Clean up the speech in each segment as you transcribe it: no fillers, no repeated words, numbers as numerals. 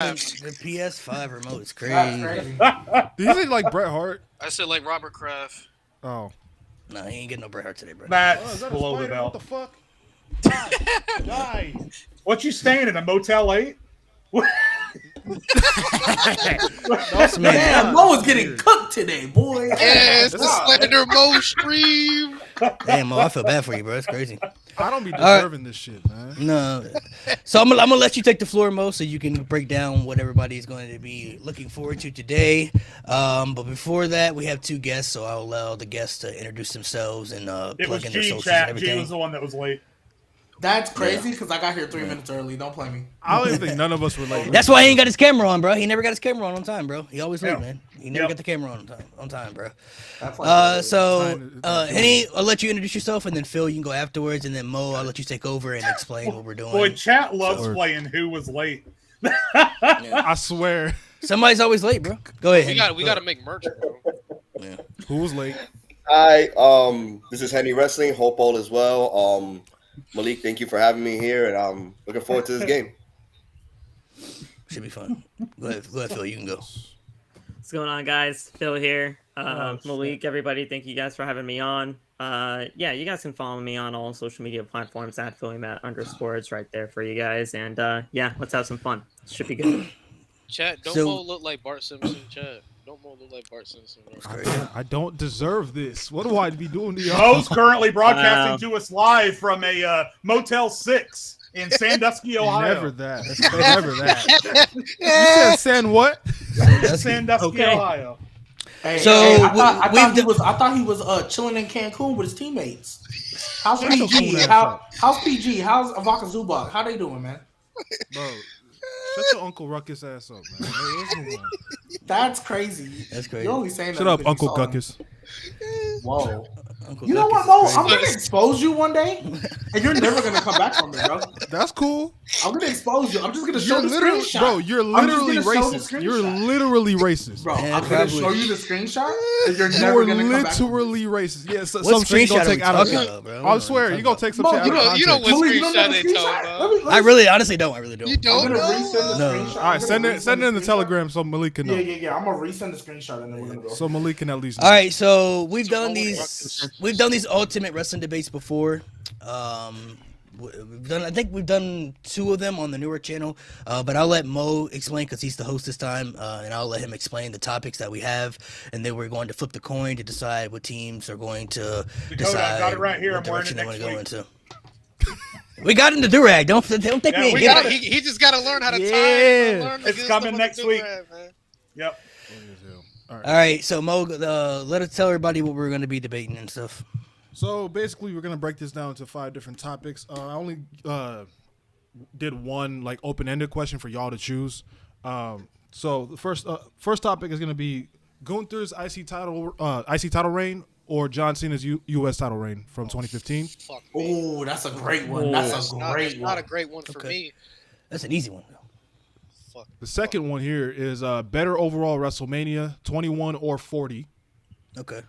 The PS5 remote is That's crazy. crazy. Did you say like Bret Hart? I said like Robert Kraft. Oh. No, he ain't getting no Bret Hart today, bro. Oh, is That's that a below the spider? What belt. the fuck? Die. Die. What you staying in a Motel 8? This man, Damn, Mo was getting cooked today, boy. Yes, the God. Slender Mo stream. damn, Mo, I feel bad for you, bro. It's crazy. I don't be right. deserving this shit, man. No, so I'm gonna let you take the floor, Mo, so you can break down what everybody's going to be looking forward to today. But before that, we have two guests, so I'll allow the guests to introduce themselves and It was plug in their G socials and chat. G everything. was the one that was late. That's crazy because I got here 3 minutes early. Don't play me. I don't even think none of us were late. That's why he ain't got his camera on, bro. He never got his camera on time, bro. He always late, Yeah. man. He never Yep. got the camera on time, bro. That's like Henny, I'll let you introduce yourself, and then Phil, you can go afterwards, and then Mo, I'll let you take over and explain what we're doing. Boy, chat loves Or- playing who was late. I swear. Somebody's always late, bro. Go ahead. Henny. We got to make merch, bro. Yeah. Who was late? Hi, this is Henry Wrestling, Hope All as well. Malik, thank you for having me here, and I'm looking forward to this game. Should be fun. Go ahead, Phil. You can go. What's going on, guys? Phil here. Malik, everybody, thank you guys for having me on. Yeah, you guys can follow me on all social media platforms at PhillyMatt_. It's right there for you guys. And yeah, let's have some fun. Should be good. Chat, don't So- Mo look like Bart Simpson, chat. Don't Mo look like Bart Simpson. Bro. I don't deserve this. What do I be doing to y'all? Mo's currently Wow. broadcasting to us live from a Motel 6 in Sandusky, Ohio. Never that. Never that. You said San what? Sandusky, Okay. Ohio. Hey, So, hey, I we've thought he was chilling in Cancun with his teammates. How's Shut your PG? cool ass How's PG? How's Avaka Zubak? How they doing, man? Bro, shut your Uncle Ruckus ass up, man. Hey, let's move on. That's crazy. That's crazy. You're only saying that Shut up, because you Uncle saw him. Guckus. Whoa. Uncle You know Duck what, is Mo? I'm crazy. gonna expose you one day, and you're never gonna come back from it, bro. That's cool. I'm gonna expose you. I'm just gonna show You're the literally, screenshot. bro. You're I'm just literally gonna show the racist. You're screenshot. literally racist. Bro, Yeah, I'm gonna probably. show you the screenshot, and you're never You're gonna come back. literally racist. Yeah, so, What some shit you screenshot gonna are we take out of talking it. about, bro? I What are swear, we you gonna talking take some Mo, shit out you of know- context. You know what Malik, you don't know screenshot the they talking screenshot? about. Let me- about? I really, honestly don't. I really don't. You I'm don't gonna know? resend the No. screenshot. All right, I'm send gonna it. Send it in the resend Telegram so Malik can know. Yeah. I'm gonna resend the screenshot, and then we're gonna go. So Malik can at least. Know. All right, so we've So done Owen these. Ruckus. We've done these ultimate wrestling debates before. We've done. I think we've done 2 of them on the newer channel. But I'll let Mo explain because he's the host this time, and I'll let him explain the topics that we have, and then we're going to flip the coin to decide what teams are going to Dakota, I decide got it right here. what I'm wearing direction it they want next to go into. We got in the durag. Don't think Yeah, me. we and He, get got it. gotta, he just got to learn how to Yeah. tie. Learn to It's get coming stuff on next the week. do-rag, man. Yep. All right. All right, so Mo, let us tell everybody what we're going to be debating and stuff. So basically, we're gonna break this down into 5 different topics. I only did one like open-ended question for y'all to choose. So the first topic is gonna be Gunther's IC title reign or John Cena's U.S. title reign from 2015. Fuck me. Oh, that's a great one. That's That's a not, great that's one. not a great one for Okay. me. That's an easy one, though. Fuck. The second one here is better overall WrestleMania 21 or 40. Okay.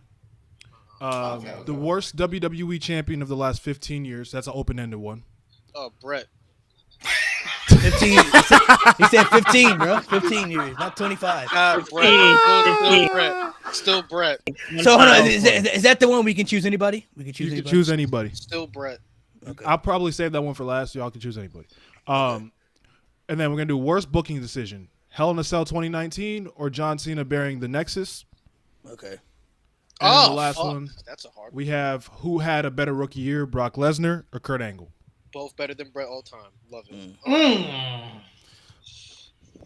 The worst WWE champion of the last 15 years. That's an open-ended one. Brett. 15. He said 15, bro. 15 years, not 25. Brett. Still Brett. Still Brett. So hold on, is that the one we can choose anybody? We can choose You can anybody. choose anybody. Still Brett. Okay. I'll probably save that one for last. So y'all can choose anybody. And then we're gonna do worst booking decision: Hell in a Cell 2019 or John Cena bearing the Nexus. Okay. And the last fuck. one, That's a hard one. we have who had a better rookie year: Brock Lesnar or Kurt Angle. Both better than Brett all time. Love it.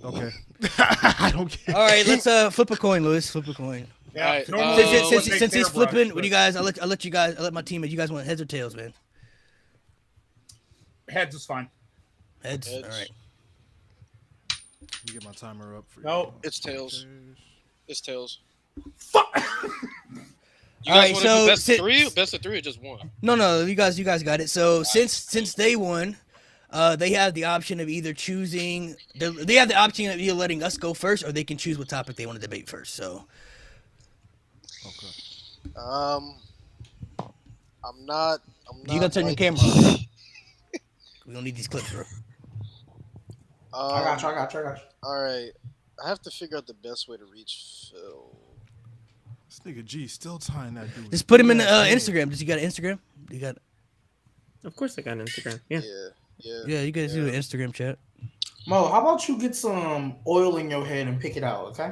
Okay, I don't care. All right, let's flip a coin, Lewis. Flip a coin. Yeah. Alright, Normally Since- we would Since take he's their flipping, brush, what do you guys? I'll let you guys. I'll let my teammates. You guys want heads or tails, man? but Heads is fine. Heads. Heads. All right. Let me get my timer up for you. No. It's tails. It's tails. Fuck. You All guys right, want to so do best si- of 3 or best of 3 or just 1? No. You guys got it. So since they won, they have the option of either choosing. They have the option of either letting us go first, or they can choose what topic they want to debate first. So I'm not. you gotta turn your camera on. We don't need these clips, bro. I got you. All right. I have to figure out the best way to reach Phil. This nigga G still tying that dude. Just put him in the Instagram. Does you got an Instagram? You got? Of course, I got an Instagram. Yeah. Yeah, you guys do an Instagram chat. Mo, how about you get some oil in your head and pick it out, okay?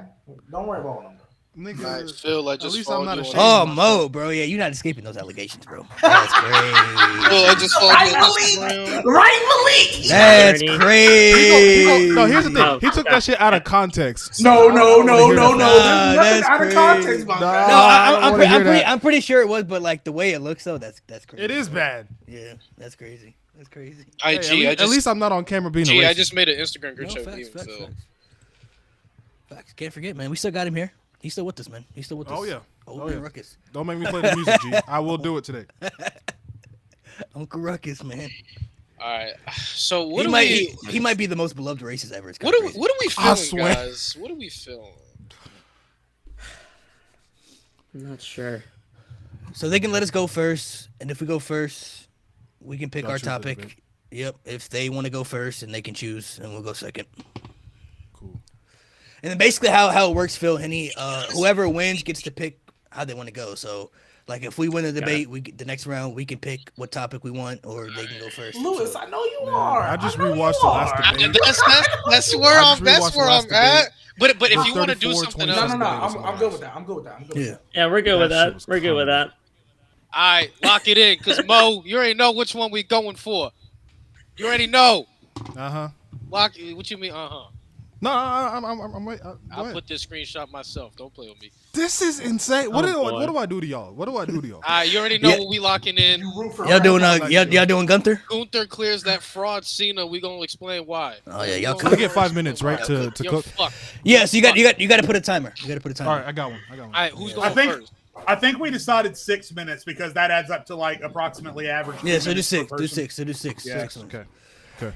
Don't worry about them. Nigga, All right, Phil, I at just least I'm followed not you ashamed. Oh, of myself. Mo, bro. Yeah, you're not escaping those allegations, bro. That's crazy. Phil, I just followed you on Instagram. Right, Malik? That's Dirty. crazy. No, here's the thing. Oh, He took that shit out of context. No. I don't wanna hear that. There's nothing that's out of crazy. context about Nah. that. No, I don't wanna hear that. I'm pretty sure it was, but like the way it looks, though, that's crazy. It is bad. Yeah, that's crazy. That's crazy. Hey, IG, at least I'm not on camera being a G, I racist. just made an Instagram group No, chat with facts, you and Phil. Facts. Can't forget, man. We still got him here. He's still with us, man. He's still with us. Oh, yeah. Old Oh, man yeah. Ruckus. Don't make me play the music, G. I will do it today. Uncle Ruckus, man. All right. So what He do might, we? he might be the most beloved racist ever. It's What are crazy. we I feeling, swear. guys? What are we feeling? I'm not sure. So they can let us go first, and if we go first, we can pick Y'all our choose this, topic. babe. Yep. If they want to go first, and they can choose, and we'll go second. Cool. And then basically how it works, Phil, Henny, whoever wins gets to pick how they want to go. So, like, if we win the debate, the next round we can pick what topic we want, or they can go first. Lewis, So- I know you are. I just know you rewatched the last are. debate. That's where I I'm. just That's rewatched where the last I'm at. debate. But if The you want to do 34, something 26 else, No. debate was I'm hilarious. good with that. I'm good with that. Yeah. Yeah, we're good with That shit that. was We're good with comedy. that. all right, lock it in, cause Mo, you already know which one we going for. You already know. Uh-huh. Lock. What you mean? No, I'm wait. Go I'll ahead. put this screenshot myself. Don't play with me. This is insane. What boy. do I do to y'all? What do I do to y'all? All right, you already know Yeah. what we locking in. You root for Y'all doing like y'all you. doing Gunther? Gunther clears that fraud Cena. We gonna explain why. Oh yeah, y'all We cook. We get 5 minutes, right, to Yo, cook? fuck. Yeah, so you got to put a timer. You got to put a timer. All right, I got one. All right, who's Yeah. going I think- first? I think we decided 6 minutes because that adds up to like approximately average. Yeah, 2 so do minutes per 6. Do person. 6. So do 6. Yeah. Six ones. Okay. All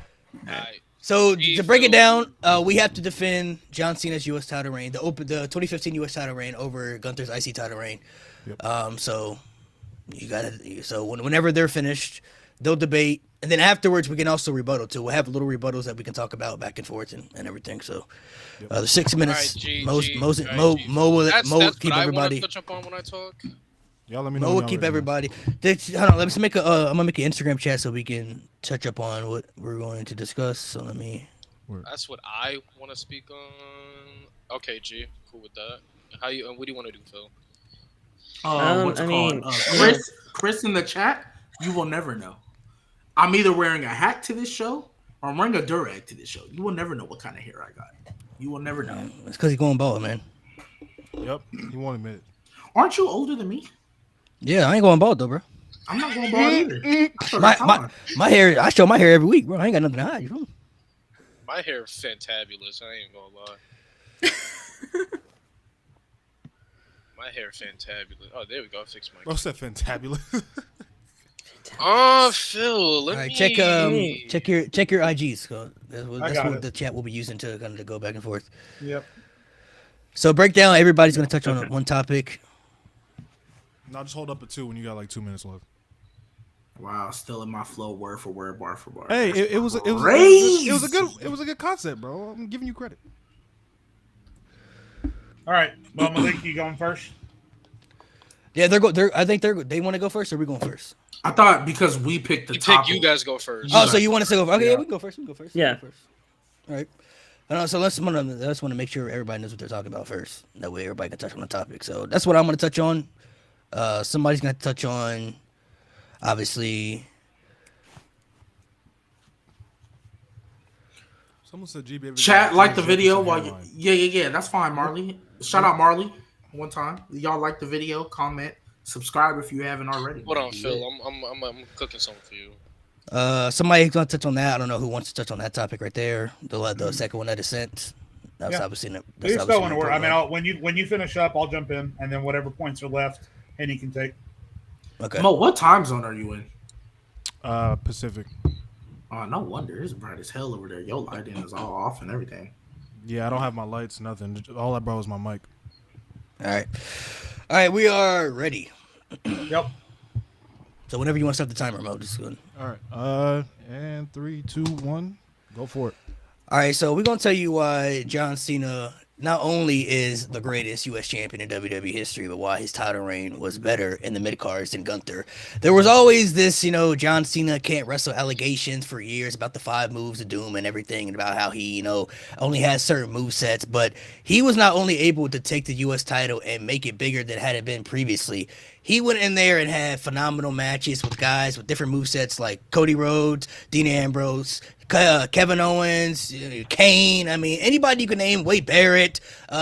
right. So Gee, to break it Phil. down, we have to defend John Cena's U.S. title reign, the 2015 U.S. title reign over Gunther's IC title reign. Yep. So you gotta. So whenever they're finished, they'll debate, and then afterwards we can also rebuttal too. We'll have little rebuttals that we can talk about back and forth and everything. So the 6 minutes. All right, G, Mo G. Mo All right, Mo G. Mo will That's keep what everybody. I want to touch up on when I talk. Y'all let me know. Mo when will y'all keep ready. everybody. Hold on, let's make a. I'm gonna make an Instagram chat so we can touch up on what we're going to discuss. So let me. That's what I want to speak on. Okay, G, cool with that. How you? What do you want to do, Phil? What's I it mean, called? yeah. Chris in the chat, you will never know. I'm either wearing a hat to this show or I'm wearing a durag to this show. You will never know what kind of hair I got. You will never know. It's because he's going bald, man. Yep. You won't admit it. Aren't you older than me? Yeah, I ain't going bald though, bro. I'm not going bald either. I still My, got my, time. my hair, I show my hair every week, bro. I ain't got nothing to hide. You feel me? My hair is fantabulous. I ain't gonna lie. My hair fantabulous. Oh, there we go. I fixed my. Bro said fantabulous. Oh, Phil, let All right, me check your IGs. So that's I got what it. the chat will be using to kind of go back and forth. Yep. So breakdown. Everybody's gonna touch on one topic. No, just hold up at 2 when you got like 2 minutes left. Wow, still in my flow, word for word, bar for bar. Hey, it was a Crazy. good concept, bro. I'm giving you credit. All right. Well, Malik, you going first? Yeah, I think they want to go first, or we going first? I thought because we picked the You topic. pick. You guys go first. Oh, so you want us to go? Okay, yeah, Yeah. we can go first. We can go first. Yeah. We can go first. All right. I don't know, so let's want to make sure everybody knows what they're talking about first. That way, everybody can touch on the topic. So that's what I'm going to touch on. Somebody's going to touch on, obviously. Someone said G baby. Chat, got like the James video Jefferson while you, hairline. yeah. That's fine, Marley. Shout out Marley one time. Y'all like the video? Comment, subscribe if you haven't already. Hold on, Phil. I'm cooking something for you. Somebody's going to touch on that. I don't know who wants to touch on that topic right there. The second one that is sent. That's Yeah. obviously that's Please obviously go in order. I mean, important. when you finish up, I'll jump in, and then whatever points are left, Henny can take. Okay. Mo, what time zone are you in? Pacific. Oh, no wonder it's bright as hell over there. Your lighting is all off and everything. Yeah, I don't have my lights, nothing. All I brought was my mic. All right. We are ready. Yep. So whenever you want to start the timer, Mo, just go. All right. And 3, 2, 1, go for it. All right, so we're gonna tell you why John Cena not only is the greatest U.S. champion in WWE history, but why his title reign was better in the mid cards than Gunther. There was always this, John Cena can't wrestle allegations for years about the 5 moves of doom and everything, and about how he, only has certain move sets. But he was not only able to take the U.S. title and make it bigger than had it been previously. He went in there and had phenomenal matches with guys with different movesets like Cody Rhodes, Dean Ambrose, Kevin Owens, Kane. I mean, anybody you can name, Wade Barrett,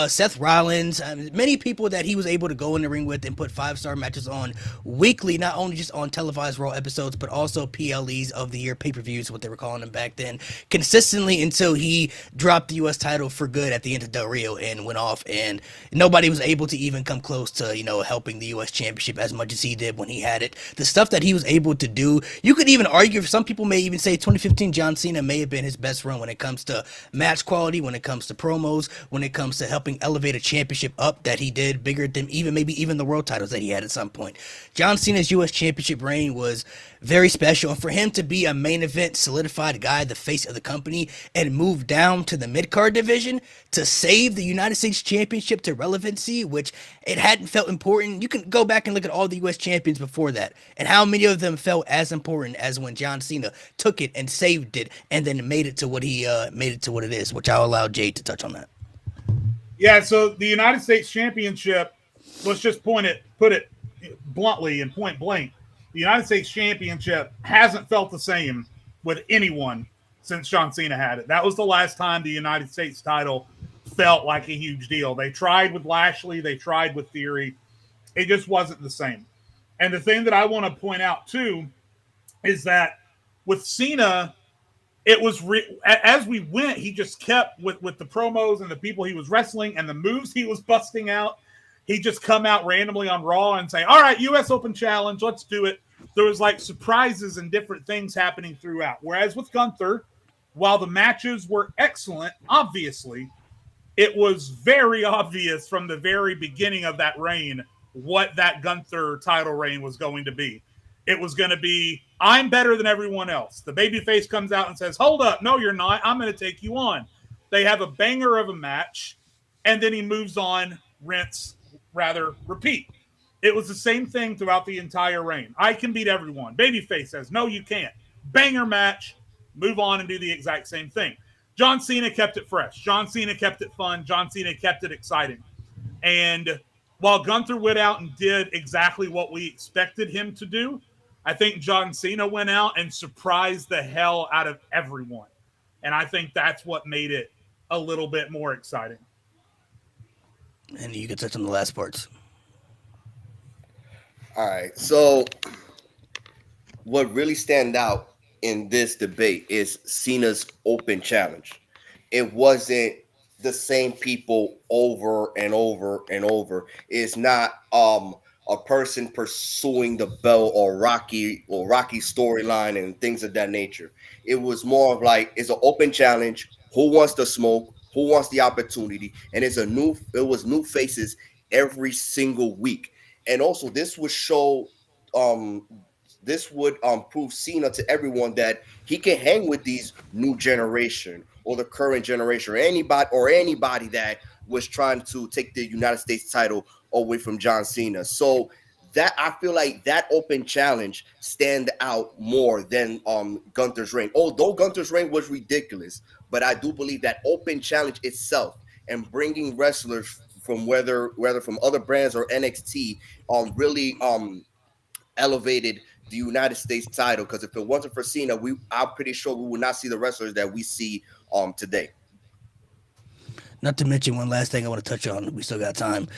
Seth Rollins. Many people that he was able to go in the ring with and put 5-star matches on weekly, not only just on televised Raw episodes, but also PLEs of the year pay-per-views, what they were calling them back then, consistently until he dropped the U.S. title for good at the end of Del Rio and went off, and nobody was able to even come close to, helping the U.S. Championship as much as he did when he had it. The stuff that he was able to do, you could even argue, some people may even say 2015 John Cena may have been his best run when it comes to match quality, when it comes to promos, when it comes to helping elevate a championship up that he did bigger than maybe even the world titles that he had at some point. John Cena's U.S. Championship reign was very special, and for him to be a main event solidified guy, the face of the company, and move down to the mid-card division to save the United States Championship to relevancy, which it hadn't felt important. You can go back and look at all the U.S. champions before that, and how many of them felt as important as when John Cena took it and saved it, and then made it to what it is, which I'll allow Jade to touch on that. Yeah, so the United States Championship, let's just put it bluntly and point blank. The United States Championship hasn't felt the same with anyone since John Cena had it. That was the last time the United States title felt like a huge deal. They tried with Lashley. They tried with Theory. It just wasn't the same. And the thing that I want to point out, too, is that with Cena, it was as we went, he just kept with the promos and the people he was wrestling and the moves he was busting out. He just come out randomly on Raw and say, all right, U.S. Open Challenge, let's do it. There was like surprises and different things happening throughout. Whereas with Gunther, while the matches were excellent, obviously, it was very obvious from the very beginning of that reign what that Gunther title reign was going to be. It was going to be, I'm better than everyone else. The babyface comes out and says, hold up, no, you're not. I'm going to take you on. They have a banger of a match, and then he moves on, repeat. It was the same thing throughout the entire reign. I can beat everyone. Babyface says, no, you can't. Banger match, move on and do the exact same thing. John Cena kept it fresh. John Cena kept it fun. John Cena kept it exciting. And while Gunther went out and did exactly what we expected him to do, I think John Cena went out and surprised the hell out of everyone. And I think that's what made it a little bit more exciting. And you can touch on the last parts. All right. So what really stand out in this debate is Cena's open challenge. It wasn't the same people over and over and over. It's not a person pursuing the belt or Rocky storyline and things of that nature. It was more of like, it's an open challenge. Who wants the smoke? Who wants the opportunity? And it was new faces every single week. And also this would show, prove Cena to everyone that he can hang with these new generation or the current generation or anybody that was trying to take the United States title away from John Cena. So that I feel like that open challenge stand out more than Gunther's reign. Although Gunther's reign was ridiculous, but I do believe that open challenge itself and bringing wrestlers from whether from other brands or NXT really elevated the United States title. Because if it wasn't for Cena, I'm pretty sure we would not see the wrestlers that we see today. Not to mention one last thing I want to touch on. We still got time.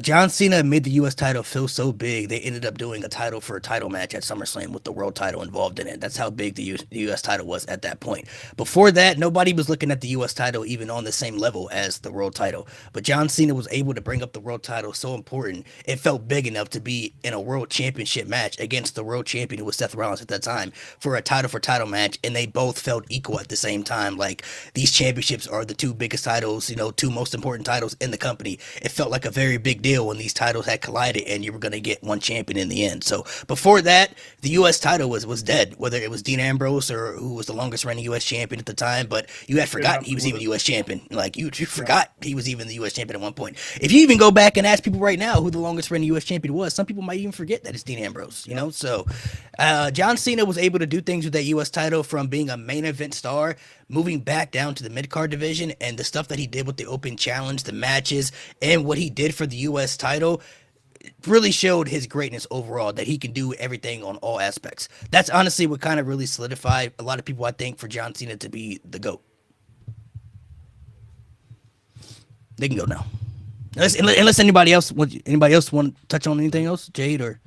John Cena made the U.S. title feel so big, they ended up doing a title for a title match at SummerSlam with the world title involved in it. That's how big the U.S. title was at that point. Before that, nobody was looking at the U.S. title even on the same level as the world title. But John Cena was able to bring up the world title so important, it felt big enough to be in a world championship match against the world champion, who was Seth Rollins at that time, for a title for title match, and they both felt equal at the same time. Like, these championships are the two biggest titles, two most important titles in the company. It felt like a very big deal when these titles had collided and you were going to get one champion in the end. So before that, the U.S. title was dead, whether it was Dean Ambrose or who was the longest reigning U.S. champion at the time, but you had forgotten he was even U.S. champion. Like, you forgot he was even the U.S. champion at one point. If you even go back and ask people right now who the longest reigning U.S. champion was, some people might even forget that it's Dean Ambrose, So John Cena was able to do things with that U.S. title, from being a main event star, moving back down to the mid-card division, and the stuff that he did with the open challenge, the matches, and what he did for the U.S. title really showed his greatness overall, that he can do everything on all aspects. That's honestly what kind of really solidified a lot of people, I think, for John Cena to be the GOAT. They can go now. Unless anybody else want to touch on anything else, Jade or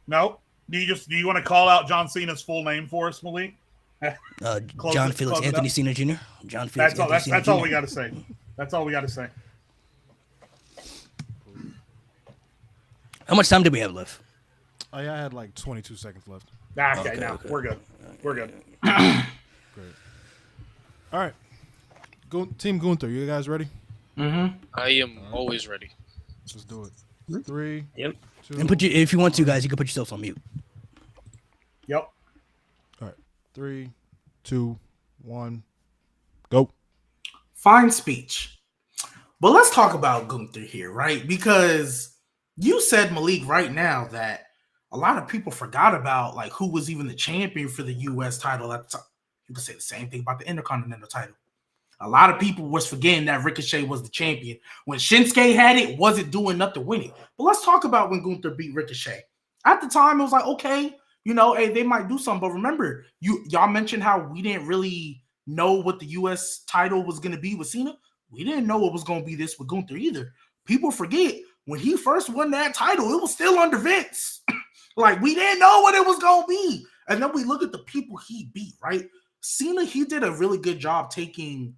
No. Do you want to call out John Cena's full name for us, Malik? John Felix Anthony Cena Jr. John Felix. That's all we got to say. That's all we got to say. How much time do we have left? Oh, yeah, I had like 22 seconds left. Okay. We're good. We're good. Great. All right. Team Gunther, you guys ready? Mm-hmm. I am always ready. Let's do it. 3. Yep. 2. And if you want to, guys, you can put yourselves on mute. Yep. All right. 3, 2, 1, go. Fine speech. But let's talk about Gunther here, right? Because you said, Malik, right now that a lot of people forgot about like who was even the champion for the U.S. title at the time. You can say the same thing about the Intercontinental title. A lot of people was forgetting that Ricochet was the champion. When Shinsuke had it, wasn't doing nothing winning. But let's talk about when Gunther beat Ricochet. At the time, it was like, okay, hey, they might do something. But remember, y'all mentioned how we didn't really know what the U.S. title was going to be with Cena. We didn't know it was going to be this with Gunther either. People forget, when he first won that title, it was still under Vince. Like, we didn't know what it was going to be. And then we look at the people he beat, right? Cena, he did a really good job taking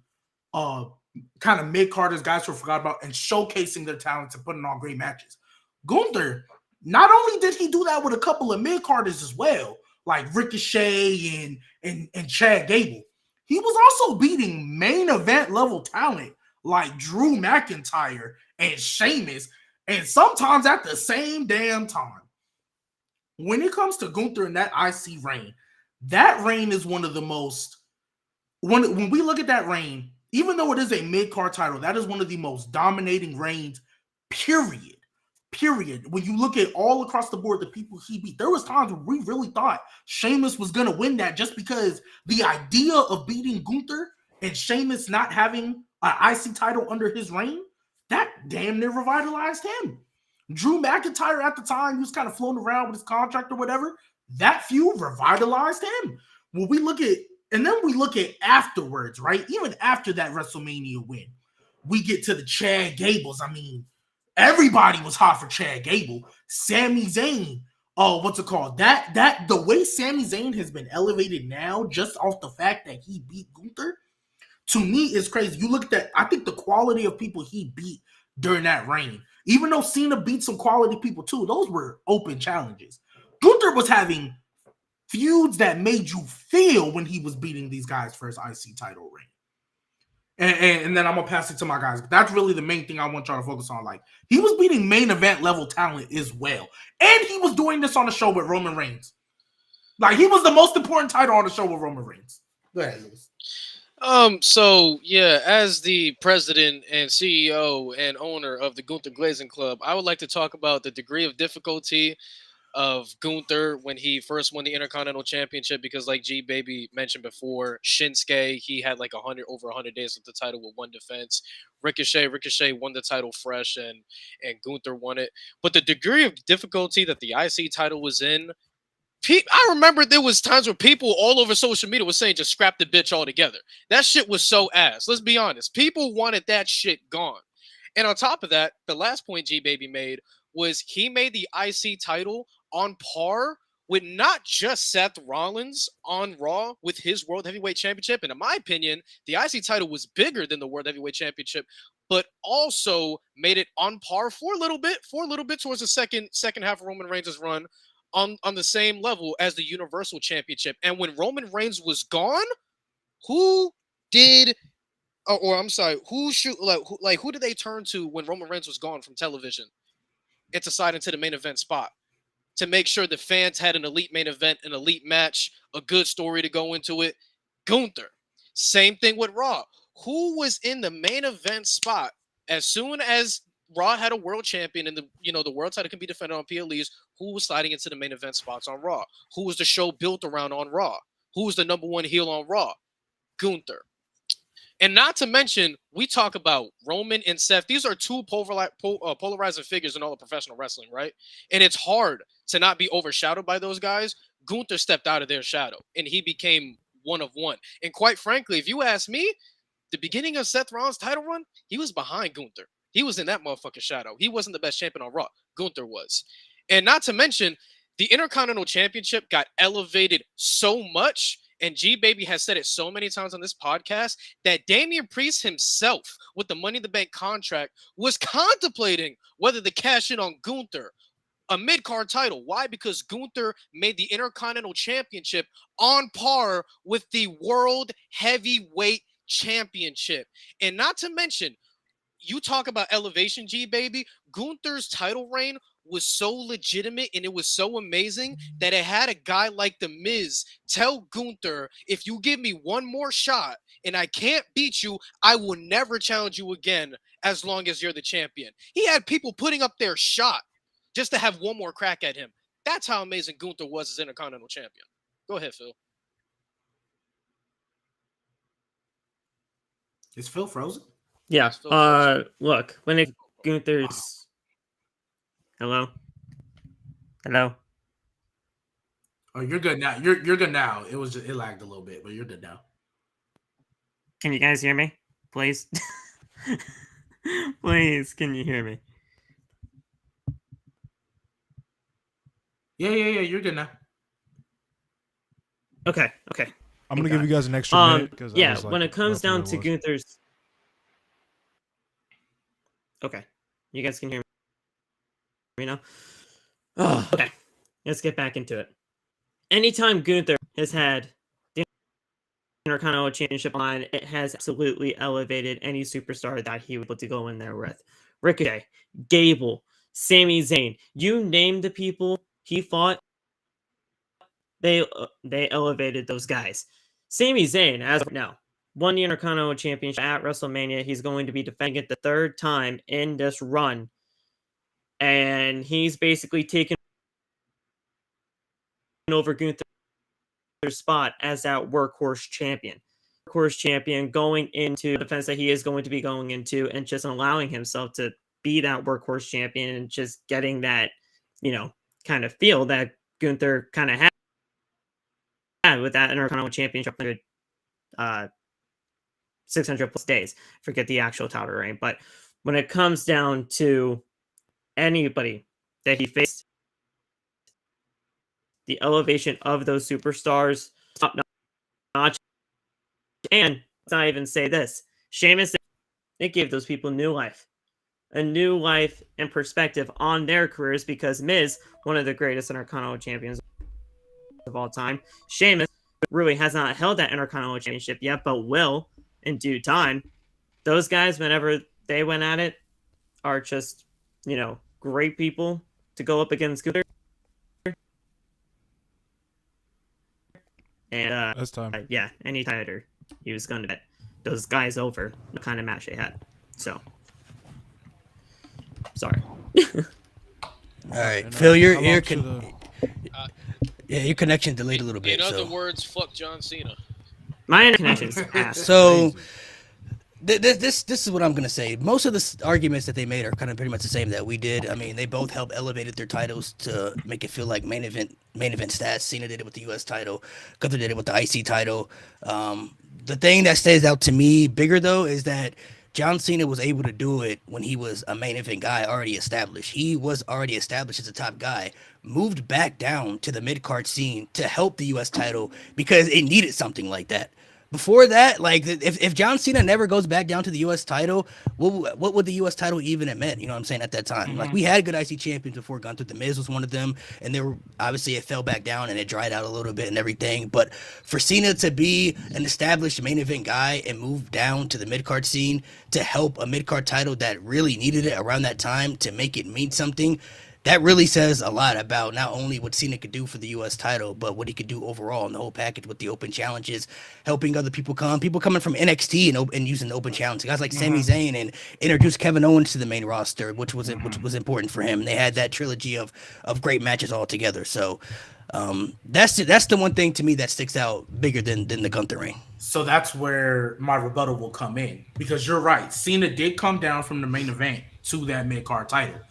kind of mid-carders, guys who forgot about, and showcasing their talents and putting on great matches. Gunther, not only did he do that with a couple of mid-carders as well, like Ricochet and Chad Gable, he was also beating main event level talent like Drew McIntyre and Sheamus, and sometimes at the same damn time. When it comes to Gunther and that IC reign, that reign is one of the most, when we look at that reign, even though it is a mid-card title, that is one of the most dominating reigns, period. When you look at all across the board, the people he beat, there was times where we really thought Sheamus was going to win that, just because the idea of beating Gunther and Sheamus not having an IC title under his reign, that damn near revitalized him. Drew McIntyre at the time, he was kind of floating around with his contract or whatever. That feud revitalized him. When we look at, and then we look at afterwards, right? Even after that WrestleMania win, we get to the Chad Gables. I mean, everybody was hot for Chad Gable. Sami Zayn, what's it called? That the way Sami Zayn has been elevated now, just off the fact that he beat Gunther, to me is crazy. You look at that, I think the quality of people he beat during that reign, even though Cena beat some quality people too, those were open challenges. Gunther was having feuds that made you feel when he was beating these guys for his IC title reign. And then I'm going to pass it to my guys. But that's really the main thing I want y'all to focus on. Like, he was beating main event level talent as well. And he was doing this on the show with Roman Reigns. Like, he was the most important title on the show with Roman Reigns. Go ahead, Lewis. So yeah, as the president and CEO and owner of the Gunther Glazing Club, I would like to talk about the degree of difficulty of Gunther when he first won the Intercontinental Championship, because like G Baby mentioned before, Shinsuke, he had like over 100 days with the title with one defense. Ricochet won the title fresh, and Gunther won it. But the degree of difficulty that the IC title was in, I remember there was times where people all over social media were saying just scrap the bitch altogether. That shit was so ass. Let's be honest. People wanted that shit gone. And on top of that, the last point G Baby made was he made the IC title on par with not just Seth Rollins on Raw with his World Heavyweight Championship. And in my opinion, the IC title was bigger than the World Heavyweight Championship, but also made it on par for a little bit towards the second half of Roman Reigns' run on the same level as the Universal Championship. And when Roman Reigns was gone, who did or I'm sorry, who did they turn to when Roman Reigns was gone from television and to slide into the main event spot to make sure the fans had an elite main event, an elite match, a good story to go into it? Gunther. Same thing with Raw. Who was in the main event spot as soon as Raw had a world champion and the world title can be defended on PLEs? Who was sliding into the main event spots on Raw? Who was the show built around on Raw? Who was the number one heel on Raw? Gunther. And not to mention, we talk about Roman and Seth. These are two polarizing figures in all of professional wrestling, right? And it's hard to not be overshadowed by those guys. Gunther stepped out of their shadow, and he became one of one. And quite frankly, if you ask me, the beginning of Seth Rollins' title run, he was behind Gunther. He was in that motherfucking shadow. He wasn't the best champion on Raw. Gunther was. And not to mention, the Intercontinental Championship got elevated so much, and G-Baby has said it so many times on this podcast, that Damian Priest himself, with the Money in the Bank contract, was contemplating whether to cash in on Gunther, a mid-card title. Why? Because Gunther made the Intercontinental Championship on par with the World Heavyweight Championship. And not to mention, you talk about elevation, G-Baby, Gunther's title reign was so legitimate and it was so amazing that it had a guy like The Miz tell Gunther, if you give me one more shot and I can't beat you, I will never challenge you again as long as you're the champion. He had people putting up their shot just to have one more crack at him. That's how amazing Gunther was as Intercontinental Champion. Go ahead, Phil. Is Phil frozen? Yeah. Still frozen. Look, when it Gunther's hello. Oh, you're good now. You're good now. It lagged a little bit, but you're good now. Can you guys hear me? Please. Please, can you hear me? Yeah. You're good now. Okay. I'm gonna give you guys an extra minute because when it comes down to Gunther's, okay, you guys can hear me now. Oh, okay, let's get back into it. Anytime Gunther has had the Intercontinental Championship on, it has absolutely elevated any superstar that he was able to go in there with. Ricochet, Gable, Sami Zayn, you name the people he fought, they elevated those guys. Sami Zayn, as of now, won the Intercontinental Championship at WrestleMania. He's going to be defending it the third time in this run. And he's basically taken over Gunther's spot as that workhorse champion. Workhorse champion going into the defense that he is going to be going into and just allowing himself to be that workhorse champion and just getting that, kind of feel that Gunther kind of had with that Intercontinental Championship 600 plus days. Forget the actual title reign. But when it comes down to anybody that he faced, the elevation of those superstars, top notch. And let's not even say this. Sheamus, it gave those people new life. A new life and perspective on their careers because Miz, one of the greatest Intercontinental champions of all time. Sheamus really has not held that Intercontinental Championship yet, but will in due time. Those guys, whenever they went at it, are just, great people to go up against Gunther. And that's time. Any tighter, he was going to get those guys over the kind of match they had. So, sorry. All right, Phil, your connection delayed a little bit. In other words, fuck John Cena. My connection's ass. So this is what I'm gonna say. Most of the arguments that they made are kind of pretty much the same that we did. I mean, they both helped elevated their titles to make it feel like main event stats. Cena did it with the U.S. title. Gunther did it with the IC title. The thing that stands out to me bigger though is that John Cena was able to do it when he was a main event guy already established. He was already established as a top guy, moved back down to the mid-card scene to help the U.S. title because it needed something like that. before that, like if John Cena never goes back down to the U.S. title, what would the U.S. title even have meant? You know what I'm saying? At that time, like we had good IC champions before Gunther. The Miz was one of them, and they were obviously it fell back down and it dried out a little bit and everything. But for Cena to be an established main event guy and move down to the mid card scene to help a mid card title that really needed it around that time to make it mean something. That really says a lot about not only what Cena could do for the U.S. title, but what he could do overall in the whole package with the open challenges, helping other people coming from NXT and using the open challenge. Guys like Sami Zayn and introduced Kevin Owens to the main roster, which was important for him. They had that trilogy of great matches all together. So that's the one thing to me that sticks out bigger than the Gunther reign. So that's where my rebuttal will come in, because you're right. Cena did come down from the main event to that mid-card title.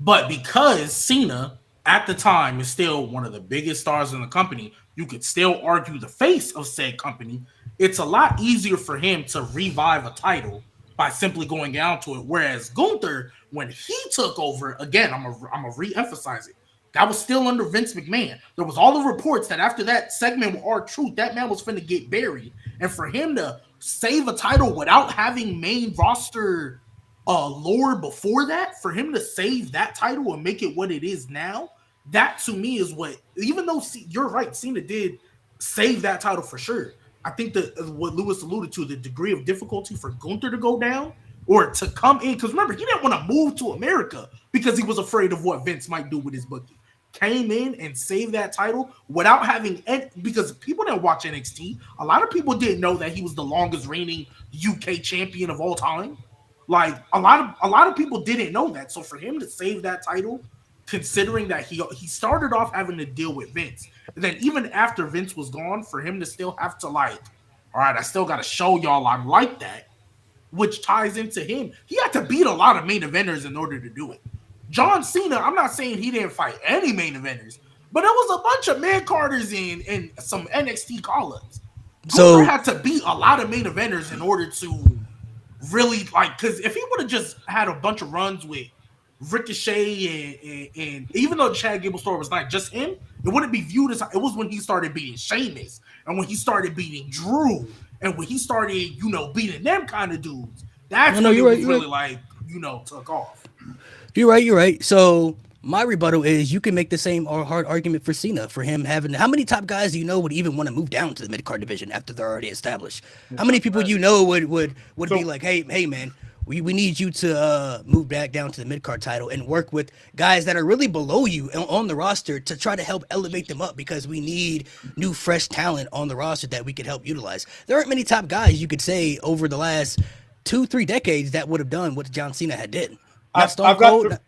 But because Cena at the time is still one of the biggest stars in the company, you could still argue the face of said company. It's a lot easier for him to revive a title by simply going down to it. Whereas Gunther, when he took over, again, I'm gonna re-emphasize it. That was still under Vince McMahon. There was all the reports that after that segment with R-Truth, that man was finna get buried. And for him to save a title without having main roster lore before that, for him to save that title and make it what it is now, that to me is what, even though you're right, Cena did save that title for sure. I think that what Lewis alluded to, the degree of difficulty for Gunther to go down or to come in, because remember, he didn't want to move to America because he was afraid of what Vince might do with his booking. Came in and saved that title without having because people didn't watch NXT. A lot of people didn't know that he was the longest reigning UK champion of all time. Like a lot of people didn't know that. So for him to save that title, considering that he started off having to deal with Vince, and then even after Vince was gone, for him to still have to like, all right, I still got to show y'all I'm like that, which ties into him. He had to beat a lot of main eventers in order to do it. John Cena, I'm not saying he didn't fight any main eventers, but it was a bunch of mid-carders and some NXT call-ups. So Gunther had to beat a lot of main eventers in order to really, like, because if he would have just had a bunch of runs with Ricochet and even though Chad Gable's story was not just him, it wouldn't be viewed as, it was when he started beating Sheamus and when he started beating Drew and when he started, beating them kind of dudes. That's when it was really like, took off. You're right. So my rebuttal is you can make the same hard argument for Cena, for him having, how many top guys do you know would even want to move down to the mid-card division after they're already established? How many people would be like, hey man, we need you to move back down to the mid-card title and work with guys that are really below you on the roster to try to help elevate them up, because we need new fresh talent on the roster that we could help utilize. There aren't many top guys you could say over the last 2-3 decades that would have done what John Cena had did. I've got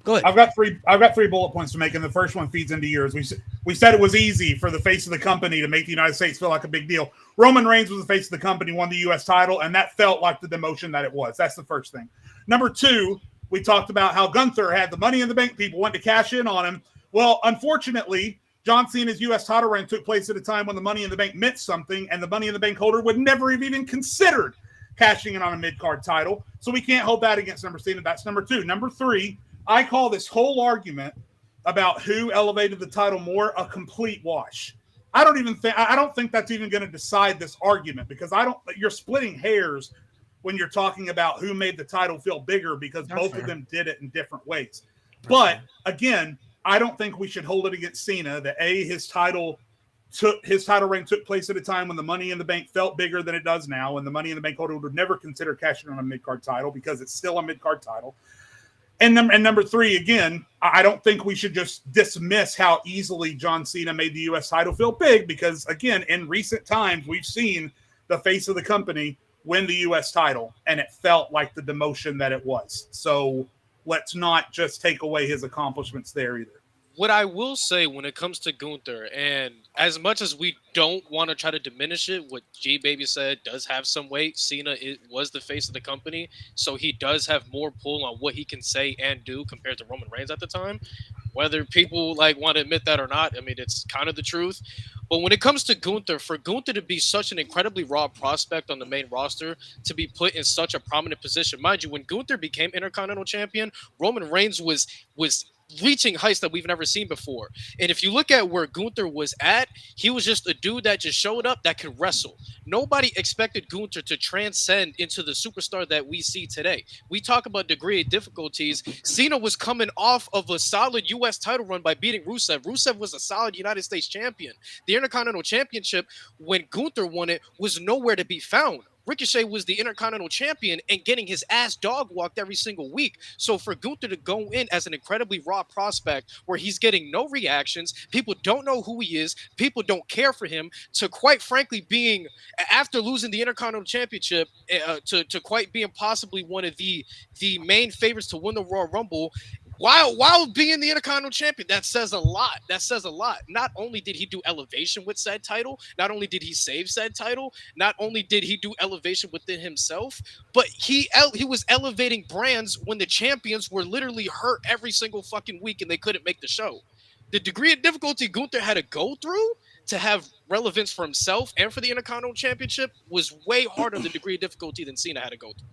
Go ahead. I've got three bullet points to make, and the first one feeds into yours. We said it was easy for the face of the company to make the United States feel like a big deal. Roman Reigns was the face of the company, won the U.S. title, and that felt like the demotion that it was. That's the first thing. Number two, we talked about how Gunther had the Money in the Bank. People wanted to cash in on him. Well, unfortunately, John Cena's U.S. title reign took place at a time when the Money in the Bank meant something, and the Money in the Bank holder would never have even considered cashing in on a mid-card title. So we can't hold that against number Cena. That's number two. Number three, I call this whole argument about who elevated the title more a complete wash. I don't think that's even going to decide this argument, because you're splitting hairs when you're talking about who made the title feel bigger, because both of them did it in different ways. But again, I don't think we should hold it against Cena that his title reign took place at a time when the Money in the Bank felt bigger than it does now, and the Money in the Bank holder would never consider cashing on a mid-card title because it's still a mid-card title. And number three, again, I don't think we should just dismiss how easily John Cena made the U.S. title feel big, because, again, in recent times, we've seen the face of the company win the U.S. title, and it felt like the demotion that it was. So let's not just take away his accomplishments there either. What I will say when it comes to Gunther, and as much as we don't want to try to diminish it, what G-Baby said does have some weight. Cena was the face of the company, so he does have more pull on what he can say and do compared to Roman Reigns at the time. Whether people want to admit that or not, I mean, it's kind of the truth. But when it comes to Gunther, for Gunther to be such an incredibly raw prospect on the main roster, to be put in such a prominent position, mind you, when Gunther became Intercontinental Champion, Roman Reigns was reaching heights that we've never seen before. And if you look at where Gunther was at, he was just a dude that just showed up that could wrestle. Nobody expected Gunther to transcend into the superstar that we see today. We talk about degree of difficulties. Cena was coming off of a solid U.S. title run by beating Rusev. Rusev was a solid United States champion. The Intercontinental Championship, when Gunther won it, was nowhere to be found. Ricochet was the Intercontinental Champion and getting his ass dog walked every single week. So for Gunther to go in as an incredibly raw prospect where he's getting no reactions, people don't know who he is, people don't care for him, to quite frankly being, after losing the Intercontinental Championship, to quite being possibly one of the main favorites to win the Royal Rumble, while being the Intercontinental Champion, that says a lot. That says a lot. Not only did he do elevation with said title, not only did he save said title, not only did he do elevation within himself, but he was elevating brands when the champions were literally hurt every single fucking week and they couldn't make the show. The degree of difficulty Gunther had to go through to have relevance for himself and for the Intercontinental Championship was way harder the degree of difficulty than Cena had to go through.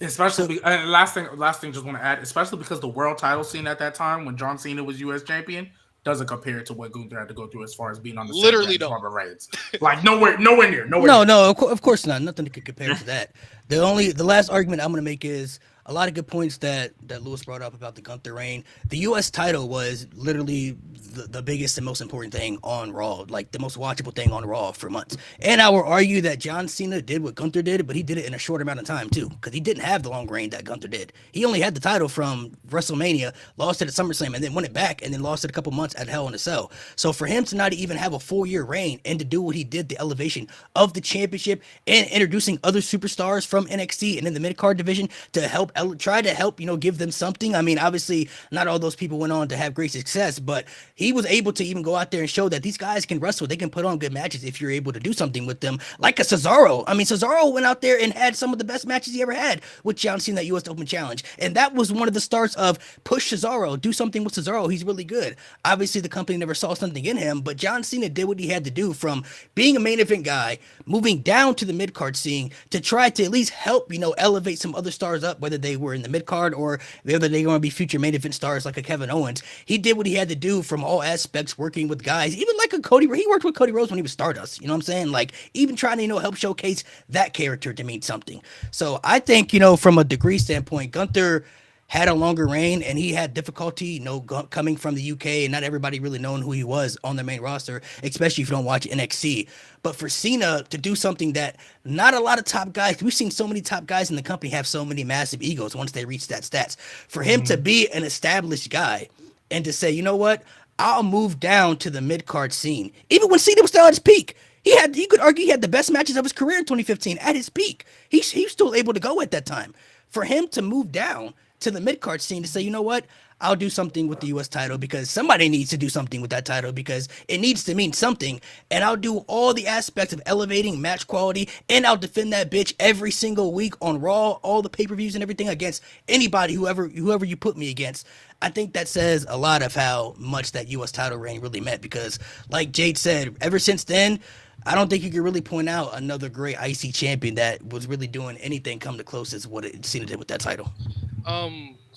Especially, and last thing, just want to add, especially because the world title scene at that time when John Cena was U.S. champion doesn't compare to what Gunther had to go through as far as being on the literally same Roman Reigns. Like nowhere near. No, of course not. Nothing could compare to that. The last argument I'm going to make is a lot of good points that Lewis brought up about the Gunther reign. The U.S. title was literally the biggest and most important thing on Raw, like the most watchable thing on Raw for months. And I will argue that John Cena did what Gunther did, but he did it in a short amount of time too, because he didn't have the long reign that Gunther did. He only had the title from WrestleMania, lost it at SummerSlam, and then won it back, and then lost it a couple months at Hell in a Cell. So for him to not even have a full-year reign and to do what he did, the elevation of the championship and introducing other superstars from NXT and in the mid-card division to help try to help, give them something. I mean, obviously, not all those people went on to have great success, but he was able to even go out there and show that these guys can wrestle. They can put on good matches if you're able to do something with them, like a Cesaro. I mean, Cesaro went out there and had some of the best matches he ever had with John Cena at US Open Challenge, and that was one of the starts of push Cesaro, do something with Cesaro. He's really good. Obviously, the company never saw something in him, but John Cena did what he had to do from being a main event guy, moving down to the mid-card scene to try to at least help, elevate some other stars up, whether they were in the mid-card or whether they're going to be future main event stars like a Kevin Owens. He did what he had to do from all aspects, working with guys, even like a Cody. He worked with Cody Rhodes when he was Stardust. You know what I'm saying? Like, even trying to, help showcase that character to mean something. So I think, from a degree standpoint, Gunther had a longer reign and he had difficulty, coming from the UK and not everybody really knowing who he was on the main roster, especially if you don't watch NXT. But for Cena to do something that not a lot of top guys, we've seen so many top guys in the company have so many massive egos once they reach that stats. For him to be an established guy and to say, you know what, I'll move down to the mid-card scene. Even when Cena was still at his peak, you could argue he had the best matches of his career in 2015 at his peak. He's still able to go at that time. For him to move down to the mid-card scene to say, you know what, I'll do something with the U.S. title because somebody needs to do something with that title because it needs to mean something, and I'll do all the aspects of elevating match quality, and I'll defend that bitch every single week on Raw, all the pay-per-views and everything against anybody, whoever you put me against. I think that says a lot of how much that U.S. title reign really meant because, like Jade said, ever since then, I don't think you can really point out another great IC champion that was really doing anything come to close as what Cena did with that title.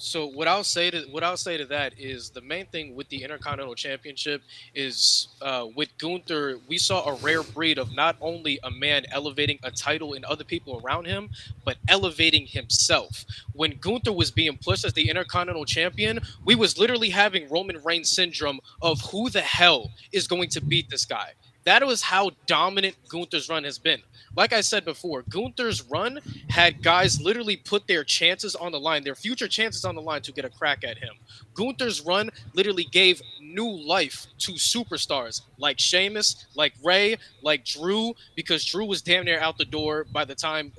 So what I'll say to that is the main thing with the Intercontinental Championship is with Gunther, we saw a rare breed of not only a man elevating a title and other people around him, but elevating himself. When Gunther was being pushed as the Intercontinental Champion, we was literally having Roman Reigns syndrome of who the hell is going to beat this guy. That was how dominant Gunther's run has been. Like I said before, Gunther's run had guys literally put their chances on the line, their future chances on the line to get a crack at him. Gunther's run literally gave new life to superstars like Sheamus, like Rey, like Drew, because Drew was damn near out the door by the time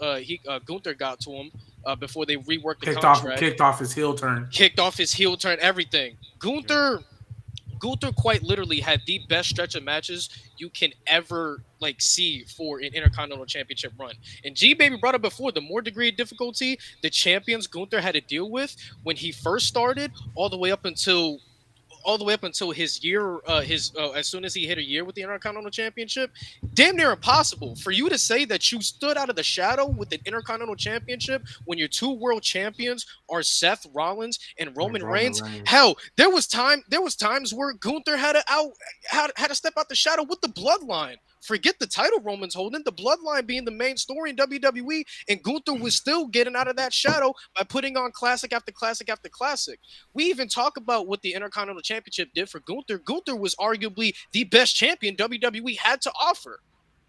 Gunther got to him before they reworked the contract. Kicked off his heel turn, everything. Gunther quite literally had the best stretch of matches you can ever see for an Intercontinental Championship run. And G-Baby brought up before, the more degree of difficulty the champions Gunther had to deal with when he first started all the way up until all the way up until his year, as soon as he hit a year with the Intercontinental Championship, damn near impossible for you to say that you stood out of the shadow with the Intercontinental Championship when your two world champions are Seth Rollins and Roman Reigns. Hell, there was times where Gunther had to step out the shadow with the Bloodline. Forget the title Roman's holding, the Bloodline being the main story in WWE, and Gunther was still getting out of that shadow by putting on classic after classic after classic. We even talk about what the Intercontinental Championship did for Gunther. Gunther was arguably the best champion WWE had to offer.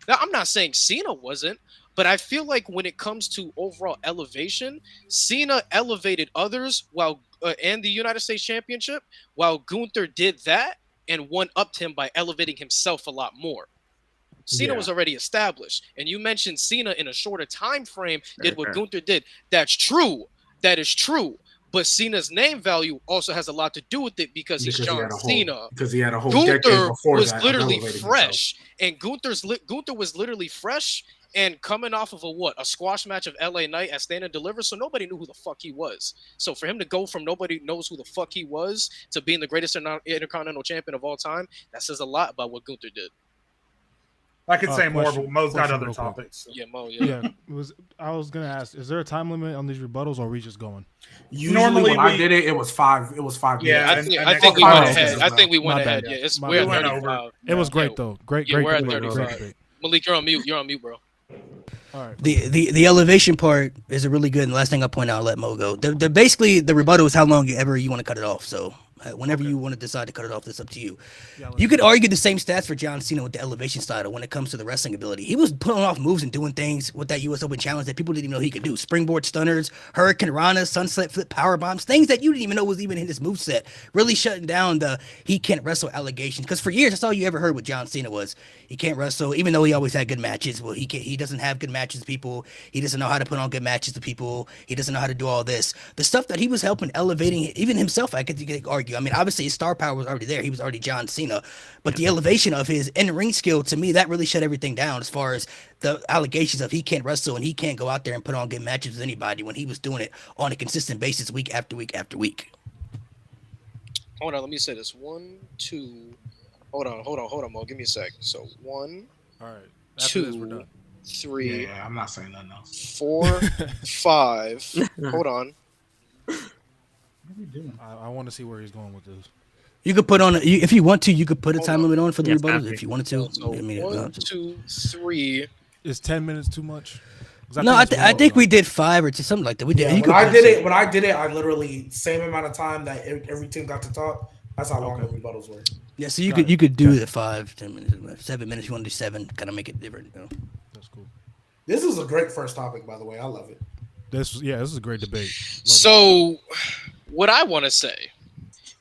Now, I'm not saying Cena wasn't, but I feel like when it comes to overall elevation, Cena elevated others and the United States Championship, while Gunther did that and one-upped him by elevating himself a lot more. Cena was already established, and you mentioned Cena in a shorter time frame did what Gunther did. That's true. That is true. But Cena's name value also has a lot to do with it because he's John Cena. Because he had a whole Gunther decade before was that literally elevating fresh, and Gunther was literally fresh and coming off of a squash match of LA Knight at Stand and Deliver, so nobody knew who the fuck he was. So for him to go from nobody knows who the fuck he was to being the greatest Intercontinental Champion of all time, that says a lot about what Gunther did. I could say more, question- but Mo's got question other real quick. topics. Yeah, Mo. Yeah, I was gonna ask, is there a time limit on these rebuttals, or are we just going? Usually Normally when I we- did it, it was 5. It was 5 Yeah, minutes. I think we Five went minutes ahead. as I well. think we went My ahead. bad. Yeah, My we're bad. at Went 35. It was great Yeah. though. Great. Yeah, we're at debate, 35. great debate. Malik, you're on mute. You're on mute, bro. All right. The elevation part is a really good. And the last thing I'll point out, I'll let Mo go. The basically the rebuttal is how long ever you want to cut it off. So whenever you want to decide to cut it off, it's up to you. You could argue the same stats for John Cena with the elevation style when it comes to the wrestling ability. He was pulling off moves and doing things with that US Open challenge that people didn't even know he could do. Springboard stunners, Hurricane Rana, sunset flip power bombs, things that you didn't even know was even in his moveset. Really shutting down the he can't wrestle allegations. Because for years, that's all you ever heard with John Cena was he can't wrestle, even though he always had good matches. Well, he doesn't have good matches with people. He doesn't know how to put on good matches with people. He doesn't know how to do all this. The stuff that he was helping elevating, even himself, I could argue. I mean, obviously his star power was already there. He was already John Cena. But the elevation of his in-ring skill, to me, that really shut everything down as far as the allegations of he can't wrestle and he can't go out there and put on good matches with anybody when he was doing it on a consistent basis week after week after week. Hold on, let me say this. 1, 2. Hold on, Mo. Give me a sec. So 1, All right. After this, we're 2, done. 3, Yeah, I'm not saying nothing else. 4, 5. Hold on. What are we doing? I want to see where he's going with this. You could put on, if you want to, you could put a Hold time on. limit on for the Yes, rebuttals after. if you wanted to. So I mean, 1, 2, 3. Is 10 minutes too much? 'Cause no, I that's think what we did 5 or something like that. We did. Yeah, you when could I did it, I literally same amount of time that every team got to talk. That's how long the rebuttals were. Yeah, so you Got could it. you could do the 5, 10 minutes, 7 minutes. You want to do 7, kind of make it different. You know? That's cool. This is a great first topic, by the way. I love it. This is a great debate. Love it. So, what I want to say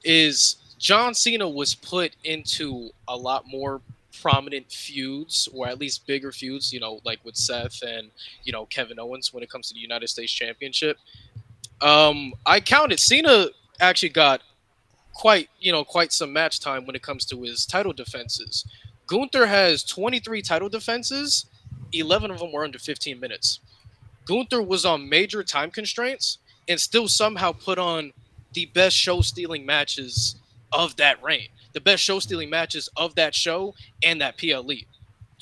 is John Cena was put into a lot more prominent feuds, or at least bigger feuds, like with Seth and, Kevin Owens when it comes to the United States Championship. I counted Cena actually got quite some match time when it comes to his title defenses. Gunther has 23 title defenses, 11 of them were under 15 minutes. Gunther was on major time constraints and still somehow put on the best show-stealing matches of that reign, the best show-stealing matches of that show and that PLE.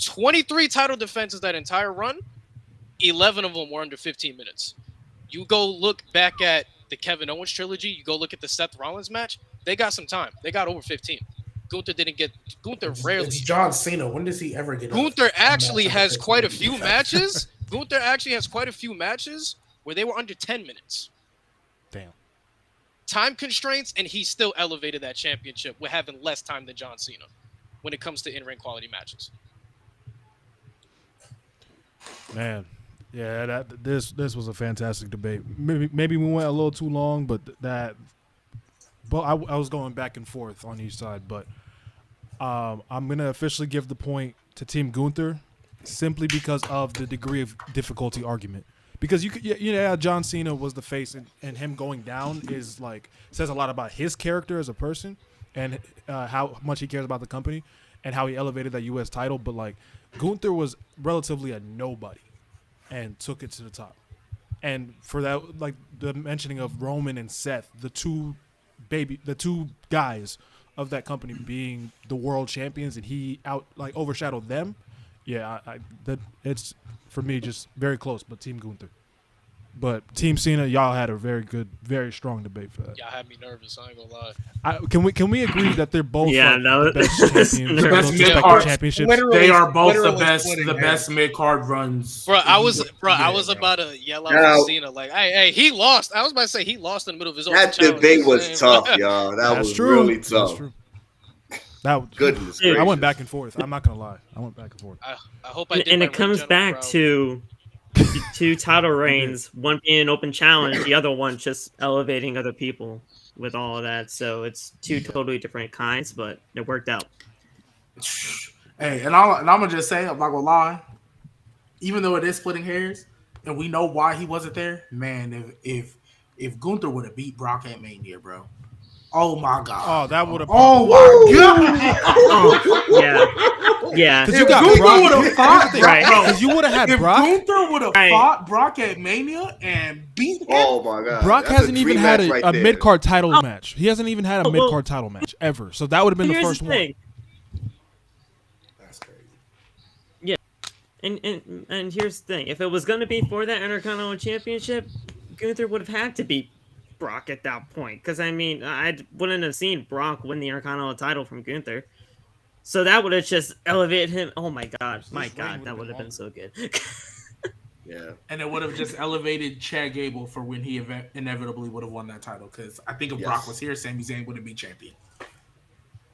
23 title defenses that entire run, 11 of them were under 15 minutes. You go look back at the Kevin Owens trilogy, you go look at the Seth Rollins match, they got some time. They got over 15. Gunther rarely. It's John Cena. When does he ever get? Gunther actually has quite a few matches. Gunther actually has quite a few matches where they were under 10 minutes. Damn. Time constraints, and he still elevated that championship with having less time than John Cena when it comes to in-ring quality matches. Man, yeah, this was a fantastic debate. Maybe we went a little too long, but I was going back and forth on each side. But I'm gonna officially give the point to Team Gunther simply because of the degree of difficulty argument. Because John Cena was the face, and him going down is says a lot about his character as a person and how much he cares about the company and how he elevated that U.S. title. But Gunther was relatively a nobody and took it to the top. And for that, the mentioning of Roman and Seth, the two guys of that company being the world champions and he overshadowed them, yeah, that it's for me just very close. But Team Gunther, but Team Cena, y'all had a very good, very strong debate for that. Y'all had me nervous. I ain't gonna lie. Can we agree that they're both no, the best champions, The best most mid respected card championships? They are both the literally best splitting hairs. mid card runs. Bro, I was Yeah, about to yell out Now- for Cena like, hey, he lost. I was about to say he lost in the middle of his own That challenge. debate was Same. tough, y'all. That That's was true. really That's tough. true. That Goodness Dude, I gracious. went back and forth. I'm not gonna lie. I went back and forth. I hope I did And my it comes ring general back proud. to two title reigns, one being an open challenge, the other one just elevating other people with all of that. So it's two totally different kinds, but it worked out. Hey, and I'm gonna just say, I'm not gonna lie. Even though it is splitting hairs, and we know why he wasn't there, man. If Gunther would have beat Brock at Mania, bro. Oh my god. Oh, that would have. Oh my god. Oh, yeah. Because If you got Gunther Brock. would've fought Right. Brock, Because you would have had if Brock. Gunther would have Right. fought Brock at Mania and beat him, Oh my god. Brock That's hasn't a even dream had match a, right a there. mid card title match. He hasn't even had a Oh, well- mid card title match ever. So that would have been the Here's first the one. thing. that's crazy. And here's the thing: if it was going to be for that Intercontinental Championship, Gunther would have had to beat Brock at that point. Because I mean, I wouldn't have seen Brock win the Intercontinental title from Gunther, so that would have just elevated him. Oh my god, that would have been so good. Yeah. And it would have just elevated Chad Gable for when he inevitably would have won that title. Because I think if Yes. Brock was here, Sami Zayn wouldn't be champion.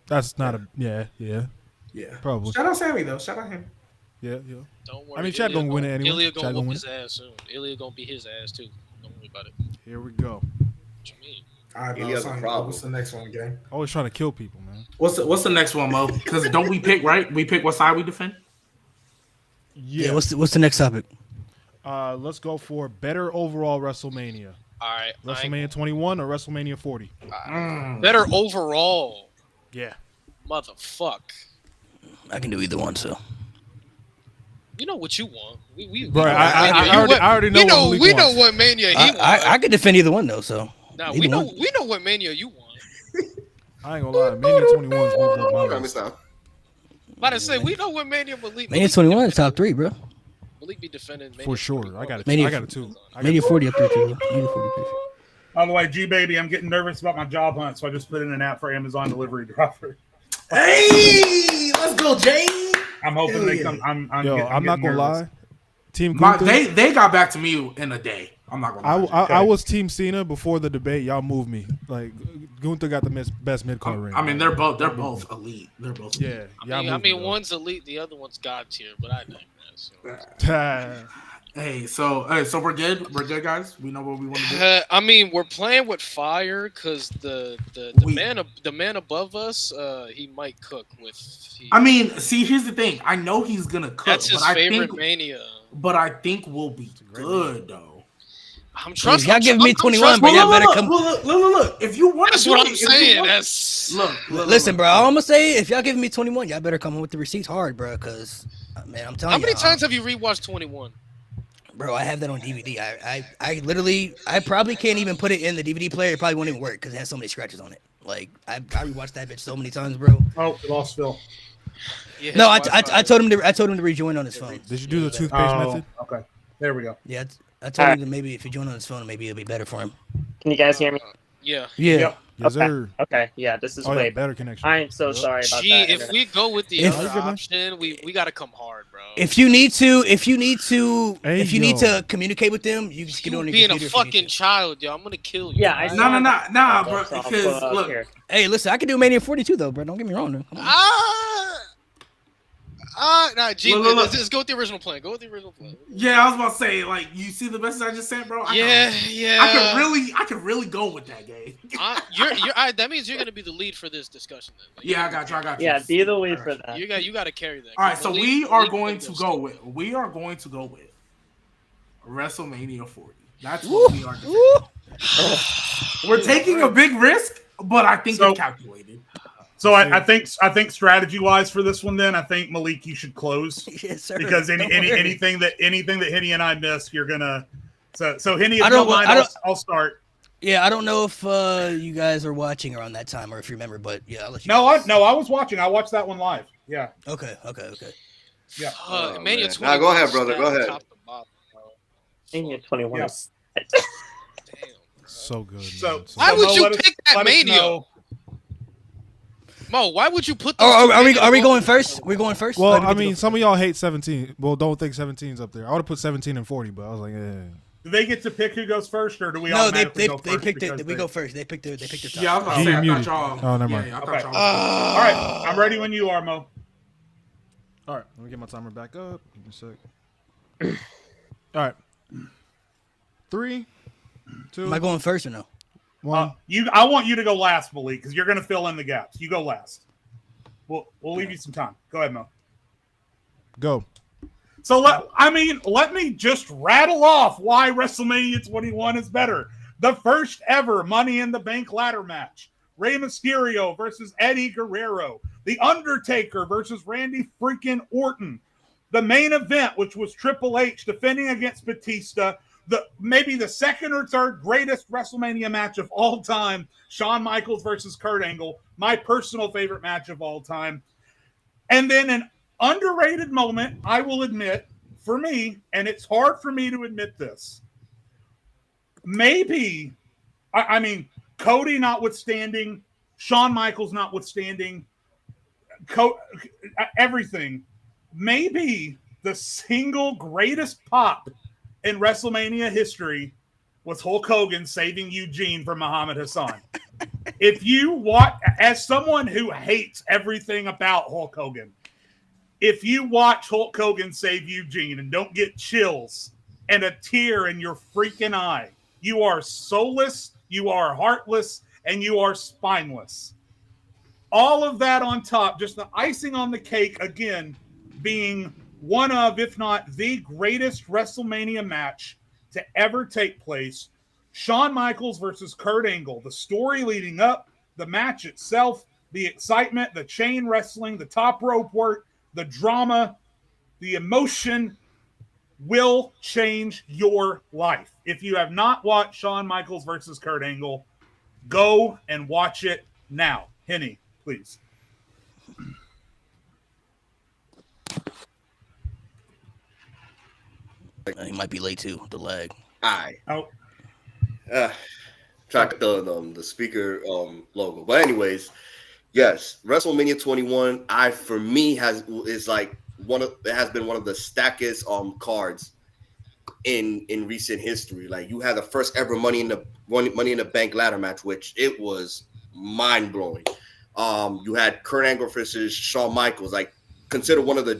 That's not a. Yeah. Yeah. Probably. Shout out Sammy though. Shout out him. Yeah. Don't worry. I mean, Chad Ilya gonna win it anyway. Ilya Chad gonna gonna whoop win his ass soon. Ilya gonna beat his ass too. Don't worry about it. Here we go. What you mean? All right, He bro. has a Sorry, problem. what's the next one, gang? Always trying to kill people, man. What's the next one, Mo? Because don't we pick right? We pick what side we defend. Yeah. What's the next topic? Let's go for better overall WrestleMania. All right. WrestleMania 21 or WrestleMania 40. Better overall. Yeah. Motherfuck. I can do either one. So You know what you want. We Bro, know I what Mania you want. already know We know what Malik we know wants. what Mania he wants. I could defend either one though. So Nah, either we know one. what Mania you want. I ain't gonna lie. Mania 21 is moved up my Let me list. stop. About to say we know what Mania Malik. Mania 21 is top 3, bro. Malik be defending Mania For sure. 21. I got it. Mania- I got it too. I got Mania it. 40 up there too. Mania 40 up there. By the way, G baby, I'm getting nervous about my job hunt, so I just put in an app for Amazon delivery driver. Hey, let's go, Jay. I'm hoping Hell they yeah. come. I'm Yo, getting- I'm not getting gonna nervous. lie. Team My, Gunther. they got back to me in a day. I'm not gonna lie. I was Team Cena before the debate. Y'all moved me. Like Gunther got the best mid card ring. I mean, they're both elite. They're both elite. Yeah. I moved mean, me, though. one's elite, the other one's god tier, but I digress. Hey, so we're good. We're good, guys. We know what we want to do. I mean, we're playing with fire because the man above us, he might cook with. I mean, see, here's the thing. I know he's gonna cook, That's his but I favorite think, Mania. but I think we'll be good though. I'm If trusting. y'all give me 21, but Well, y'all better look, come. look. If you want That's to, what I'm saying. That's look. Listen, bro. All I'm gonna say, if y'all give me 21, y'all better come with the receipts hard, bro. Because man, I'm telling how you. many times have you rewatched 21? Bro, I have that on DVD. I literally, I probably can't even put it in the DVD player. It probably won't even work because it has so many scratches on it. Like I rewatched that bitch so many times, bro. Oh, we lost Phil. Yeah, No, I Wi-Fi. told him to rejoin on his phone. Did you do the toothpaste Oh, method? okay. There we go. Yeah, I told him that maybe if you join on his phone, maybe it'll be better for him. Can you guys hear me? Yeah. Yeah. Yep. Yes, Okay. sir. Okay, yeah, this is Oh, way yeah, better connection. I am so sorry about Gee, that. if we go with the If- other Good, man. option, we gotta come hard, bro. If you need to Hey, need yo. to communicate with them, you just get you on your being a computer. if you need fucking to. child, yo, I'm gonna kill you. Yeah, I bro. saw Nah, bro. So I'll Because pull it up look, here. Hey, listen, I can do Mania 42 though, bro. Don't get me wrong. Though. Come on. Nah, G, Look. let's go with the original plan. Go with the original plan. yeah, I was about to say, like, you see the message I just sent, bro? Yeah. I could really go with that game. That means you're gonna be the lead for this discussion. Then. Like, Yeah, I got you. Yeah, be the lead for that. You got to carry that. All right, so The we lead- are lead going goes to stupid. go with WrestleMania 40. That's what we are doing. We're taking a big risk, but I think So- it's calculated. So I think strategy wise for this one, then I think Malik, you should close Yes, sir. because Don't worry. anything that Henny and I miss, you're gonna. So Henny, if I you don't don't mind, I don't- I'll start. Yeah, I don't know if you guys are watching around that time or if you remember, but yeah, I'll let you. No, guys. I was watching. I watched that one live. Yeah. Okay. Yeah. Mania man. 21. Nah, go ahead, brother. Go stacked ahead. top to bottom, bro. Mania 21 Yeah. is Damn. So good. So man. Why would Mo, you let us- pick that let us Mania? know. Mo, why would you put? Oh, those two are we Mania going both- first? We're going first. Well, Let me I get to mean, go some of y'all hate 17. Well, don't think 17's up there. I would have put 17 and 40, but I was like, yeah. Do they get to pick who goes first, or do we No, automatically they go first? picked it. because We they- go first. They picked their top. Yeah, I was about to You say, I muted. thought y'all. Oh, never mind. Yeah, I Okay. thought y'all. All right, I'm ready when you are, Mo. All right, let me get my timer back up. Give me a sec. All right. 3, 2, Am I going first or no? 1. I want you to go last, Malik, because you're going to fill in the gaps. You go last. We'll leave you some time. Go ahead, Mo. Go. So let me just rattle off why WrestleMania 21 is better. The first ever Money in the Bank ladder match. Rey Mysterio versus Eddie Guerrero. The Undertaker versus Randy freaking Orton. The main event, which was Triple H defending against Batista. Maybe the second or third greatest WrestleMania match of all time. Shawn Michaels versus Kurt Angle. My personal favorite match of all time. And then an underrated moment, I will admit, for me, and it's hard for me to admit this. Maybe, I mean, Cody notwithstanding, Shawn Michaels notwithstanding, everything, maybe the single greatest pop in WrestleMania history was Hulk Hogan saving Eugene from Muhammad Hassan. If you watch, as someone who hates everything about Hulk Hogan, if you watch Hulk Hogan save Eugene and don't get chills and a tear in your freaking eye, you are soulless, you are heartless, and you are spineless. All of that on top, just the icing on the cake, again, being one of, if not the greatest WrestleMania match to ever take place. Shawn Michaels versus Kurt Angle. The story leading up, the match itself, the excitement, the chain wrestling, the top rope work, the drama, the emotion will change your life. If you have not watched Shawn Michaels versus Kurt Angle, go and watch it now. Henny, please. He might be late too. The lag. Aye. Oh, Track the speaker logo. But anyways, yes, WrestleMania 21, for me has been one of the stackest cards in recent history. Like, you had the first ever Money in the Bank ladder match, which it was mind blowing. You had Kurt Angle versus Shawn Michaels, like considered one of the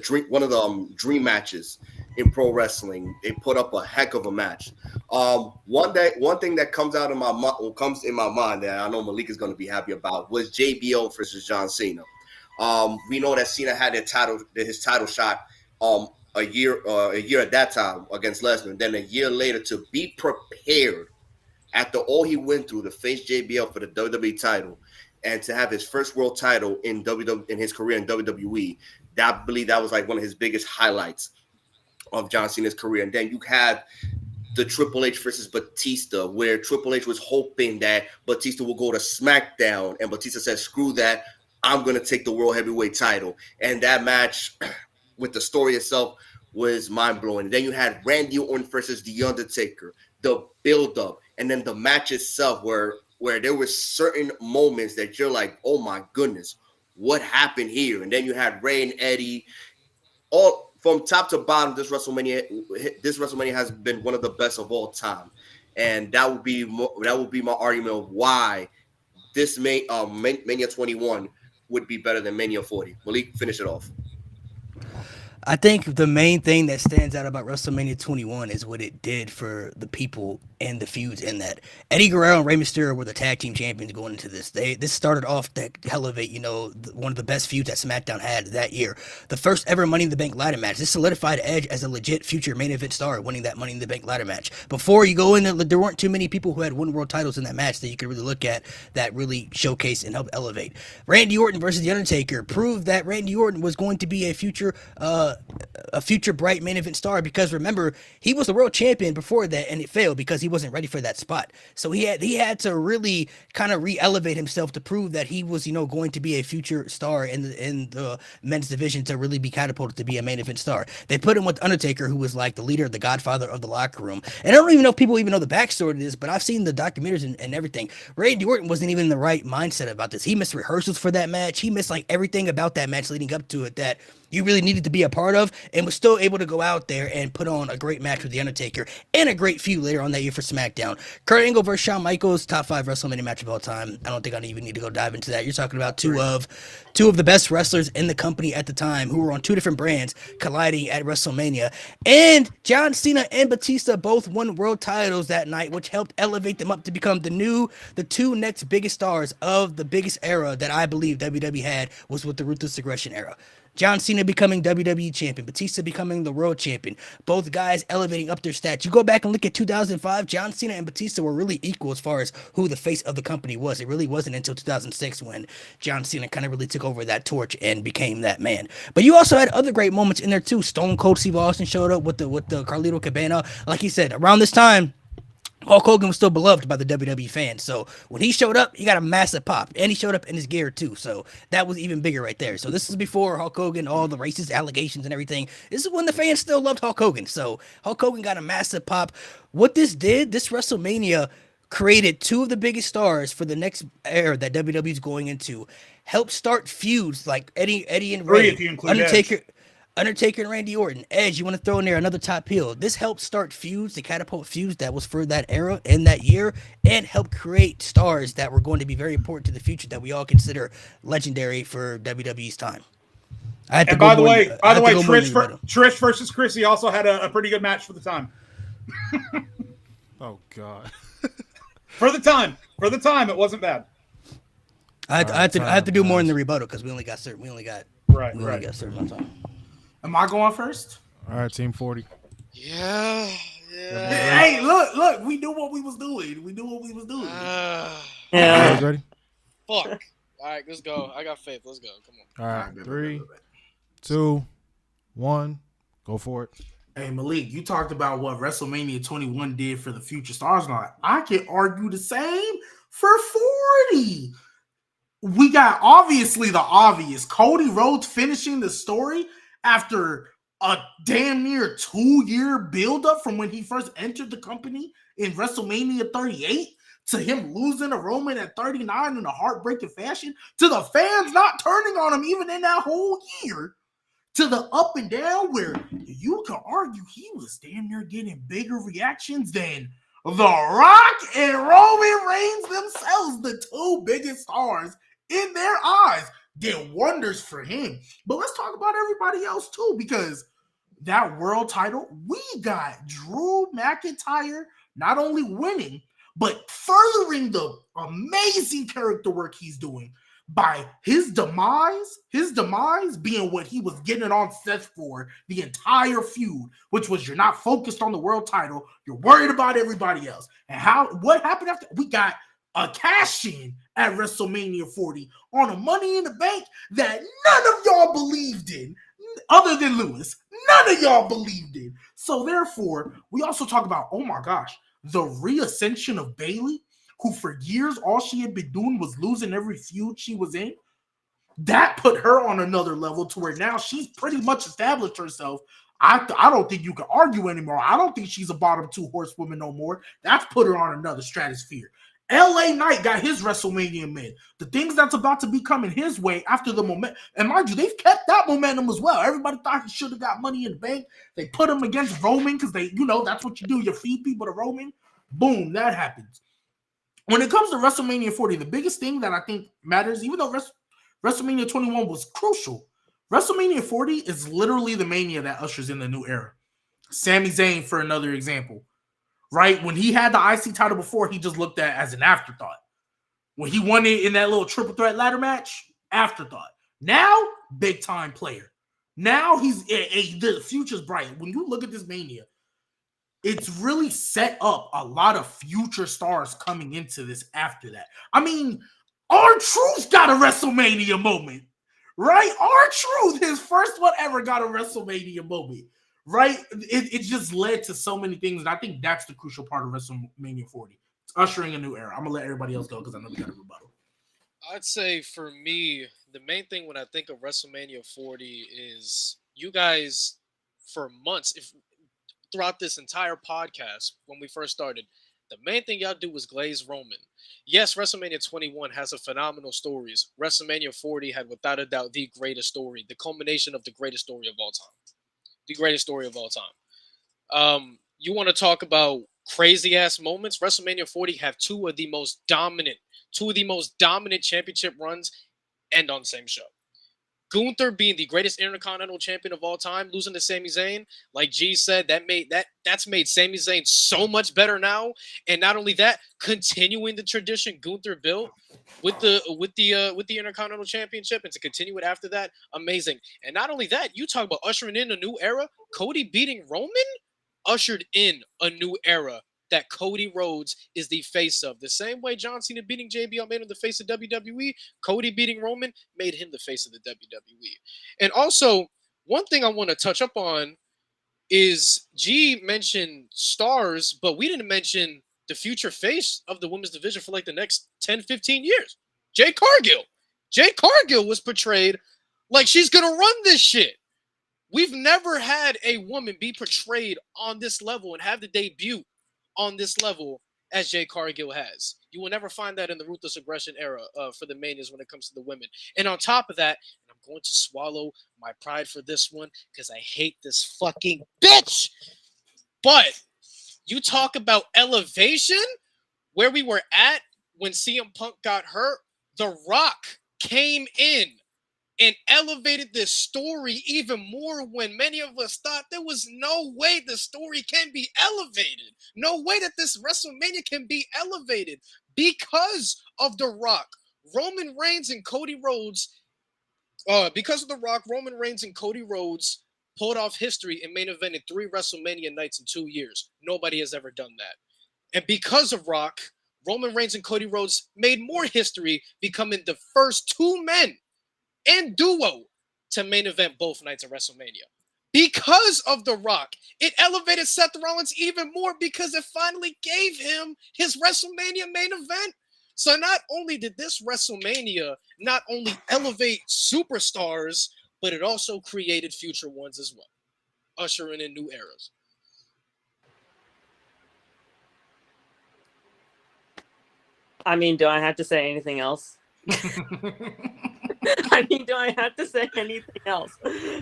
dream matches in pro wrestling. They put up a heck of a match. One thing that comes in my mind that I know Malik is going to be happy about was JBL versus John Cena. We know that Cena had his title shot a year at that time against Lesnar. Then a year later, to be prepared after all he went through to face JBL for the WWE title and to have his first world title in his career in WWE. I believe that was like one of his biggest highlights of John Cena's career. And then you had the Triple H versus Batista, where Triple H was hoping that Batista will go to SmackDown, and Batista said, screw that, I'm going to take the World Heavyweight title. And that match, with the story itself, was mind-blowing. Then you had Randy Orton versus The Undertaker, the build-up, and then the match itself, where there were certain moments that you're like, oh my goodness, what happened here? And then you had Rey and Eddie. All from top to bottom, this WrestleMania has been one of the best of all time, and that would be my argument of why this Mania 21 would be better than Mania 40. Malik, finish it off. I think the main thing that stands out about WrestleMania 21 is what it did for the people and the feuds in that. Eddie Guerrero and Rey Mysterio were the tag team champions going into this. This started off to elevate, one of the best feuds that SmackDown had that year. The first ever Money in the Bank ladder match. This solidified Edge as a legit future main event star, winning that Money in the Bank ladder match. Before you go in there weren't too many people who had won world titles in that match that you could really look at that really showcase and help elevate. Randy Orton versus The Undertaker proved that Randy Orton was going to be a future bright main event star, because remember, he was the world champion before that and it failed because he wasn't ready for that spot. So he had to really kind of re-elevate himself to prove that he was, going to be a future star in the men's division, to really be catapulted to be a main event star. They put him with Undertaker, who was like the leader, the godfather of the locker room. And I don't even know if people even know the backstory to this, but I've seen the documentaries and everything. Randy Orton wasn't even in the right mindset about this. He missed rehearsals for that match. He missed like everything about that match leading up to it that you really needed to be a part of, and was still able to go out there and put on a great match with The Undertaker and a great feud later on that year for SmackDown. Kurt Angle versus Shawn Michaels, top 5 WrestleMania match of all time. I don't think I even need to go dive into that. You're talking about two of the best wrestlers in the company at the time, who were on 2 different brands colliding at WrestleMania. And John Cena and Batista both won world titles that night, which helped elevate them up to become the 2 next biggest stars of the biggest era that I believe WWE had, was with the Ruthless Aggression era. John Cena becoming WWE champion, Batista becoming the world champion, both guys elevating up their stats. You go back and look at 2005, John Cena and Batista were really equal as far as who the face of the company was. It really wasn't until 2006 when John Cena kind of really took over that torch and became that man. But you also had other great moments in there too. Stone Cold Steve Austin showed up with the Carlito Cabana. Like he said, around this time, Hulk Hogan was still beloved by the WWE fans. So when he showed up, he got a massive pop. And he showed up in his gear too. So that was even bigger right there. So this is before Hulk Hogan, all the racist allegations and everything. This is when the fans still loved Hulk Hogan. So Hulk Hogan got a massive pop. What this did, this WrestleMania created 2 of the biggest stars for the next era that WWE is going into. Helped start feuds like Eddie and 3 Ray, if you include Undertaker and Randy Orton. Edge, you want to throw in there another top heel. This helped start feuds, the catapult feuds that was for that era and that year, and helped create stars that were going to be very important to the future that we all consider legendary for WWE's time. And by the way, Trish versus Chrissy also had a pretty good match for the time. Oh God. For the time, it wasn't bad. I have to do more in the rebuttal because we only got certain amount of time. Am I going first? All right, Team 40. Yeah. Hey, look, we knew what we was doing. Yeah. You guys ready? Fuck. All right, let's go. I got faith. Let's go. Come on. All right, 3, 2, 1, go for it. Hey, Malik, you talked about what WrestleMania 21 did for the future stars. Now, I can argue the same for 40. We got obviously the obvious. Cody Rhodes finishing the story after a damn near 2-year buildup from when he first entered the company in WrestleMania 38 to him losing to Roman at 39 in a heartbreaking fashion, to the fans not turning on him even in that whole year, to the up and down where you can argue he was damn near getting bigger reactions than The Rock and Roman Reigns themselves, the 2 biggest stars in their eyes, did wonders for him. But let's talk about everybody else too, because that world title, we got Drew McIntyre not only winning, but furthering the amazing character work he's doing by his demise being what he was getting on Seth for the entire feud, which was you're not focused on the world title, you're worried about everybody else. And what happened after? We got a cash-in at WrestleMania 40 on a Money in the Bank that none of y'all believed in, other than Lewis. None of y'all believed in. So therefore, we also talk about, oh my gosh, the reascension of Bayley, who for years all she had been doing was losing every feud she was in. That put her on another level to where now she's pretty much established herself. I don't think you can argue anymore. I don't think she's a bottom 2 horsewoman no more. That's put her on another stratosphere. LA Knight got his WrestleMania mid. The things that's about to be coming his way after the momentum, and mind you, they've kept that momentum as well. Everybody thought he should have got Money in the Bank. They put him against Roman because that's what you do. You feed people to Roman. Boom, that happens. When it comes to WrestleMania 40, the biggest thing that I think matters, even though WrestleMania 21 was crucial, WrestleMania 40 is literally the mania that ushers in the new era. Sami Zayn, for another example. Right? When he had the IC title before, he just looked at it as an afterthought. When he won it in that little triple threat ladder match, afterthought. Now, big time player. Now the future's bright. When you look at this mania, it's really set up a lot of future stars coming into this after that. I mean, R-Truth got a WrestleMania moment, right? R-Truth, his first one ever, got a WrestleMania moment. right? It just led to so many things, and I think that's the crucial part of WrestleMania 40. It's ushering a new era. I'm gonna let everybody else go because I know we got a rebuttal. I'd say for me, the main thing when I think of WrestleMania 40 is you guys, for months, if throughout this entire podcast when we first started, the main thing y'all do was glaze Roman. Yes, WrestleMania 21 has a phenomenal stories. WrestleMania 40 had without a doubt the greatest story, the culmination of the greatest story of all time. The greatest story of all time. You want to talk about crazy ass moments? WrestleMania 40 have two of the most dominant championship runs end on the same show. Gunther being the greatest Intercontinental Champion of all time, losing to Sami Zayn, like G said, that's made Sami Zayn so much better now. And not only that, continuing the tradition Gunther built with the Intercontinental Championship, and to continue it after that, amazing. And not only that, you talk about ushering in a new era. Cody beating Roman ushered in a new era that Cody Rhodes is the face of. The same way John Cena beating JBL made him the face of WWE, Cody beating Roman made him the face of the WWE. And also, one thing I want to touch up on is G mentioned stars, but we didn't mention the future face of the women's division for like the next 10, 15 years. Jade Cargill. Jade Cargill was portrayed like she's going to run this shit. We've never had a woman be portrayed on this level and have the debut on this level as Jade Cargill has. You will never find that in the Ruthless Aggression era for the Manias when it comes to the women. And on top of that, and I'm going to swallow my pride for this one because I hate this fucking bitch. But you talk about elevation, where we were at when CM Punk got hurt, The Rock came in and elevated this story even more when many of us thought there was no way the story can be elevated. No way that this WrestleMania can be elevated because of The Rock. Roman Reigns and Cody Rhodes, because of The Rock, Roman Reigns and Cody Rhodes pulled off history and main evented 3 WrestleMania nights in 2 years. Nobody has ever done that. And because of Rock, Roman Reigns and Cody Rhodes made more history, becoming the first 2 men and duo to main event both nights of WrestleMania. Because of The Rock, it elevated Seth Rollins even more because it finally gave him his WrestleMania main event. So not only did this WrestleMania not only elevate superstars, but it also created future ones as well, ushering in new eras. I mean, do I have to say anything else? I mean, do I have to say anything else?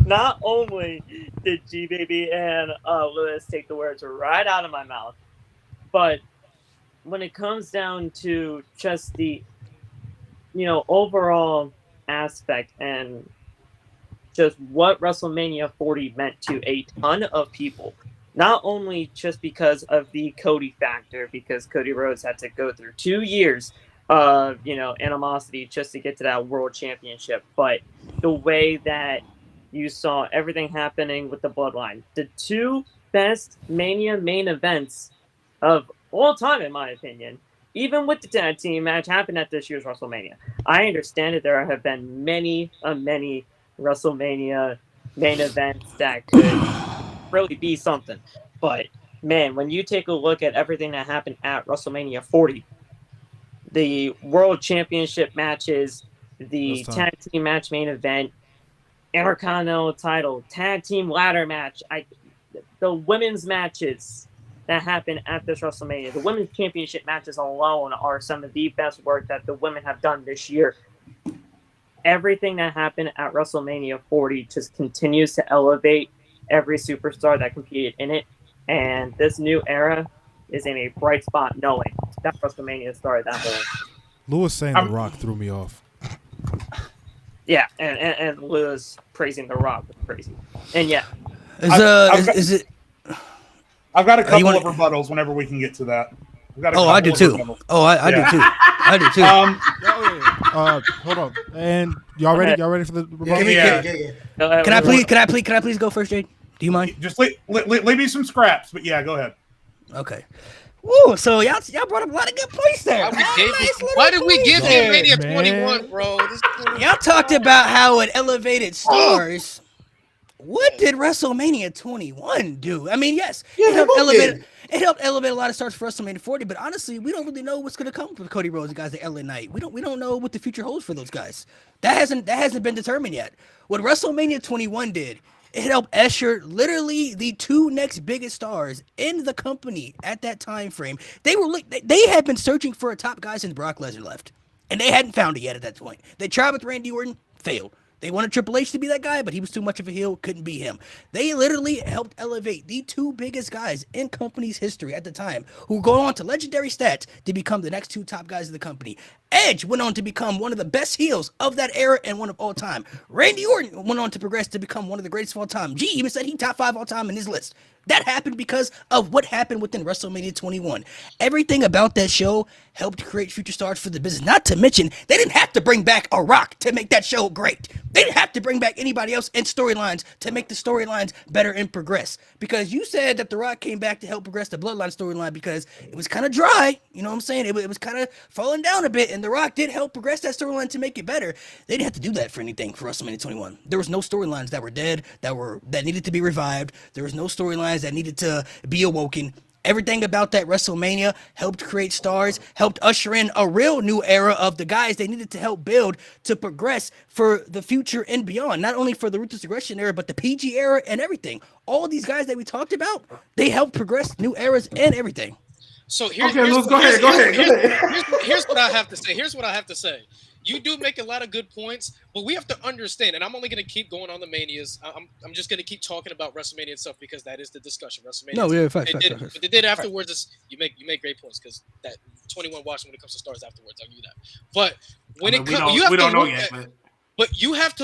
Not only did G Baby and Lewis take the words right out of my mouth, but when it comes down to just the, overall aspect and just what WrestleMania 40 meant to a ton of people, not only just because of the Cody factor, because Cody Rhodes had to go through 2 years of, animosity just to get to that world championship, but the way that you saw everything happening with the Bloodline, the 2 best Mania main events of all time, in my opinion, even with the tag team match happened at this year's WrestleMania. I understand that there have been many WrestleMania main events that could really be something, but man, when you take a look at everything that happened at WrestleMania 40, the World Championship matches, the tag team match main event, Intercontinental title, tag team ladder match, the women's matches that happened at this WrestleMania, the women's championship matches alone are some of the best work that the women have done this year. Everything that happened at WrestleMania 40 just continues to elevate every superstar that competed in it, and this new era is in a bright spot knowing that WrestleMania started that way. Lewis saying The Rock threw me off. Yeah, and Lewis praising The Rock was crazy. And yeah. I've got a couple of rebuttals whenever we can get to that. I do too. Do too. I do too. Hold on. And y'all ready? Y'all ready for the rebuttal? Yeah. Can I please go first, Jade? Do you mind? Just leave me some scraps, but yeah, go ahead. Okay. Woo, so y'all brought up a lot of good points there. Why did we give him Mania 21, bro? Y'all talked about how it elevated stars. what did WrestleMania 21 do? I mean, yes, Yeah, it they helped both elevate. did. It helped elevate a lot of stars for WrestleMania 40, but honestly, we don't really know what's going to come for Cody Rhodes and guys like LA Knight. We don't know what the future holds for those guys. That hasn't been determined yet. What WrestleMania 21 did, it helped usher literally the two next biggest stars in the company at that time frame. They had been searching for a top guy since Brock Lesnar left, and they hadn't found it yet at that point. They tried with Randy Orton, failed. They wanted Triple H to be that guy, but he was too much of a heel, couldn't be him. They literally helped elevate the two biggest guys in company's history at the time, who go on to legendary stats to become the next two top guys of the company. Edge went on to become one of the best heels of that era and one of all time. Randy Orton went on to progress to become one of the greatest of all time. G even said he top 5 all time in his list. That happened because of what happened within WrestleMania 21. Everything about that show helped create future stars for the business. Not to mention, they didn't have to bring back a Rock to make that show great. They didn't have to bring back anybody else in storylines to make the storylines better and progress. Because you said that The Rock came back to help progress the Bloodline storyline because it was kind of dry. You know what I'm saying? It was kind of falling down a bit, and The Rock did help progress that storyline to make it better. They didn't have to do that for anything for WrestleMania 21. There was no storylines that were dead, that needed to be revived. There was no storylines that needed to be awoken. Everything about that WrestleMania helped create stars, helped usher in a real new era of the guys they needed to help build to progress for the future and beyond. Not only for the Ruthless Aggression era, but the PG era and everything. All these guys that we talked about, they helped progress new eras and everything. So here's Okay, Lewis, go ahead. Here's what I have to say. Here's what I have to say. You do make a lot of good points, but we have to understand, and I'm only going to keep going on the Manias. I'm just going to keep talking about WrestleMania and stuff because that is the discussion. WrestleMania. No, yeah, facts. But they did afterwards. Is you make great points because that 21 watching when it comes to stars afterwards. I'll give you that. But when it comes, you have to look at. But you have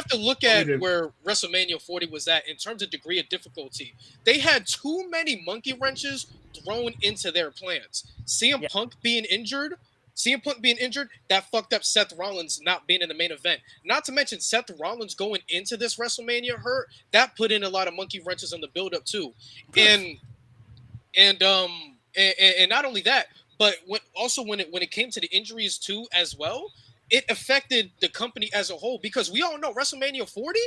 to look at where WrestleMania 40 was at in terms of degree of difficulty. They had too many monkey wrenches thrown into their plans. CM Punk being injured, that fucked up Seth Rollins not being in the main event. Not to mention Seth Rollins going into this WrestleMania hurt, that put in a lot of monkey wrenches on the build-up too. And not only that, but when it came to the injuries too as well, it affected the company as a whole because we all know WrestleMania 40,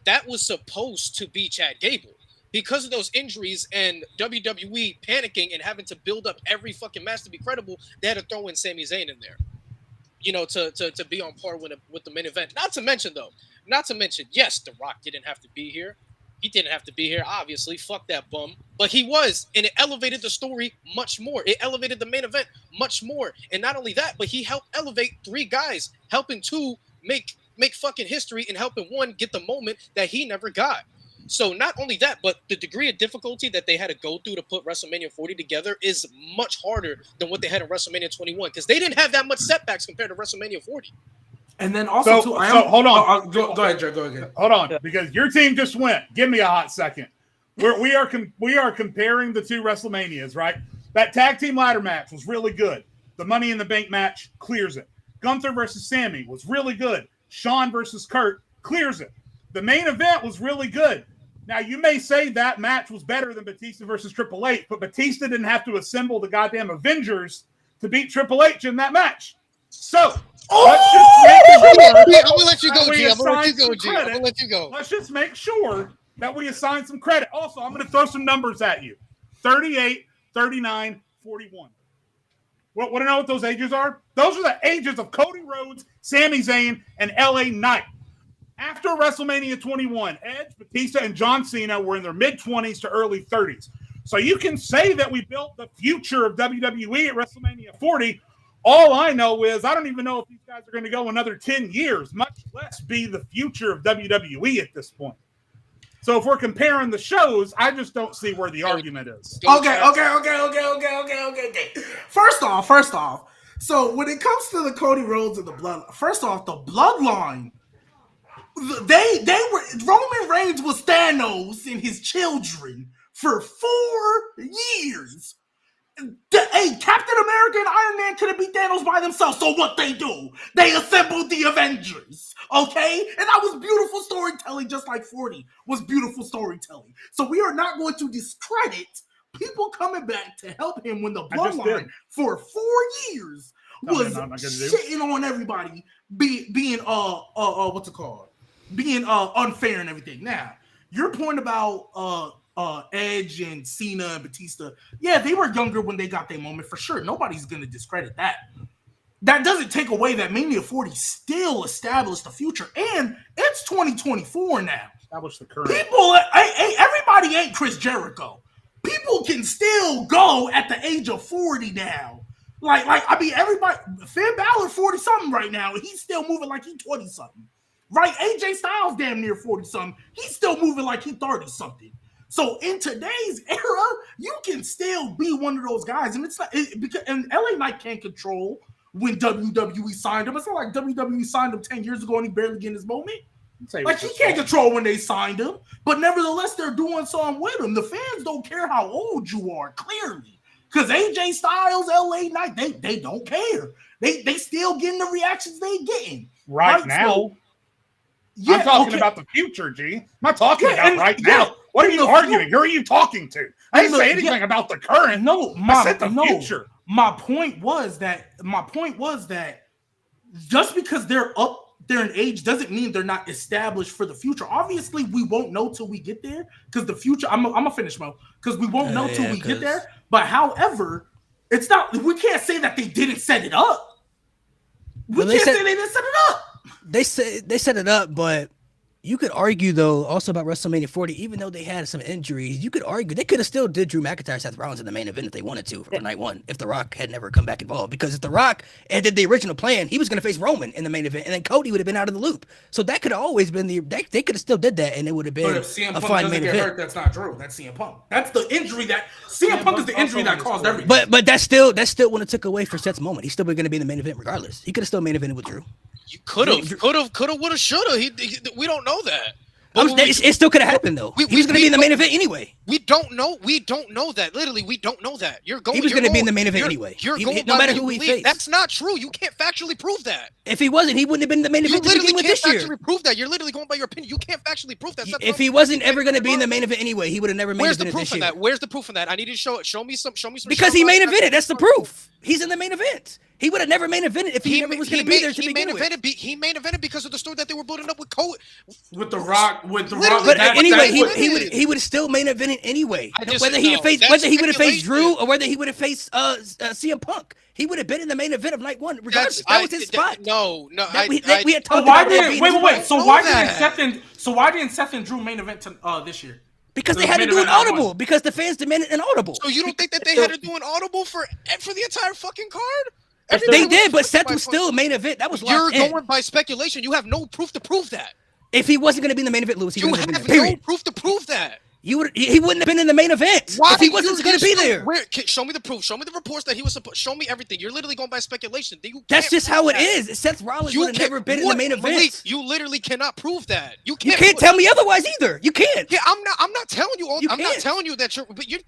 that was supposed to be Chad Gable. Because of those injuries and WWE panicking and having to build up every fucking match to be credible, they had to throw in Sami Zayn in there, to be on par with the main event. Not to mention, yes, The Rock didn't have to be here. He didn't have to be here, obviously. Fuck that bum. But he was, and it elevated the story much more. It elevated the main event much more. And not only that, but he helped elevate 3 guys, helping 2 make fucking history and helping 1 get the moment that he never got. So not only that, but the degree of difficulty that they had to go through to put WrestleMania 40 together is much harder than what they had in WrestleMania 21 because they didn't have that much setbacks compared to WrestleMania 40. And then also, hold on. Go ahead, Joe. Go ahead. Hold on, because your team just went. Give me a hot second. We are comparing the 2 WrestleManias, right? That tag team ladder match was really good. The Money in the Bank match clears it. Gunther versus Sammy was really good. Shawn versus Kurt clears it. The main event was really good. Now, you may say that match was better than Batista versus Triple H, but Batista didn't have to assemble the goddamn Avengers to beat Triple H in that match. So, let's just make I'm going to let you go, G. I'm going to let you go. Let's just make sure that we assign some credit. Also, I'm going to throw some numbers at you. 38, 39, 41. Want to know what those ages are? Those are the ages of Cody Rhodes, Sami Zayn, and LA Knight. After WrestleMania 21, Edge, Batista, and John Cena were in their mid-20s to early 30s. So you can say that we built the future of WWE at WrestleMania 40. All I know is I don't even know if these guys are going to go another 10 years, much less be the future of WWE at this point. So if we're comparing the shows, I just don't see where the argument is. Okay. First off. So when it comes to the Cody Rhodes and the Bloodline, first off, the Bloodline, they were Roman Reigns was Thanos and his children for 4 years. Hey, Captain America and Iron Man could have beat Thanos by themselves. So what they do? They assembled the Avengers. Okay? And that was beautiful storytelling, just like 40 was beautiful storytelling. So we are not going to discredit people coming back to help him when the Bloodline for 4 years was shitting on everybody being what's it called? being unfair and everything. Now, your point about Edge and Cena and Batista, yeah, they were younger when they got their moment for sure. Nobody's gonna discredit that. That doesn't take away that Mania 40 still established the future, and it's 2024 now. Establish the current. People, everybody ain't Chris Jericho. People can still go at the age of 40 now. Like I mean, everybody. Finn Balor 40 something right now, and he's still moving like he's 20 something. Right? AJ Styles damn near 40 something. He's still moving like he's 30 something. So in today's era, you can still be one of those guys, and it's not because and LA Knight can't control when WWE signed him. It's not like WWE signed him 10 years ago and he barely getting his moment. Like he can't control when they signed him, but nevertheless, they're doing something with him. The fans don't care how old you are, clearly, because AJ Styles, LA Knight, they don't care. They still getting the reactions they getting right now. So, yeah, I'm talking about the future, G. I'm not talking about right now. What are you arguing? Who are you talking to? I didn't say anything about the current. No, I said the future. My point was that just because they're up there in age doesn't mean they're not established for the future. Obviously, we won't know till we get there because the future. I'm gonna finish, Mo, because we won't know till we get there. But however, it's not. We can't say that they didn't set it up. We can't say they didn't set it up. They set it up, but you could argue though also about WrestleMania 40. Even though they had some injuries, you could argue they could have still did Drew McIntyre, Seth Rollins in the main event if they wanted to for night one. If The Rock had never come back involved, because if The Rock had did the original plan, he was going to face Roman in the main event, and then Cody would have been out of the loop. So that could have always been they could have still did that, and it would have been but if CM a Punk fine doesn't main get event. hurt, that's not Drew. That's CM Punk. That's the injury that CM Punk is the injury that caused everything. But that still wouldn't have took away for Seth's moment. He's still going to be in the main event regardless. He could have still main evented with Drew. You could have, would have, should have. We don't know that. It still could have happened though. He was going to be in the main event anyway. We don't know. We don't know that. Literally, we don't know that. He was going to be in the main event anyway. No matter who he faced. That's not true. You can't factually prove that. If he wasn't, he wouldn't have been in the main event to begin with this year. You literally can't factually prove that. You're literally going by your opinion. You can't factually prove that. If he wasn't ever going to be in the main event anyway, he would have never main evented this year. Where's the proof of that? I need you to show me some. Because he main evented. That's the proof. He's in the main event. He would have never main evented if he never was going to be there to begin with. He main evented because of the story that they were building up with Cody. With The Rock. But anyway, he would have still main evented anyway. Whether he would have faced Drew or whether he would have faced CM Punk, he would have been in the main event of night one. Regardless, that was his spot. We had talked about that. Wait. So why didn't Seth and Drew main event this year? Because they had to do an audible. Because the fans demanded an audible. So you don't think that they had to do an audible for the entire fucking card? They did, but Seth was still main event. That was you're going by speculation. You have no proof to prove that. If he wasn't going to be in the main event, Lewis, he wouldn't have been there. Period. No proof to prove that. He wouldn't have been in the main event if he wasn't going to be there. Show me the proof. Show me the reports that he was supposed. Show me everything. You're literally going by speculation. That's just how it is. Seth Rollins would have never been in the main event. You literally cannot prove that. You can't tell me otherwise either. You can't. Yeah, I'm not telling you. I'm not telling you that you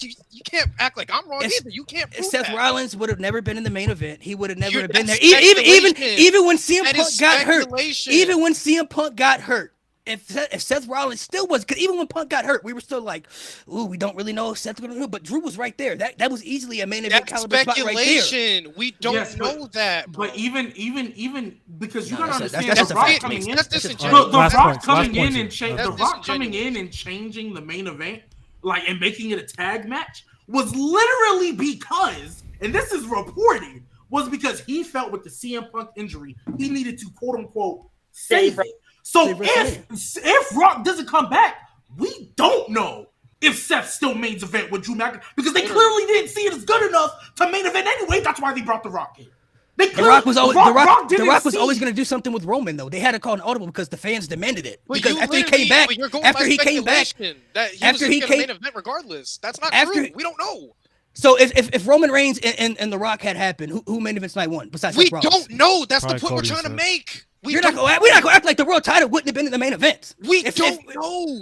can't act like I'm wrong either. You can't prove Seth Rollins would have never been in the main event. He would have never been there. Even when CM Punk got hurt. Even when CM Punk got hurt. If Seth Rollins still was, because even when Punk got hurt, we were still like, ooh, we don't really know if Seth's going to do it. But Drew was right there. That was easily a main event caliber spot right there. We don't know that. Bro. But even because you gotta understand The Rock coming in and changing the main event, like, and making it a tag match was literally because, and this is reported, was because he felt with the CM Punk injury, he needed to quote unquote save it. So if Rock doesn't come back, we don't know if Seth still mains event with Drew McIntyre because they clearly didn't see it as good enough to main event anyway. That's why they brought The Rock in. The Rock was always going to do something with Roman though. They had to call an audible because the fans demanded it. Because after he came back, main event regardless. That's not true. We don't know. So if Roman Reigns and The Rock had happened, who main events night one besides Seth Rollins? We don't know. That's the point we're trying to make. We're not going to act like the world title wouldn't have been in the main event. We don't know.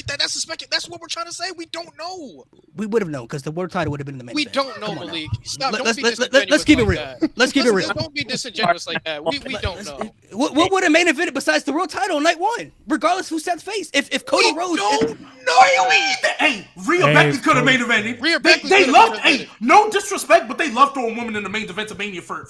That's what we're trying to say. We don't know. We would have known because the world title would have been in the main event. We don't know, Malik. Stop. Let's keep it real. Let's keep it real. Don't be disingenuous like that. We don't know. What would have main evented besides the world title on night one? Regardless who Seth's face. If Cody Rhodes. Hey, Rhea Becky could have main evented. They loved. Hey, no disrespect, but they love throwing women in the main event of Mania for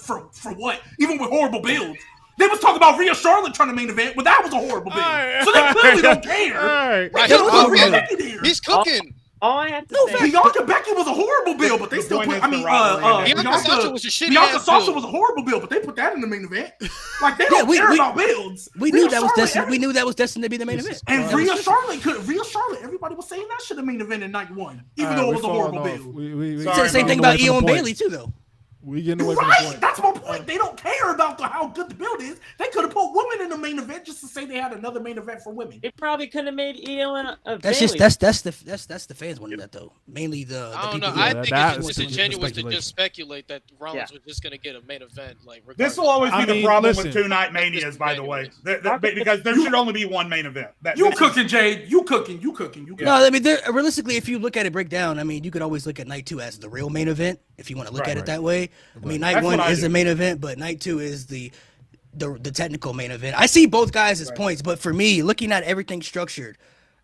what? Even with horrible builds. They was talking about Rhea Charlotte trying to main event, but that was a horrible build. So they clearly don't care. All Right, They he's don't cooking. care there. He's cooking. All I have to No, say, Bianca Becky was a horrible build, but they The still point put. is I the mean, rivalry in Bianca Sasha was a shitty Bianca ass Sasha build. was a horrible build, but they put that in the main event. Like they Yeah, don't we- care we- about builds. We Rhea knew that was Charlotte, destined. We knew that was destined to be the main event. And Rhea Charlotte, everybody was saying that should have main event in night one, even though it was a horrible build. We Sorry, Same thing Bro. about Io and Bailey too, though. We getting away from the Right, point. that's my point. They don't care about how good the build is. They could have put women in the main event just to say they had another main event for women. it probably couldn't have made Io and That's Bailey. just that's the fans wanting that though. Mainly the I don't people. know. who- I that- think that it's was disingenuous to speculation. just speculate that Rollins Yeah. was just going to get a main event. Like This will always be I the mean, problem listen. with two-night manias, by the way, because there should only be one main event. You This is- cooking, Jade? You cooking? No, I mean, realistically, if you look at it break down, I mean, you could always look at night 2 as the real main event if you want to look Right, at it right. that way. I mean, night That's 1 what I is do. the main event, but night 2 is the technical main event. I see both guys as points, but for me, looking at everything structured,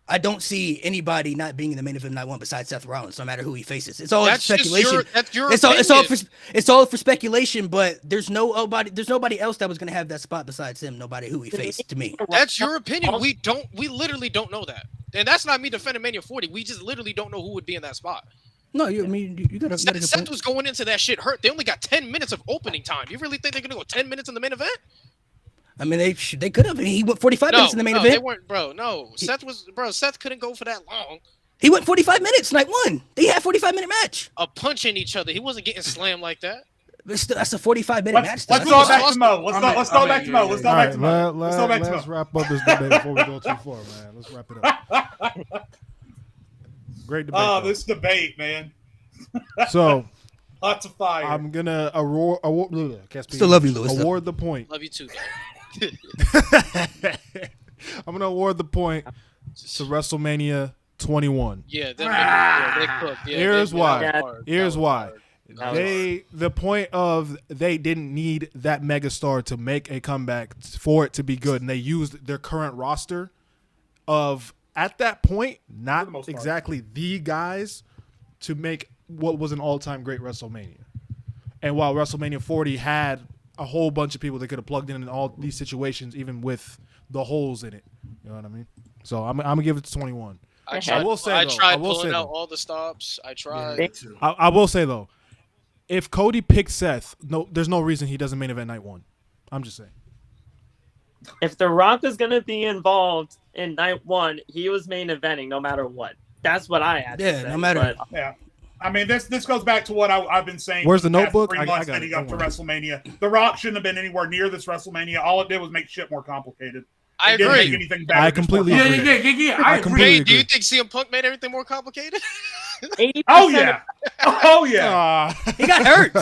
I don't see anybody not being in the main event night 1 besides Seth Rollins, no matter who he faces. It's all That's just speculation. that's your It's all opinion. it's all for speculation, but there's nobody else that was gonna have that spot besides him. Nobody who he faced to me. That's your opinion. We literally don't know that. And that's not me defending Mania 40. We just literally don't know who would be in that spot. No, I mean you got a good Seth point. was going into that shit hurt. They only got 10 minutes of opening time. You really think they're gonna go 10 minutes in the main event? I mean they could have. He went 45 minutes in the main They event. weren't, bro. No, Seth couldn't go for that long. He went 45 minutes night 1. They had 45-minute match. Punching each other. He wasn't getting slammed like that. But still, that's a 45-minute match. Let's Still. go back to Mo. Let's go back to Mo. Let's go All back right, to Mo. Let's go back to let's Mo. wrap up this debate before we go too far, man. Let's wrap it up. Great debate. Oh, though. this debate, man. So Lots of fire. I'm gonna award. Still love you, Louis, though. Award the point. Love you too, though. I'm gonna award the point to WrestleMania 21. Yeah, they cooked. Yeah, Here's they- why. that was hard. Here's That was why. hard. That was The point of they didn't need that megastar to make a comeback for it to be good, and they used their current roster of at that point For the not most part. exactly the guys to make what was an all-time great WrestleMania. And while WrestleMania 40 had a whole bunch of people that could have plugged in all these situations, even with the holes in it, you know what I mean? So I'm gonna give it to 21. I I tried, will say, I though, tried I will pulling say, out though. all the stops. I tried. I will say though, if Cody picked Seth, there's no reason he doesn't main event night 1. I'm just saying. If The Rock was gonna be involved in night 1, he was main eventing no matter what. That's what I had. Yeah, to no say, matter- but- Yeah. I mean, this goes back to what I've been saying. Where's for the past notebook? 3 I months got it. leading up to Don't worry. WrestleMania. The Rock shouldn't have been anywhere near this WrestleMania. All it did was make shit more complicated. I It didn't make agree. anything better. I just more completely Yeah, complicated. agree. I agree. completely Hey, do you agree. think CM Punk made everything more complicated? 80% Oh yeah. Oh yeah. He got hurt.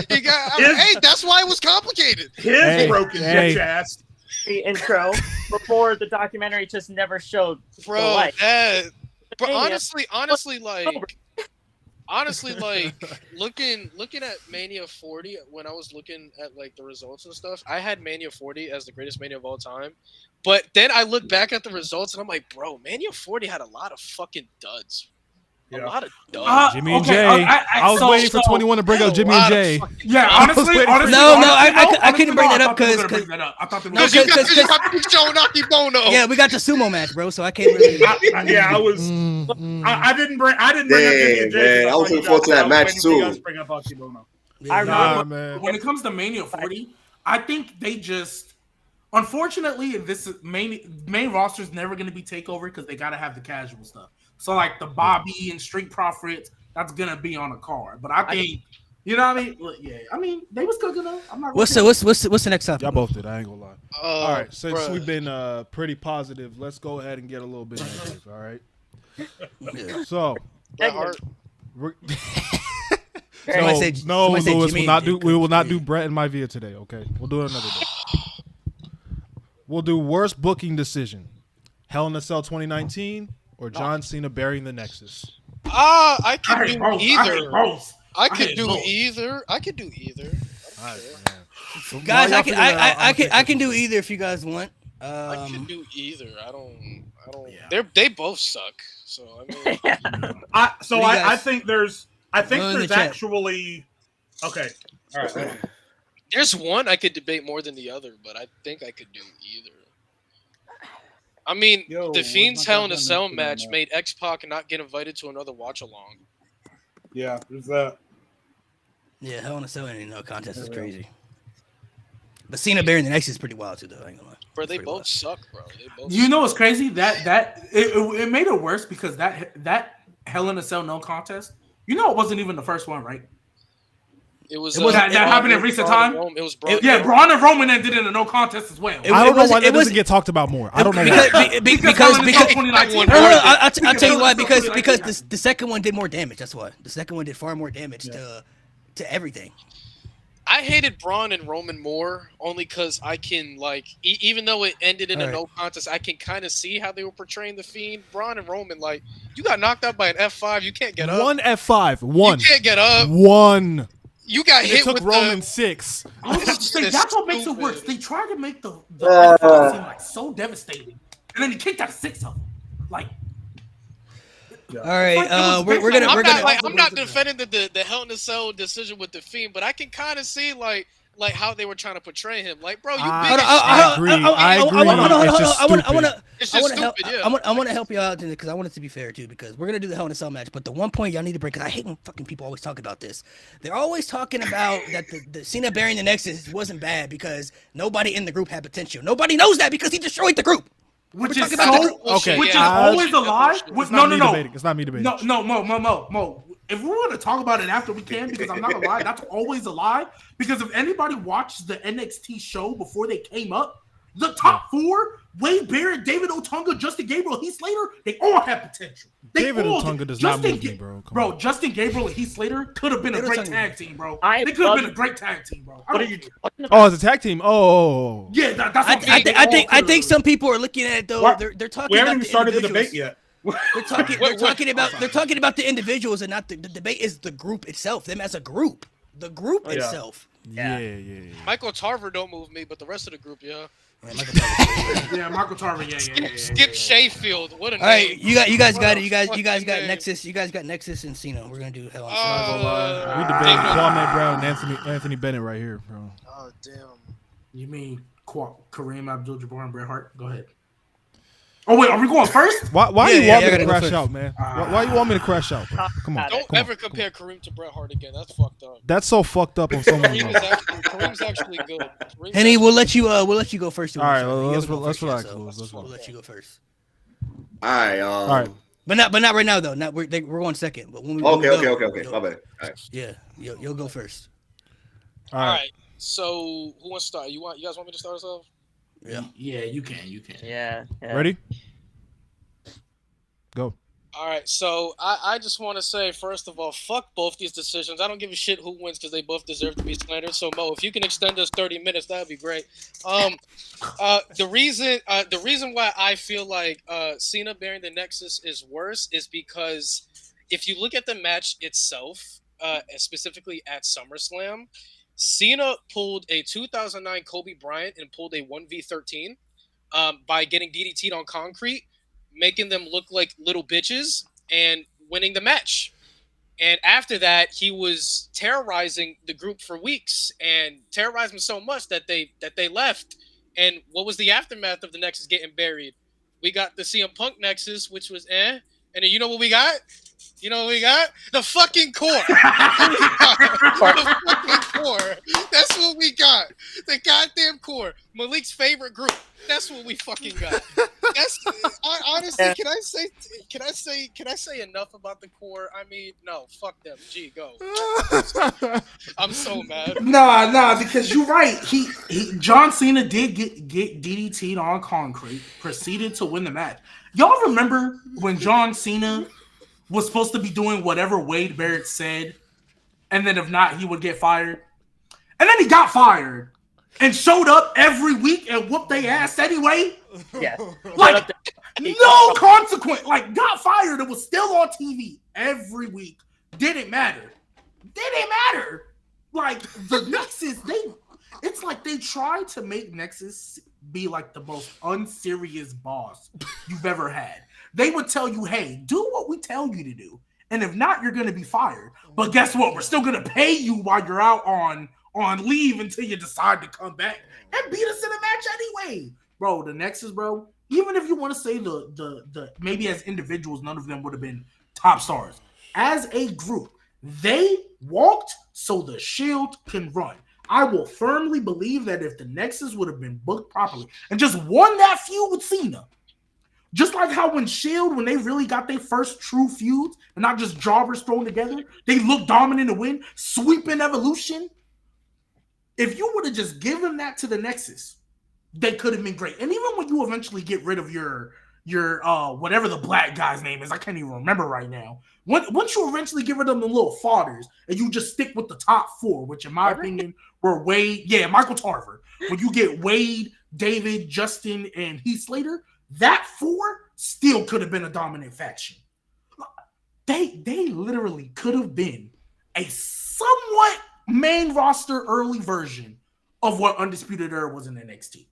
He got, His- hey, that's why it was complicated. His Hey, broken hey. bitch ass. the intro before the documentary just never showed the Bro, light. but Mania. honestly, like looking at Mania 40 when I was looking at like the results and stuff, I had Mania 40 as the greatest Mania of all time. But then I look back at the results and I'm like, bro, Mania 40 had a lot of fucking duds. A Yeah. lot of duds. Jimmy and Okay, Jay. I was so- waiting for so- 21 to bring up Jimmy A and lot of Jay. fucking Yeah, duds. honestly, waiting for- honestly, No, no, I honestly, couldn't bring that I up thought they were 'cause- gonna bring that up. I thought they were Because gonna you bring got you got to be Joe Nakimono. Yeah, we got the sumo match, bro. So I can't really. I was. I didn't bring up Jimmy and Jay. Man, I was looking forward to that match, too. Bring up Akimono. I Nah, remember man. When it comes to Mania 40, I think they just, unfortunately, this is main roster is never going to be takeover because they got to have the casual stuff. So like the Bobby and Street Profits, that's going to be on a card. But I think, you know what I mean? Well, yeah, I mean they was cooking though. I'm not. What's gonna the next topic? Y'all both did. I ain't gonna lie. All right, since bruh. we've been pretty positive, let's go ahead and get a little bit negative. All right. Yeah. So, Bret Hart. we're- Somebody no, said- no, somebody said Louis, Jimmy we'll not and do. Jay We will not could- do Brett and my via today. Okay, we'll do it another day. We'll do worst booking decision: Hell in a Cell 2019 or John Cena burying the Nexus. I I could hate do both. I either. hate both. I could hate do both. either. I could do either. All right, man. Guys, While I can y'all figure that out, I I'm can do taking either if you guys want. I could do either. I don't. Yeah. They both suck. So I mean, I What do you guys- think there's Go in the chat. actually okay. All right. There's one I could debate more than the other, but I think I could do either. I mean, Yo, the where's Fiend's my Hell in a goddamn Cell notes on match that? made X-Pac not get invited to another watch along. Yeah, there's that. Yeah, Hell in a Cell in no contest is crazy. But Cena bearing the Nexus is pretty wild too, though. I ain't gonna lie. Bro, It's they pretty both wild. suck, bro. They both You know suck. what's crazy? It made it worse because that Hell in a Cell no contest. You know, it wasn't even the first one, right? It was that happened in recent time? It was Braun. Yeah, Braun and Roman then did it in a no contest as well. It- I don't know why it that was- doesn't get talked about more. I don't know because why. because Hell in a Cell because 2019. No, I'll tell you Hell why. in a Cell Because 2019. the second one did more damage. That's why. The second one did far more damage to everything. I hated Braun and Roman more only because I can even though it ended in a Alright. no contest, I can kind of see how they were portraying the Fiend. Braun and Roman, you got knocked out by an F5, you can't get up. One F5. One. You can't get up. One. You got It hit took with Roman the. 6. I was about to say, It's that's what makes it stupid. worse. They tried to make the F5 seem like so devastating, and then he kicked out 6 of them. Like, All right, Like, it was we're based gonna on- we're I'm not gonna. I'm not defending the Hell in a Cell decision with the Fiend, but I can kind of see like how they were trying to portray him. Like, bro, you big I- as I shit. agree. I agree. It's just It's I just want to help. stupid, yeah. I want to help you out because I want it to be fair too. Because we're gonna do the Hell in a Cell match, but the one point y'all need to break. Because I hate when fucking people always talk about this. They're always talking about that the Cena bearing the Nexus wasn't bad because nobody in the group had potential. Nobody knows that because he destroyed the group. which We're is talking about the so, group. Bullshit, which is yeah. always a lie. Bullshit. With, It's no, not no, me no, debating. It's not me debating. no, Mo. If we want to talk about it after we can, because I'm not gonna lie, that's always a lie. Because if anybody watched the NXT show before they came up, the top 4, Wade Barrett, David Otunga, Justin Gabriel, Heath Slater, they all have potential. They David all Otunga did. does not Justin move me, Ga- bro. Come Bro, on. Justin Gabriel and Heath Slater could have been a David great Otunga. tag team, bro. I They could have love- been a great tag team, bro. What are you talking about? Oh, it's a tag team. Oh. Yeah, that's what I'm saying. I think some people are looking at it though. What? They're talking. We haven't about even started the individuals. debate yet. They're talking. Wait, They're talking about the individuals and not the debate. Is the group itself? Them as a group. The group yeah. itself. Yeah. Michael Tarver don't move me, but the rest of the group, yeah. Yeah, Michael Tarver. Yeah. Skip Sheffield, what a All right, name. you guys got it. You guys Fucking got name. Nexus. You guys got Nexus and Cena. We're gonna do Hell in a Cell. We debating Kwame Brown and Anthony Bennett right here, bro. Oh damn. You mean Kareem Abdul-Jabbar and Bret Hart? Go ahead. Oh wait, are we going first? Why Yeah, you yeah, want I me gotta to go crash first. out, man? Why you want me to crash out, bro? Come on. Don't come ever on. compare Kareem to Bret Hart again. That's fucked up. That's so fucked up on so many levels. Kareem's actually good. Kareem's Henny, actually- we'll let you go first. All right, You let's haven't gone let's first yet, relax, so Louis, let's We'll relax. let you go first. All right. All right. But not right now though. Not we're going second. But when we when we Okay. go, My bad. All right. Yeah, you'll go first. All All right. right. So who wants to start? You guys want me to start us off? Yeah. Yeah, you can. Yeah. Ready? Go. All right, so I just want to say, first of all, fuck both these decisions. I don't give a shit who wins because they both deserve to be slandered. So Mo, if you can extend us 30 minutes, that would be great. The reason why I feel like Cena bearing the Nexus is worse is because if you look at the match itself, specifically at SummerSlam, Cena pulled a 2009 Kobe Bryant and pulled a 1v13 by getting DDT'd on concrete, making them look like little bitches and winning the match. And after that, he was terrorizing the group for weeks and terrorized them so much that they left. And what was the aftermath of the Nexus getting buried? We got the CM Punk Nexus, which was And then you know what we got? You know what we got? The fucking core. The fucking core. That's what we got. The goddamn core. Malik's favorite group. That's what we fucking got. That's honestly. Can I say enough about the core? I mean, no. Fuck them. Gee, go. I'm so mad. Nah, because you're right. He John Cena did get DDT'd on concrete, proceeded to win the match. Y'all remember when John Cena was supposed to be doing whatever Wade Barrett said, and then if not, he would get fired? And then he got fired and showed up every week and whooped their ass anyway. Yeah. Like, no consequence. Like, got fired and was still on TV every week. Didn't matter. Like, the Nexus, it's like they tried to make Nexus be like the most unserious boss you've ever had. They would tell you, hey, do what we tell you to do. And if not, you're going to be fired. But guess what? We're still going to pay you while you're out on on leave until you decide to come back and beat us in a match anyway. Bro, the Nexus, bro, even if you want to say the maybe as individuals, none of them would have been top stars. As a group, they walked so the Shield can run. I will firmly believe that if the Nexus would have been booked properly and just won that feud with Cena, just like how when Shield, when they really got their first true feuds and not just jobbers thrown together, they looked dominant and win, sweeping Evolution. If you would have just given that to the Nexus, they could have been great. And even when you eventually get rid of your whatever the black guy's name is, I can't even remember right now. Once you eventually get rid of them little fodders and you just stick with the top four, which in my opinion were Michael Tarver. When you get Wade, David, Justin, and Heath Slater, that four still could have been a dominant faction. They literally could have been a somewhat main roster early version of what Undisputed Era was in NXT.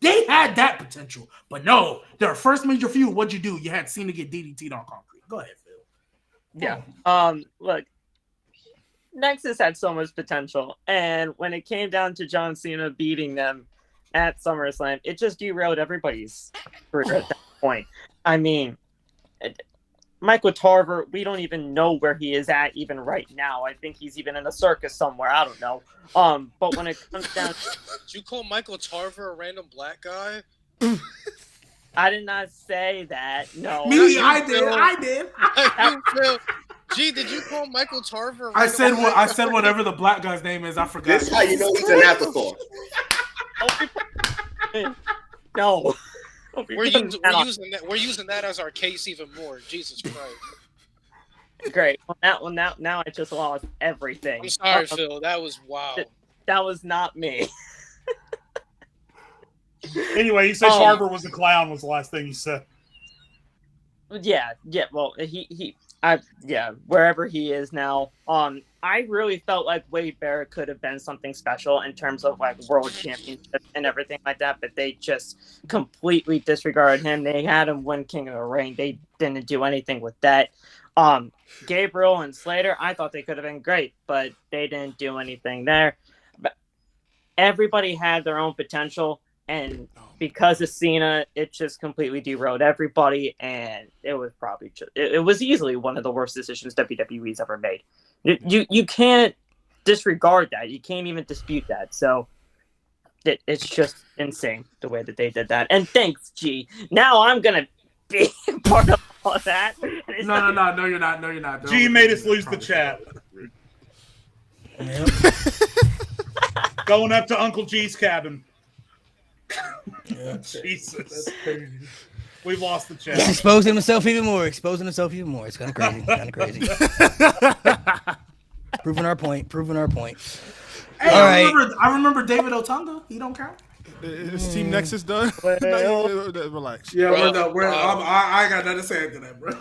They had that potential, but no, their first major feud, what'd you do? You had Cena get DDT'd on concrete. Go ahead, Phil. Yeah. Look, Nexus had so much potential, and when it came down to John Cena beating them at SummerSlam, it just derailed everybody's career at that point. I mean, Michael Tarver, we don't even know where he is at even right now. I think he's even in a circus somewhere. I don't know. But when it comes down Did you call Michael Tarver a random black guy? I did not say that. No. I did. Gee, did you call Michael Tarver? I said whatever the black guy's name is. I forgot. This is how you know he's an afterthought. No. We're using that as our case even more. Jesus Christ. Great. Well, now I just lost everything. I'm sorry, Phil. That was wow. That was not me. Anyway, he said Tarver was a clown. Was the last thing he said. Yeah. Well, wherever he is now. I really felt like Wade Barrett could have been something special in terms of like world championship and everything like that, but they just completely disregarded him. They had him win King of the Ring. They didn't do anything with that. Gabriel and Slater, I thought they could have been great, but they didn't do anything there. But everybody had their own potential, and because of Cena, it just completely derailed everybody, and it was probably it was easily one of the worst decisions WWE's ever made. You can't disregard that. You can't even dispute that. So it's just insane the way that they did that. And thanks, G. Now I'm gonna be part of all of that. No, you're not. G made us lose the chat. Going up to Uncle G's cabin. Yeah. Jesus. We've lost the chat. He's exposing himself even more. It's kind of crazy. Proving our point. Hey, All right. I remember David Otunga. He don't count. Is Team Nexus done? Well, Relax. Yeah, I got nothing to say after that, bro.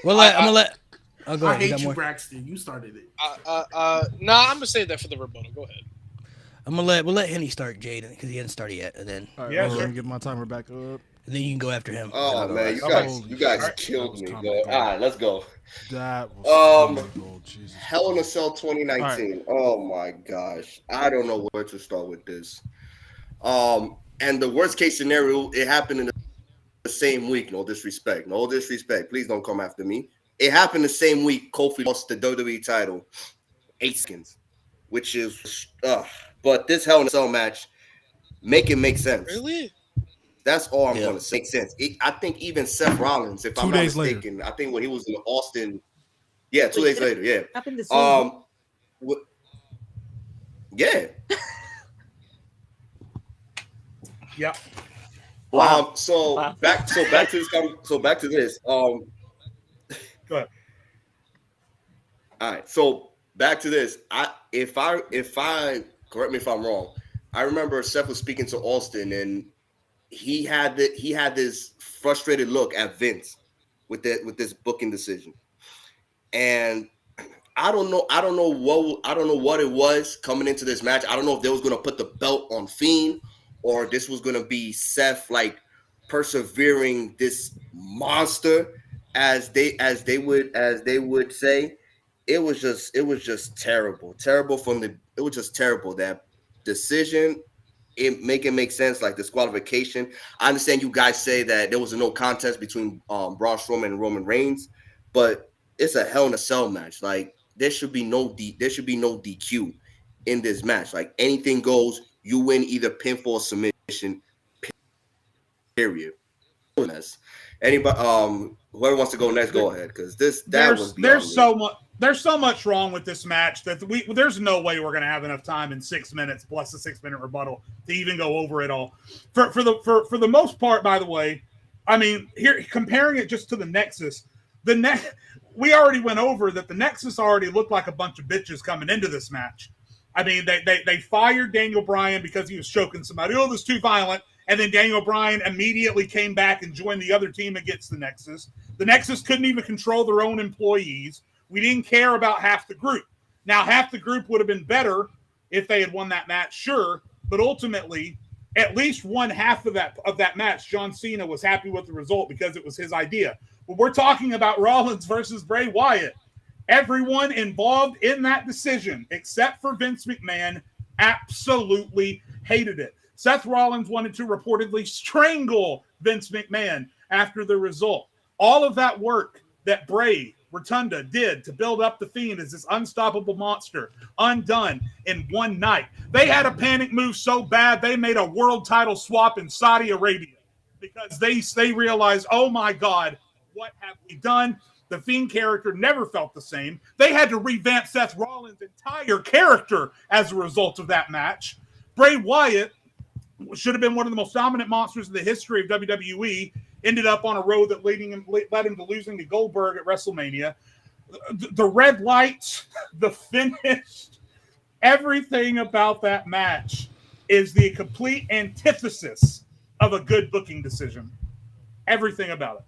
I'm gonna let. Oh, go I ahead. You hate got you, more? Braxton. You started it. Nah, I'm gonna save that for the rebuttal. Go ahead. We'll let Henny start, Jaden, because he hasn't started yet, and then All right, Yeah, I'm sure. gonna get my timer back up. you can go after him. Oh man, you guys killed me. All right, let's go. That was Jesus. Hell in a Cell 2019. Oh my gosh, I don't know where to start with this. And the worst case scenario, it happened in the same week. No disrespect. Please don't come after me. It happened the same week. Kofi lost the WWE title, 8 seconds, which is but this Hell in a Cell match make sense. Really? That's all I'm going to say. Makes sense. I think even Seth Rollins, if I'm not mistaken, I think when he was in Austin, 2 days later, yeah. Happened the same. Yeah. Yep. Wow. Back to this. Go ahead. All right. So back to this. If I correct me if I'm wrong, I remember Seth was speaking to Austin and he had this frustrated look at Vince with this booking decision. And I don't know what it was coming into this match. I don't know if they was going to put the belt on Fiend or this was going to be Seth like persevering this monster as they would say. it was just terrible. It was just terrible. That decision, it make sense, like disqualification. I understand you guys say that there was a no contest between Braun Strowman and Roman Reigns, but it's a Hell in a Cell match. Like there should be no DQ in this match. Like anything goes. You win either pinfall or submission. Period. Anybody, whoever wants to go next, go ahead, because there's so much wrong with this match that there's no way we're gonna have enough time in 6 minutes plus a 6-minute rebuttal to even go over it all. For the most part, by the way, I mean, here comparing it just to the Nexus, we already went over that the Nexus already looked like a bunch of bitches coming into this match. I mean, they fired Daniel Bryan because he was choking somebody. Oh, this is too violent. And then Daniel Bryan immediately came back and joined the other team against the Nexus. The Nexus couldn't even control their own employees. We didn't care about half the group. Now, half the group would have been better if they had won that match, sure. But ultimately, at least one half of that match, John Cena was happy with the result because it was his idea. But we're talking about Rollins versus Bray Wyatt. Everyone involved in that decision, except for Vince McMahon, absolutely hated it. Seth Rollins wanted to reportedly strangle Vince McMahon after the result. All of that work that Bray Rotunda did to build up the Fiend as this unstoppable monster, undone in one night. They had a panic move so bad they made a world title swap in Saudi Arabia because they realized, oh my God, what have we done? The Fiend character never felt the same. They had to revamp Seth Rollins' entire character as a result of that match. Bray Wyatt should have been one of the most dominant monsters in the history of WWE, ended up on a road that led him to losing to Goldberg at WrestleMania. The red lights, the finish, everything about that match is the complete antithesis of a good booking decision. Everything about it.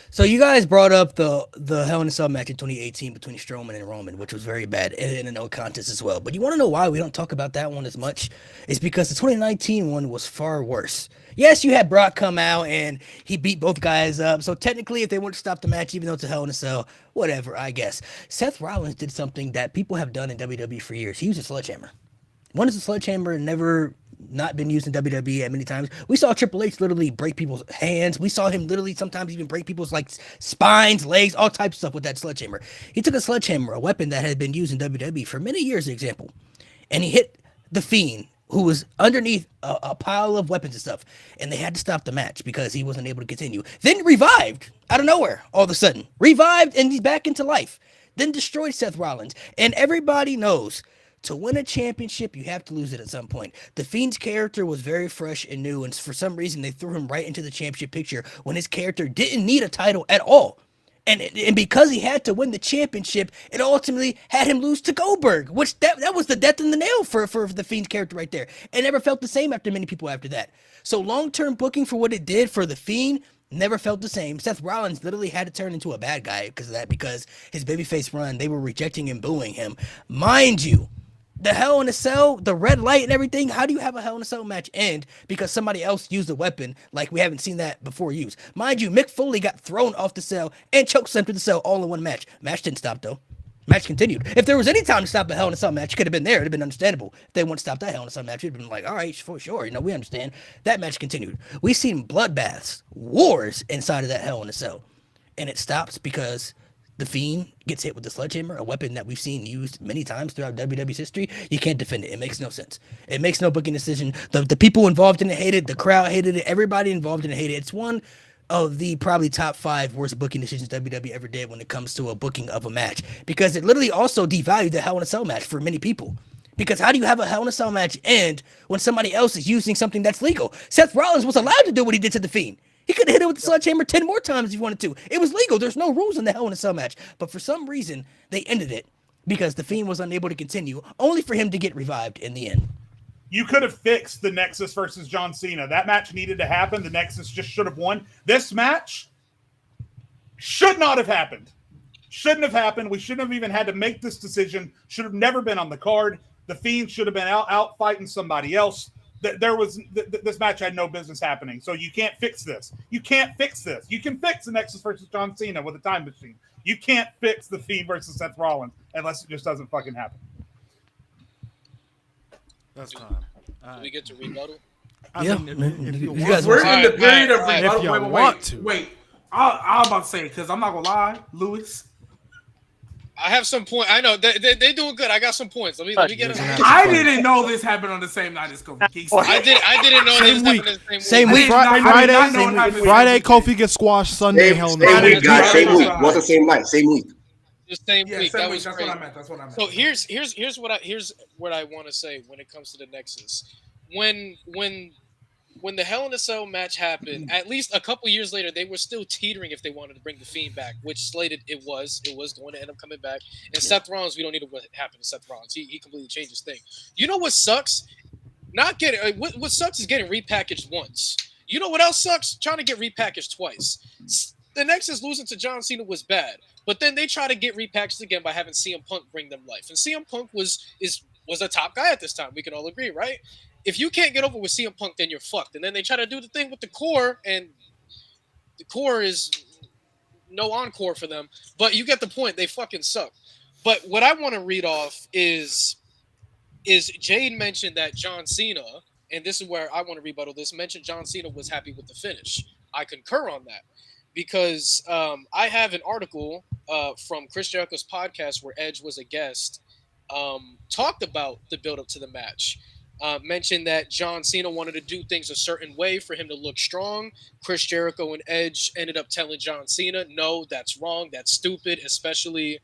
So you guys brought up the Hell in a Cell match in 2018 between Strowman and Roman, which was very bad, and in a no contest as well. But you want to know why we don't talk about that one as much? It's because the 2019 one was far worse. Yes, you had Brock come out and he beat both guys up. So technically, if they wouldn't stop the match, even though it's a Hell in a Cell, whatever, I guess. Seth Rollins did something that people have done in WWE for years. He used a sledgehammer. One is a sledgehammer, never not been used in WWE at many times. We saw Triple H literally break people's hands. We saw him literally sometimes even break people's like spines, legs, all types of stuff with that sledgehammer. He took a sledgehammer, a weapon that had been used in WWE for many years, example, and he hit the Fiend, who was underneath a pile of weapons and stuff, and they had to stop the match because he wasn't able to continue. Then revived out of nowhere, all of a sudden. Revived, and he's back into life. Then destroyed Seth Rollins. And everybody knows, to win a championship, you have to lose it at some point. The Fiend's character was very fresh and new, and for some reason, they threw him right into the championship picture when his character didn't need a title at all. And because he had to win the championship, it ultimately had him lose to Goldberg, which that was the death in the nail for the Fiend's character right there. It never felt the same after many people after that. So long-term booking for what it did for the Fiend never felt the same. Seth Rollins literally had to turn into a bad guy because of that, because his babyface run, they were rejecting and booing him. Mind you, the Hell in a Cell, the red light and everything, how do you have a Hell in a Cell match end because somebody else used a weapon like we haven't seen that before used? Mind you, Mick Foley got thrown off the cell and chokeslammed to the cell all in one match. Match didn't stop though. Match continued. If there was any time to stop a Hell in a Cell match, it could have been there. It would have been understandable. If they wouldn't stop that Hell in a Cell match, it would have been like, all right, for sure. You know, we understand. That match continued. We've seen bloodbaths, wars inside of that Hell in a Cell. And it stops because the Fiend gets hit with the sledgehammer, a weapon that we've seen used many times throughout WWE's history. You can't defend it. It makes no sense. It makes no booking decision. The people involved in it hated it. The crowd hated it. Everybody involved in it hated it. It's one of the probably top 5 worst booking decisions WWE ever did when it comes to a booking of a match, because it literally also devalued the Hell in a Cell match for many people. Because how do you have a Hell in a Cell match end when somebody else is using something that's legal? Seth Rollins was allowed to do what he did to the Fiend. He could have hit it with the sledgehammer 10 more times if he wanted to. It was legal. There's no rules in the Hell in a Cell match. But for some reason, they ended it because the Fiend was unable to continue, only for him to get revived in the end. You could have fixed the Nexus versus John Cena. That match needed to happen. The Nexus just should have won. This match should not have happened. Shouldn't have happened. We shouldn't have even had to make this decision. Should have never been on the card. The Fiend should have been out fighting somebody else. this match had no business happening. So you can't fix this. You can't fix this. You can fix the Nexus versus John Cena with a time machine. You can't fix the Fiend versus Seth Rollins unless it just doesn't fucking happen. That's time. Do we get to rebuttal? If you guys We're want, in the period of Alright, rebuttal. if y'all Wait. want to. Wait. I'm about to say, because I'm not going to lie, Lewis. I have some point. I know they doing good. I got some points. Let me get it. I didn't know this happened on the same night as Kofi Kingston. I didn't know Same this week. happened the Same I week. did not- I did Friday, not know it happened Friday, the same Kofi gets squashed. Sunday, Same, Hell in same the week, guys. Same week. Wasn't the same night. Same week. The same Yeah, week. same That week. was That's crazy. what I meant. That's what I meant. So here's what I want to say when it comes to the Nexus. When the Hell in a Cell match happened, at least a couple years later, they were still teetering if they wanted to bring the Fiend back, which slated it was going to end up coming back. And Seth Rollins, we don't need what happened to Seth Rollins. He completely changed his thing. You know what sucks? Not getting what sucks is getting repackaged once. You know what else sucks? Trying to get repackaged twice. The Nexus losing to John Cena was bad, but then they try to get repackaged again by having CM Punk bring them life. And CM Punk was a top guy at this time. We can all agree, right? If you can't get over with CM Punk, then you're fucked. And then they try to do the thing with the core, and the core is no encore for them. But you get the point. They fucking suck. But what I want to read off is Jade mentioned that John Cena, and this is where I want to rebuttal this, mentioned John Cena was happy with the finish. I concur on that because I have an article from Chris Jericho's podcast where Edge was a guest, talked about the build-up to the match. Mentioned that John Cena wanted to do things a certain way for him to look strong. Chris Jericho and Edge ended up telling John Cena, no, that's wrong. That's stupid, especially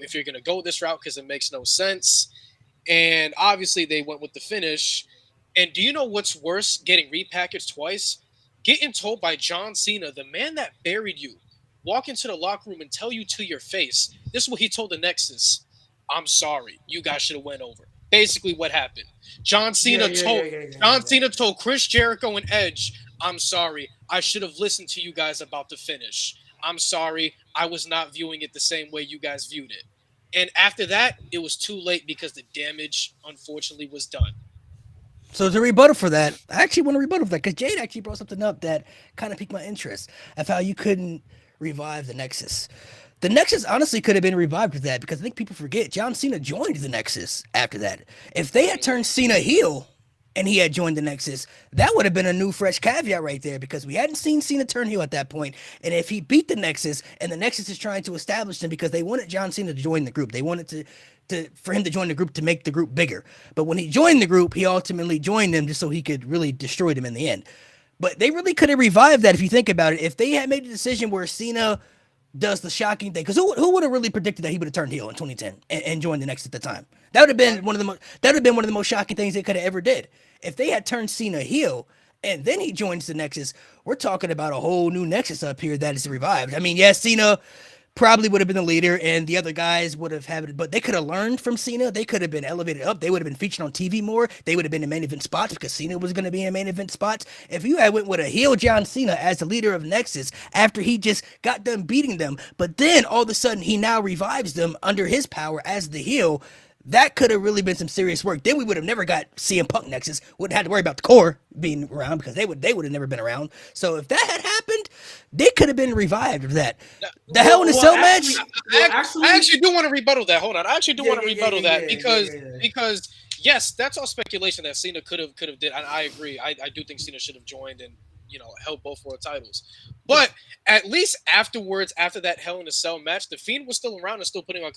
if you're going to go this route because it makes no sense. And obviously they went with the finish. And do you know what's worse, getting repackaged twice? Getting told by John Cena, the man that buried you, walk into the locker room and tell you to your face, this is what he told the Nexus, I'm sorry, you guys should have went over. Basically what happened. John Cena told Chris Jericho and Edge, I'm sorry, I should have listened to you guys about the finish. I'm sorry, I was not viewing it the same way you guys viewed it. And after that, it was too late because the damage, unfortunately, was done. So to rebuttal for that, I actually want to rebuttal for that because Jade actually brought something up that kind of piqued my interest of how you couldn't revive the Nexus. The Nexus honestly could have been revived with that because I think people forget John Cena joined the Nexus after that. If they had turned Cena heel and he had joined the Nexus, that would have been a new fresh caveat right there because we hadn't seen Cena turn heel at that point. And if he beat the Nexus and the Nexus is trying to establish them because they wanted John Cena to join the group, they wanted for him to join the group to make the group bigger. But when he joined the group, he ultimately joined them just so he could really destroy them in the end. But they really could have revived that if you think about it. If they had made a decision where Cena does the shocking thing, because who would have really predicted that he would have turned heel in 2010 and joined the Nexus at the time? That would have been one of the most shocking things they could have ever did. If they had turned Cena heel and then he joins the Nexus, we're talking about a whole new Nexus up here that is revived. I mean, yes, Cena probably would have been the leader and the other guys would have had it, but they could have learned from Cena. They could have been elevated up. They would have been featured on TV more. They would have been in main event spots because Cena was going to be in main event spots. If you had went with a heel John Cena as the leader of Nexus after he just got done beating them, but then all of a sudden he now revives them under his power as the heel, that could have really been some serious work. Then we would have never got CM Punk Nexus. Wouldn't have to worry about the core being around because they would have never been around. So if that had happened, they could have been revived of that. The Hell in a Cell match. I actually do want to rebuttal that. Hold on. I actually do want to rebuttal that because yes, that's all speculation that Cena could have did. And I agree. I do think Cena should have joined and held both world titles. But at least afterwards, after that Hell in a Cell match, the Fiend was still around and still putting on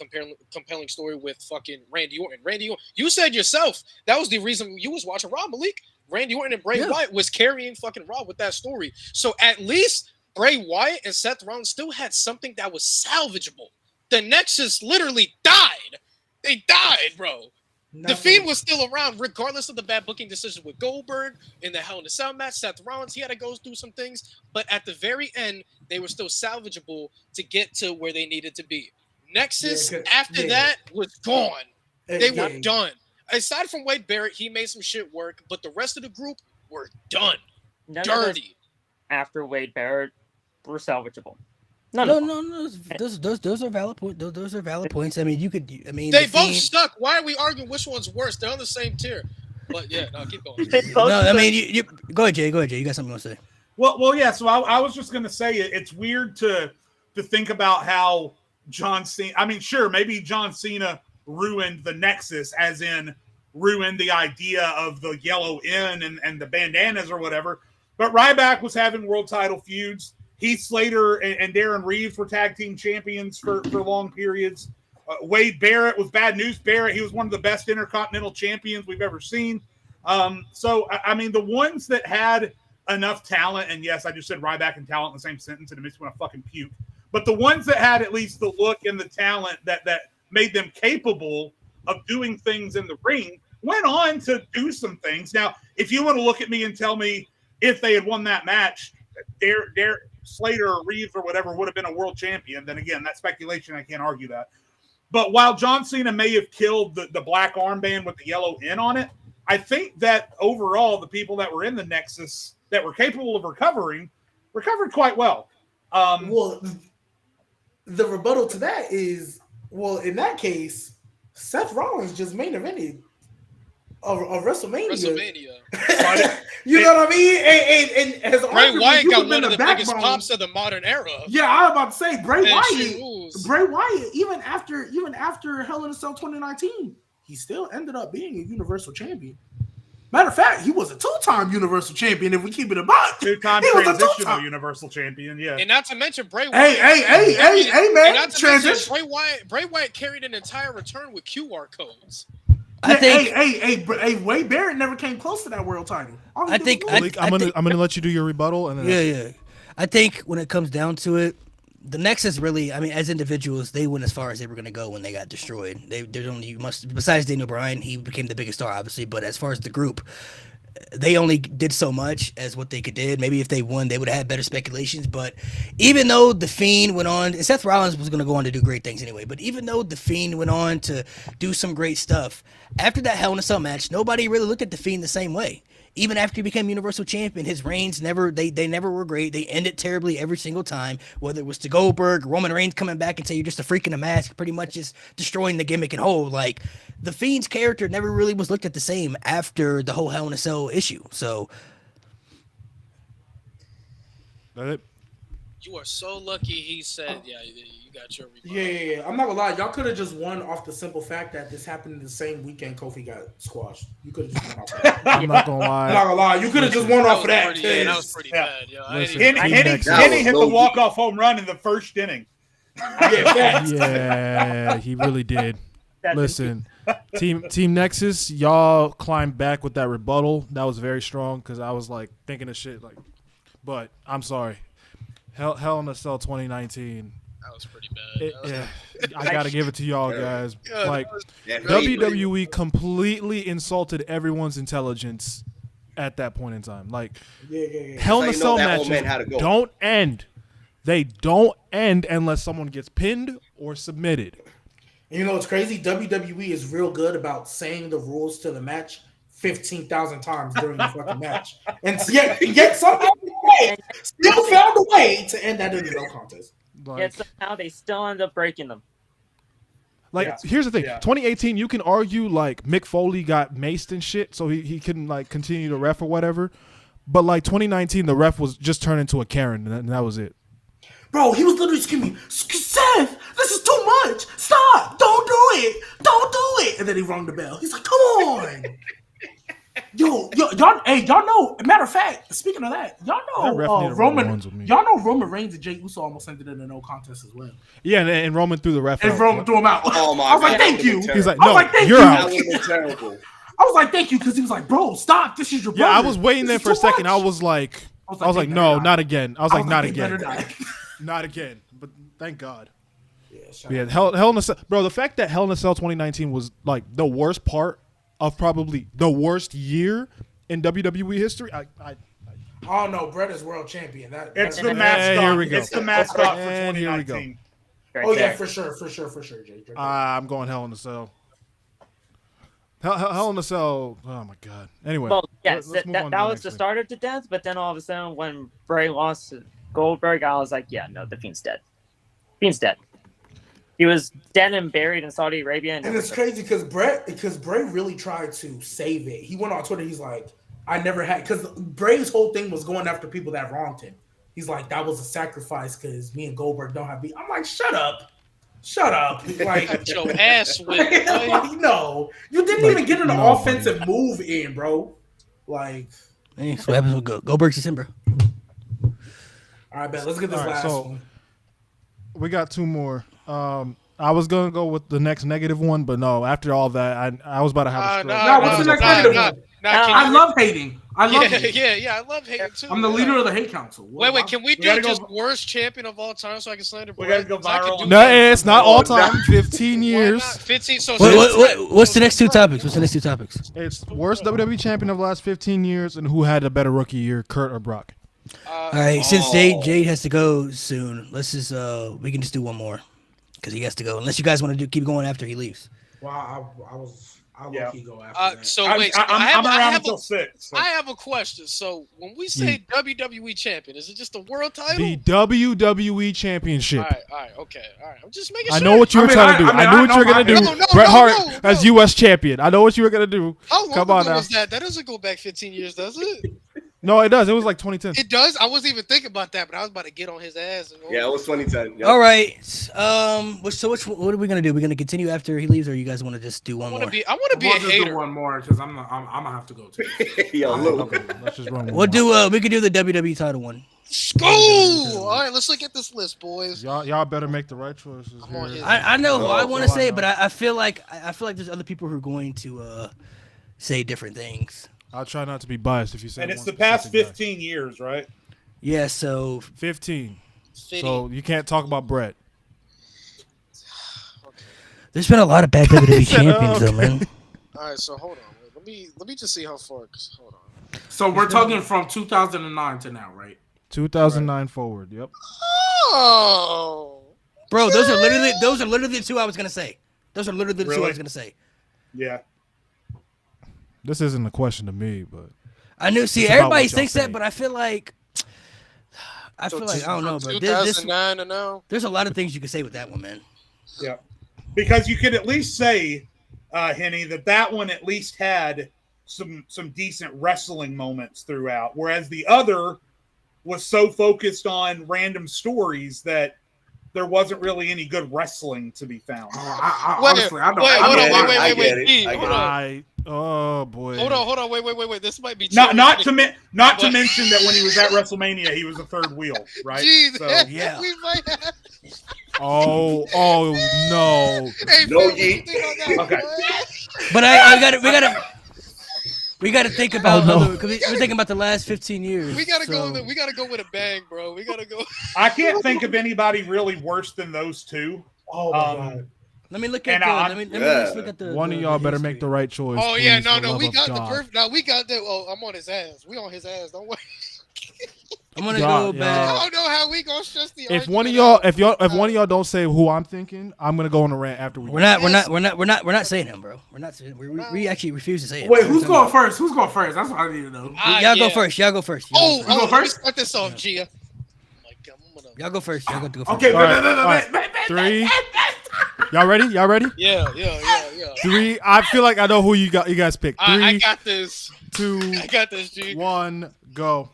compelling story with fucking Randy Orton. Randy Orton, you said yourself that was the reason you was watching Raw, Malik. Randy Orton and Bray Wyatt was carrying fucking Raw with that story. So at least Bray Wyatt and Seth Rollins still had something that was salvageable. The Nexus literally died. They died, bro. The Fiend was still around, regardless of the bad booking decision with Goldberg in the Hell in a Cell match. Seth Rollins, he had to go through some things, but at the very end, they were still salvageable to get to where they needed to be. Nexus, after that, was gone. They were done. Aside from Wade Barrett, he made some shit work, but the rest of the group were done. Dirty. After Wade Barrett, were salvageable. No. Those are valid points. Those are valid points. I mean, they both stuck. Why are we arguing which one's worse? They're on the same tier. But yeah, no, keep going. They both No, I took- mean, you go ahead, Jay. Go ahead, Jay. You got something you want to say? Well, yeah. So I was just going to say it's weird to think about how John Cena. I mean, sure, maybe John Cena ruined the Nexus, as in ruined the idea of the yellow N and the bandanas or whatever. But Ryback was having world title feuds. Heath Slater and Darren Reeves were tag team champions for long periods. Wade Barrett was Bad News Barrett. He was one of the best intercontinental champions we've ever seen. So, I mean, the ones that had enough talent, and yes, I just said Ryback and talent in the same sentence, and it makes me want to fucking puke. But the ones that had at least the look and the talent that made them capable of doing things in the ring went on to do some things. Now, if you want to look at me and tell me if they had won that match, Slater or Reeves or whatever would have been a world champion, then again, that's speculation. I can't argue that. But while John Cena may have killed the black armband with the yellow N on it, I think that overall the people that were in the Nexus that were capable of recovered quite well. Well, the rebuttal to that is, well, in that case, Seth Rollins just main evented of WrestleMania. You know what I mean? And as Bray Wyatt got one of the biggest backbone. pops of the modern era. Yeah, I was about to say Bray And Wyatt, even after Hell in a Cell 2019, he still ended up being a Universal Champion. Matter of fact, he was a 2-time Universal Champion. If we keep it a buck, 2-time he was a transitional 2-time. Universal Champion. Yeah, And not to mention Bray Wyatt. Hey, And man! not to Transition. mention Bray Wyatt carried an entire return with QR codes. I think. Hey, Wade Barrett never came close to that world title. All he I did think- was I- lose. Malik, I'm gonna let you do your rebuttal, and then Yeah. I think when it comes down to it, the Nexus really, I mean, as individuals, they went as far as they were going to go when they got destroyed. There's only besides Daniel Bryan, he became the biggest star, obviously. But as far as the group, they only did so much as what they could did. Maybe if they won, they would have had better speculations. But even though the Fiend went on, and Seth Rollins was going to go on to do great things anyway. But even though the Fiend went on to do some great stuff after that Hell in a Cell match, nobody really looked at the Fiend the same way. Even after he became Universal Champion, his reigns never were great. They ended terribly every single time, whether it was to Goldberg, Roman Reigns coming back and say you're just a freak in a mask, pretty much just destroying the gimmick and whole. Like, the Fiend's character never really was looked at the same after the whole Hell in a Cell issue. So, that it? You are so lucky he said, yeah, you got your rebuttal. Yeah. I'm not gonna lie. Y'all could have just won off the simple fact that this happened the same weekend Kofi got squashed. You could have just won off of that. I'm not gonna I'm lie. not gonna lie. You could have just won off of that. That was pretty Yeah. bad. Yo. Listen, Henny hit the walk-off home run in the first inning. Yeah, he really did. Listen, Team Nexus, y'all climbed back with that rebuttal. That was very strong because I was like thinking of shit like, but I'm sorry. Hell in a Cell 2019. That was pretty bad. I gotta give it to y'all guys. Yeah, Like Yeah, WWE completely insulted everyone's intelligence at that point in time. Like Hell in a That's how Cell you know that old man had to matches go. don't end. They don't end unless someone gets pinned or submitted. You know what's crazy? WWE is real good about saying the rules to the match 15,000 times during the fucking match, and yet somehow still found a way to end that in a no contest. Like, Yet somehow they still end up breaking them. here's the thing. Yeah. 2018, you can argue like Mick Foley got maced and shit, so he couldn't like continue to ref or whatever. But like 2019, the ref was just turned into a Karen, and that was it. Bro, he was literally screaming, Seth, this is too much. Stop. Don't do it. Don't do it. And then he rung the bell. He's like, come on. Y'all know, matter of fact, speaking of that, y'all That ref know need to roll the ones with me. Roman Reigns and Jey Uso almost ended in a no contest as well. Yeah, and Roman threw the ref And out. Roman threw him out. Oh my I was like, God, thank that you. would've been He's like, I was no, like, thank you're you. That out. would have been terrible. I was like, thank you, because he was like, bro, stop. This is your brother. Yeah, I was waiting there This for a is too second. much. I was like, they no, better not again. I was like, not they better again. not. Not again. But thank God. shout Yeah, out. Hell in a Cell, bro. The fact that Hell in a Cell 2019 was like the worst part of probably the worst year in WWE history. Oh no, Brett is world champion. It's the Hey, mascot. here we go. It's the mascot for And here we go. 2019. Right Oh yeah, there. for sure, Jay. I'm going Hell in a Cell. Hell in a Cell. Oh my God. Anyway. Well, yes, let's move on to that was next the thing. start of the death, but then all of a sudden when Bray lost to Goldberg, I was like, yeah, no, the Fiend's dead. Fiend's dead. He was dead and buried in Saudi Arabia. And it's crazy because Bray really tried to save it. He went on Twitter. He's like, I never had, because Bray's whole thing was going after people that wronged him. He's like, that was a sacrifice because me and Goldberg don't have beef. I'm like, shut up. Like, Got your ass whipped. like, no, you didn't even get an offensive move in, bro. Like, Hey, so what happens with Goldberg's December? all right, bet. Let's get this All right, last so- one. We got two more. I was gonna go with the next negative one, but no. After all that, I was about to have a stroke. No, what's the next negative one? I love hating. I love hating. Yeah, I love hating too. I'm the leader of the hate council. Wait, can we do gotta just go- worst champion of all time so I can slander? We gotta go Brett? 'Cause I can viral. do No, that. it's not all time. 15 Why years. not? 15. So What's the next two topics? It's worst WWE champion of the last 15 years, and who had a better rookie year, Kurt or Brock? All right, since Jade has to go soon, let's just we can just do one more because he has to go. Unless you guys want to keep going after he leaves. Wow, I'll Yeah. let you go after that. So I'm, wait, I'm I around have until a, 6. So. I have a question. So when we say WWE champion, is it just a world title? The WWE championship. All right, okay, all right. I'm just making sure. I know what you were trying to do. I knew what you were gonna do. No, Bret Hart no. as U.S. champion. I know what you were gonna do. How long Come on ago now. was that? That doesn't go back 15 years, does it? No, it does. It was like 2010. It does. I wasn't even thinking about that, but I was about to get on his ass. And Yeah, it was 2010. Yep. All right. So what are we gonna do? We're gonna continue after he leaves, or you guys want to just do one I more? want to be a We'll just do hater. one more because I'm gonna have to go too. Yo, look. Okay, let's just run. We'll do. We could do the WWE title one. School. All right, let's look at this list, boys. Y'all better make the right choices I'm on here. his- I know who I want to Oh, say, I know. but I feel like there's other people who are going to say different things. I'll try not to be biased if you say. And it's one the past specific guy. 15 years, right? Yeah. So 15. Fitty. So you can't talk about Brett. there's been a lot of bad WWE said, champions, though, man. All right, so hold on. Wait, let me just see how far. Hold on. So we're talking from 2009 to now, right? 2009 forward. Yep. Oh. Bro, those are literally the two I was gonna say. Those are literally the two I Really? was gonna say. Yeah. This isn't a question to me, but I knew. See, It's about everybody what y'all thinks say. that, but I feel like I don't know, bro. 2009 to now. There's a lot of things you can say with that one, man. Yeah. Because you could at least say, Henny, that one at least had some decent wrestling moments throughout, whereas the other was so focused on random stories that there wasn't really any good wrestling to be found. Honestly, I don't. Wait, I hold don't on, like I wait, get it. G, I get hold it. on. oh boy. Hold on, wait. This might be Not cherry to mention that when he was at WrestleMania, he was a third wheel, right? Gee, So, yeah. we might have. Oh no. Hey, No, Phil, what you G. think on that, Okay. boy? But we gotta think about Oh, no. because we're thinking about the last 15 years. We gotta so- go. We gotta go with a bang, bro. We gotta go. I can't think of anybody really worse than those two. Oh my god. Let me look at And the. I- Let me Yeah. just look at the. One of y'all better make the right choice. Oh yeah, please, no, for the love we of got the God. perfect. No, we got that. Oh, I'm on his ass. We on his ass. Don't worry. I'm gonna Y'all- go back. I don't know how we gonna stress the. If one of argument y'all, out. if one of y'all don't say who I'm thinking, I'm gonna go on a rant after we. We're not saying him, bro. We're not saying. We actually refuse to say it. Wait, who's going first? Who's going first? That's what I need to know. Y'all Yeah. go first. Y'all go first. Oh, You go let me first? start this off, Gia. Y'all go first. Y'all go first. Okay, All right, all right. 3. Y'all ready? Y'all ready? Yeah. 3. I feel like I know who you guys picked. 3, I got this. 2, I got this, G. 1, go.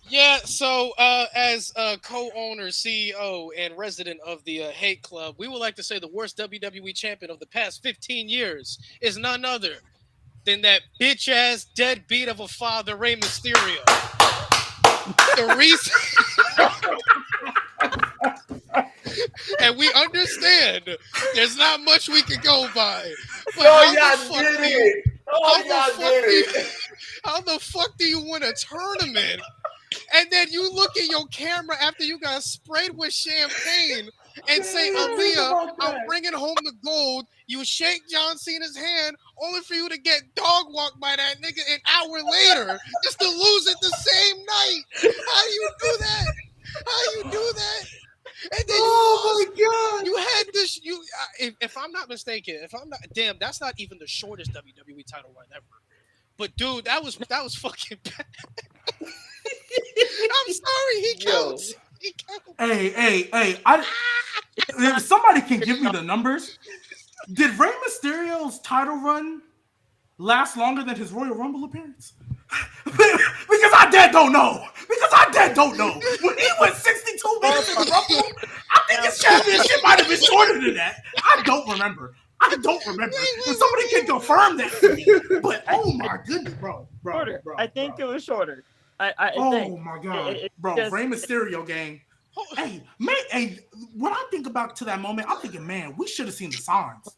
Yeah, so as co-owner, CEO, and resident of the Hate Club, we would like to say the worst WWE champion of the past 15 years is none other than that bitch-ass deadbeat of a father, Rey Mysterio. The reason... And we understand there's not much we can go by. But how the fuck do you win a tournament? And then you look at your camera after you got sprayed with champagne and say, Aaliyah, I'm bringing home the gold. You shake John Cena's hand only for you to get dog walked by that nigga an hour later just to lose it the same night. How do you do that? And then you had this. If I'm not mistaken, that's not even the shortest WWE title run ever. But dude, that was fucking bad. I'm sorry, he counts. He counts. Hey, if somebody can give me the numbers, did Rey Mysterio's title run last longer than his Royal Rumble appearance? Because I dead don't know. When he went 62 minutes in the Rumble, I think his championship might have been shorter than that. I don't remember. If somebody can confirm that to me. But oh my goodness, bro. I think it was shorter. I Oh think. my god, It bro! just- Rey Mysterio gang. Hey, man. Hey, when I think about to that moment, I'm thinking, man, we should have seen the signs.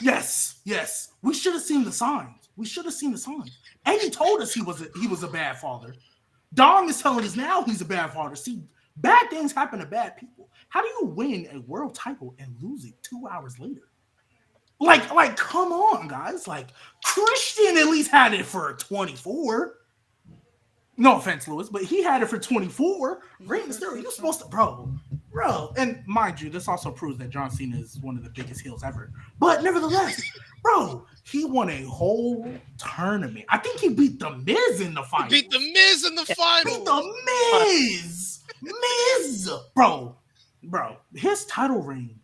Yes, we should have seen the signs. Eddie told us he was a bad father. Dom is telling us now he's a bad father. See, bad things happen to bad people. How do you win a world title and lose it 2 hours later? Like, come on, guys. Like, Christian at least had it for 24. No offense, Lewis, but he had it for 24. Rey Mysterio, you're supposed to, bro. And mind you, this also proves that John Cena is one of the biggest heels ever. But nevertheless, bro, he won a whole tournament. I think he beat The Miz in the final. Beat the Miz in the final. Beat The Miz. Bro, his title reign.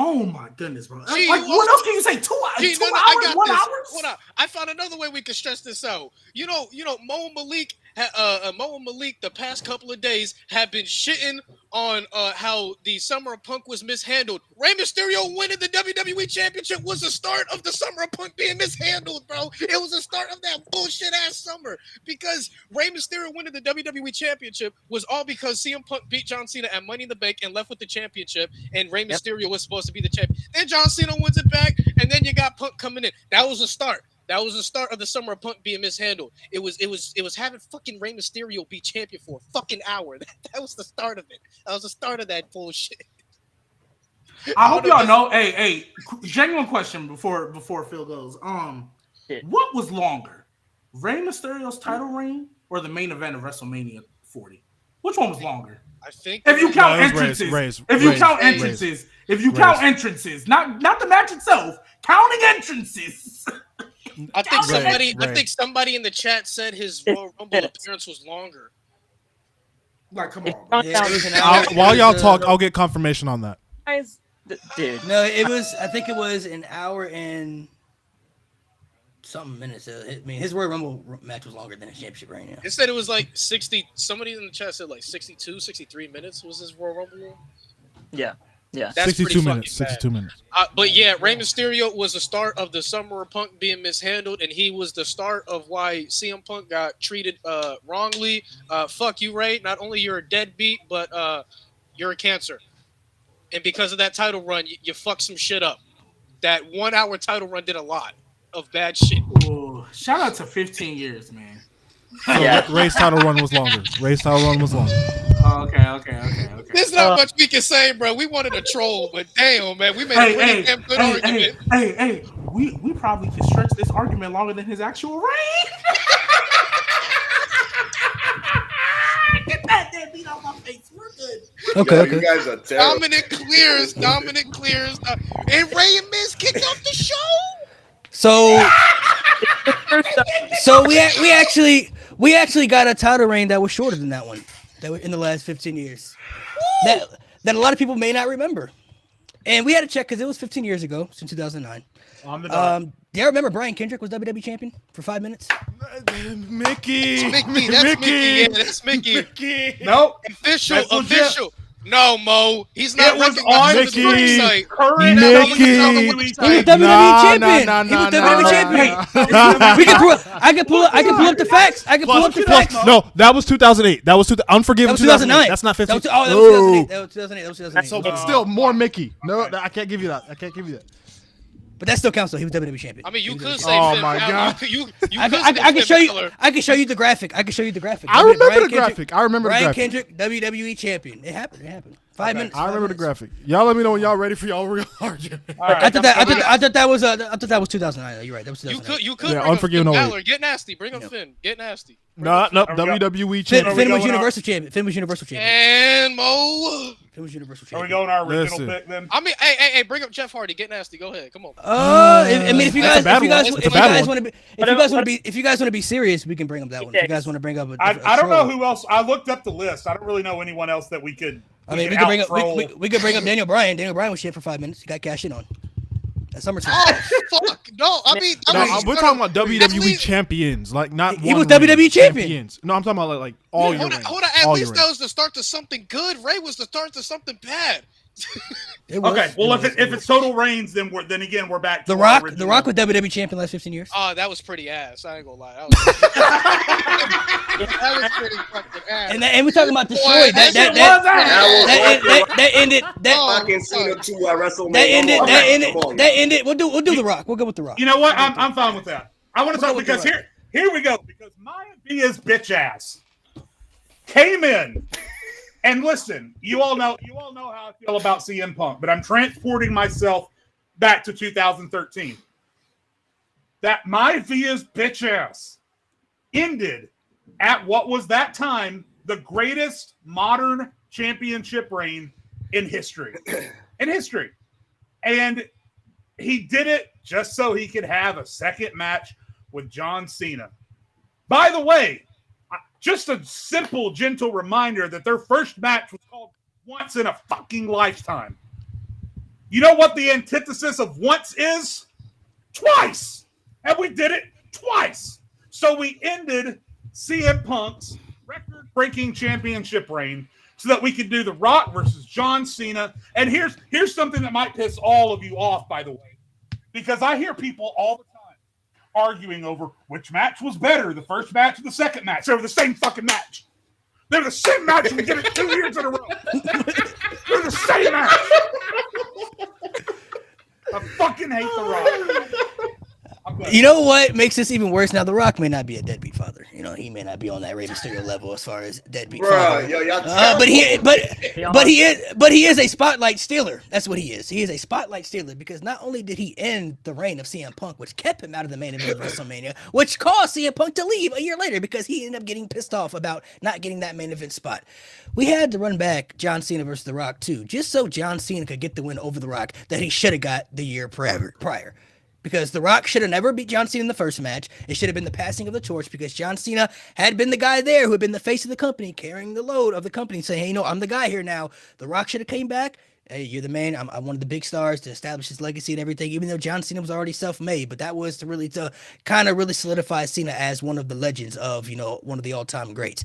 Oh my goodness, bro. Gee, Like, what else can you say? 2 hours? I got 1 this. hour? Hold on. I found another way we can stress this out. You know, Mo and Malik, the past couple of days have been shitting on how the Summer of Punk was mishandled. Rey Mysterio winning the WWE Championship was the start of the Summer of Punk being mishandled, bro. It was the start of that bullshit ass summer because Rey Mysterio winning the WWE Championship was all because CM Punk beat John Cena at Money in the Bank and left with the championship, and Rey Mysterio was supposed to be the champion. Then John Cena wins it back, and then you got Punk coming in. That was the start. That was the start of the Summer of Punk being mishandled. It was having fucking Rey Mysterio be champion for a fucking hour. That was the start of it. That was the start of that bullshit. I hope y'all know. Hey, genuine question before Phil goes. What was longer, Rey Mysterio's title reign or the main event of WrestleMania 40? Which one was longer? I think If you count No, it was entrances, Rey's. if you Rey's. count Rey's. entrances, if you count entrances, not the match itself, counting entrances. I think Right, I right. think somebody in the chat said his Royal Rumble appearance was longer. Like, come on. Yeah, it was an hour. While y'all talk, I'll get confirmation on that. Guys, dude. No, I think it was an hour and something minutes. I mean, his Royal Rumble match was longer than his championship reign. Yeah. It said it was like 60. Somebody in the chat said like 62, 63 minutes was his Royal Rumble. Yeah. That's 62 pretty minutes. fucking bad. 62 minutes. But yeah, Rey Mysterio was the start of the Summer of Punk being mishandled, and he was the start of why CM Punk got treated wrongly. Fuck you, Rey. Not only you're a deadbeat, but you're a cancer. And because of that title run, you fucked some shit up. That 1 hour title run did a lot of bad shit. Ooh, shout out to 15 years, man. So Rey's title run was longer. Okay. There's not much we can say, bro. We wanted a troll, but damn, man, we made a pretty damn good argument. Hey, we probably can stretch this argument longer than his actual reign. Get that deadbeat off my face. We're good. Okay. You guys are terrible. Dominic clears. And Rey and Miz kicked off the show. So we actually got a title reign that was shorter than that one. That was in the last 15 years. That a lot of people may not remember. And we had to check because it was 15 years ago, since 2009. On the dot. Do you remember Brian Kendrick was WWE champion for 5 minutes? Mickey. That's Mickey. Yeah, that's Mickey. Nope. Official. That's legit. No, Mo. He's not It was recognized on on the Mickey. Twitter site. Current Mickey. WWE He was site. WWE champion. He was WWE champion. We can pull. I can pull up the facts. No, that was 2008. That was Unforgiven. That was 2009. That's not 15. That was 2008. So, but still, more Mickey. No, I can't give you that. But that still counts. Though he was WWE champion. I mean, you He was could WWE say Oh Finn my Balor. God. You I could can say show Finn you. Balor. I can show you the graphic. I remember the graphic. Brian Kendrick, WWE champion. It happened. 5 minutes. I remember the graphic. Y'all let me know when y'all ready for y'all real argument. All right. I thought that was 2009. You're right. That was 2009. You could Yeah, bring up Unforgiven Finn 08. Balor. Get nasty. Bring up Finn. Get nasty. No, There we go. WWE Finn champion. we was going Universal champion. Finn was Universal champion. And Mo. Finn was Universal Are we champion. going our original Listen. pick then? I mean, hey, bring up Jeff Hardy. Get nasty. Go ahead. Come on. I mean, if you That's a guys, bad one. It's a bad one. if you guys want to be serious, we can bring up that one. If you guys want to bring up, I don't know who else. I looked up the list. I don't really know anyone else that we could. I mean, we could bring up Daniel Bryan. Daniel Bryan was shit for 5 minutes. He got cashed in on. At SummerSlam. Oh fuck! No, I mean, we're talking about WWE champions, like not. He was WWE champion. No, I'm talking about like all your reigns. Hold on. At least that was the start to something good. Ray was the start to something bad. Okay, well, if it's total reigns, then again we're back to The Rock was WWE champion last 15 years. Oh, that was pretty ass. I ain't gonna lie. That was pretty fucking ass. And we're talking about Detroit. That ended. Fucking Cena 2 at WrestleMania. That ended. We'll do The Rock. We'll go with The Rock. You know what? I'm fine with that. I want to talk because here we go. Because Maya Via's bitch ass came in. And listen, you all know how I feel about CM Punk, but I'm transporting myself back to 2013. That Maya Via's bitch ass ended at what was that time the greatest modern championship reign in history. And he did it just so he could have a second match with John Cena. By the way, just a simple, gentle reminder that their first match was called Once in a Fucking Lifetime. You know what the antithesis of once is? Twice. And we did it twice. So we ended CM Punk's record-breaking championship reign so that we could do The Rock versus John Cena. And here's something that might piss all of you off, by the way, because I hear people all the time arguing over which match was better, the first match or the second match. They were the same fucking match. They're the same match. We did it 2 years in a row. They're the same match. I fucking hate The Rock. You know what makes this even worse? Now, The Rock may not be a deadbeat father. You know, he may not be on that Rey Mysterio level as far as deadbeat father. But he is a spotlight stealer. That's what he is. He is a spotlight stealer because not only did he end the reign of CM Punk, which kept him out of the main event of WrestleMania, which caused CM Punk to leave a year later because he ended up getting pissed off about not getting that main event spot. We had to run back John Cena versus The Rock too, just so John Cena could get the win over The Rock that he should have got the year prior. Because The Rock should have never beat John Cena in the first match. It should have been the passing of the torch because John Cena had been the guy there who had been the face of the company, carrying the load of the company, saying, hey, I'm the guy here now. The Rock should have came back. Hey, you're the man. I'm one of the big stars to establish his legacy and everything, even though John Cena was already self-made. But that was to kind of really solidify Cena as one of the legends of, one of the all-time greats.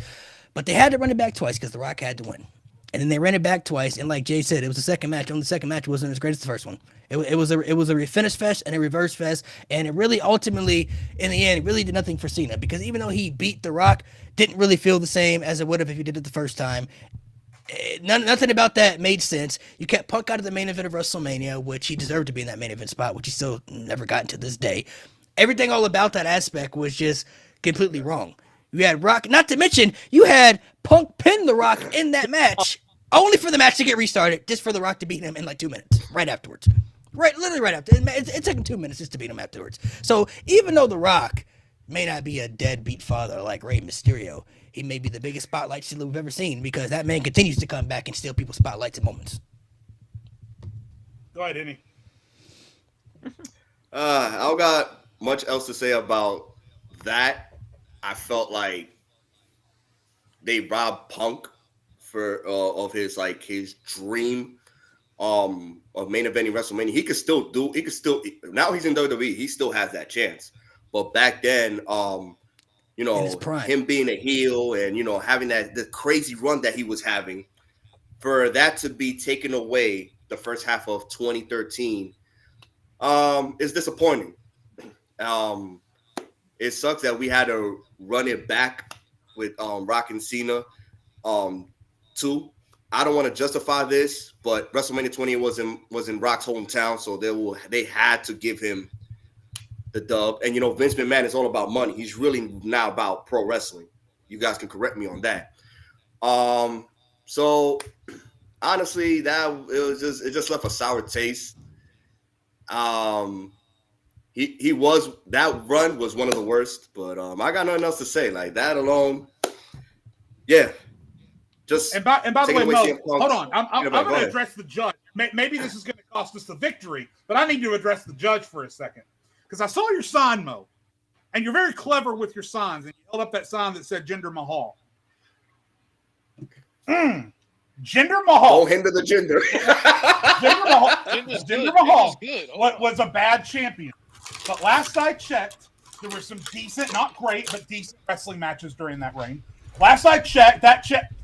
But they had to run it back twice because The Rock had to win. And then they ran it back twice, and like Jay said, it was the second match. Only the second match wasn't as great as the first one. It was a finish fest and a reverse fest, and it really ultimately, in the end, it really did nothing for Cena because even though he beat The Rock, didn't really feel the same as it would have if he did it the first time. Nothing about that made sense. You kept Punk out of the main event of WrestleMania, which he deserved to be in that main event spot, which he still never gotten to this day. Everything all about that aspect was just completely wrong. You had Rock, not to mention, you had Punk pin The Rock in that match, only for the match to get restarted, just for The Rock to beat him in like 2 minutes, right afterwards. Literally right after. It took him 2 minutes just to beat him afterwards. So even though The Rock may not be a deadbeat father like Rey Mysterio, he may be the biggest spotlight stealer we've ever seen because that man continues to come back and steal people's spotlights at moments. Go ahead, Henny. I don't got much else to say about that. I felt like they robbed Punk of his dream of main eventing WrestleMania. He could still now he's in WWE, he still has that chance. But back then, him being a heel and having the crazy run that he was having, for that to be taken away the first half of 2013 is disappointing. It sucks that we had to run it back with Rock and Cena too. I don't want to justify this, but WrestleMania 20 was in Rock's hometown, so they had to give him the dub. And Vince McMahon is all about money. He's really now about pro wrestling. You guys can correct me on that. So honestly, it just left a sour taste. That run was one of the worst, but I got nothing else to say. Like that alone, yeah. And by the way, Mo, hold on. I'm going to address the judge. Maybe this is going to cost us the victory, but I need to address the judge for a second because I saw your sign, Mo, and you're very clever with your signs. And you held up that sign that said Jinder Mahal. Jinder Mahal. Don't hinder the gender. Jinder Mahal good. was a bad champion. But last I checked, there were some decent, not great, but decent wrestling matches during that reign. Last I checked,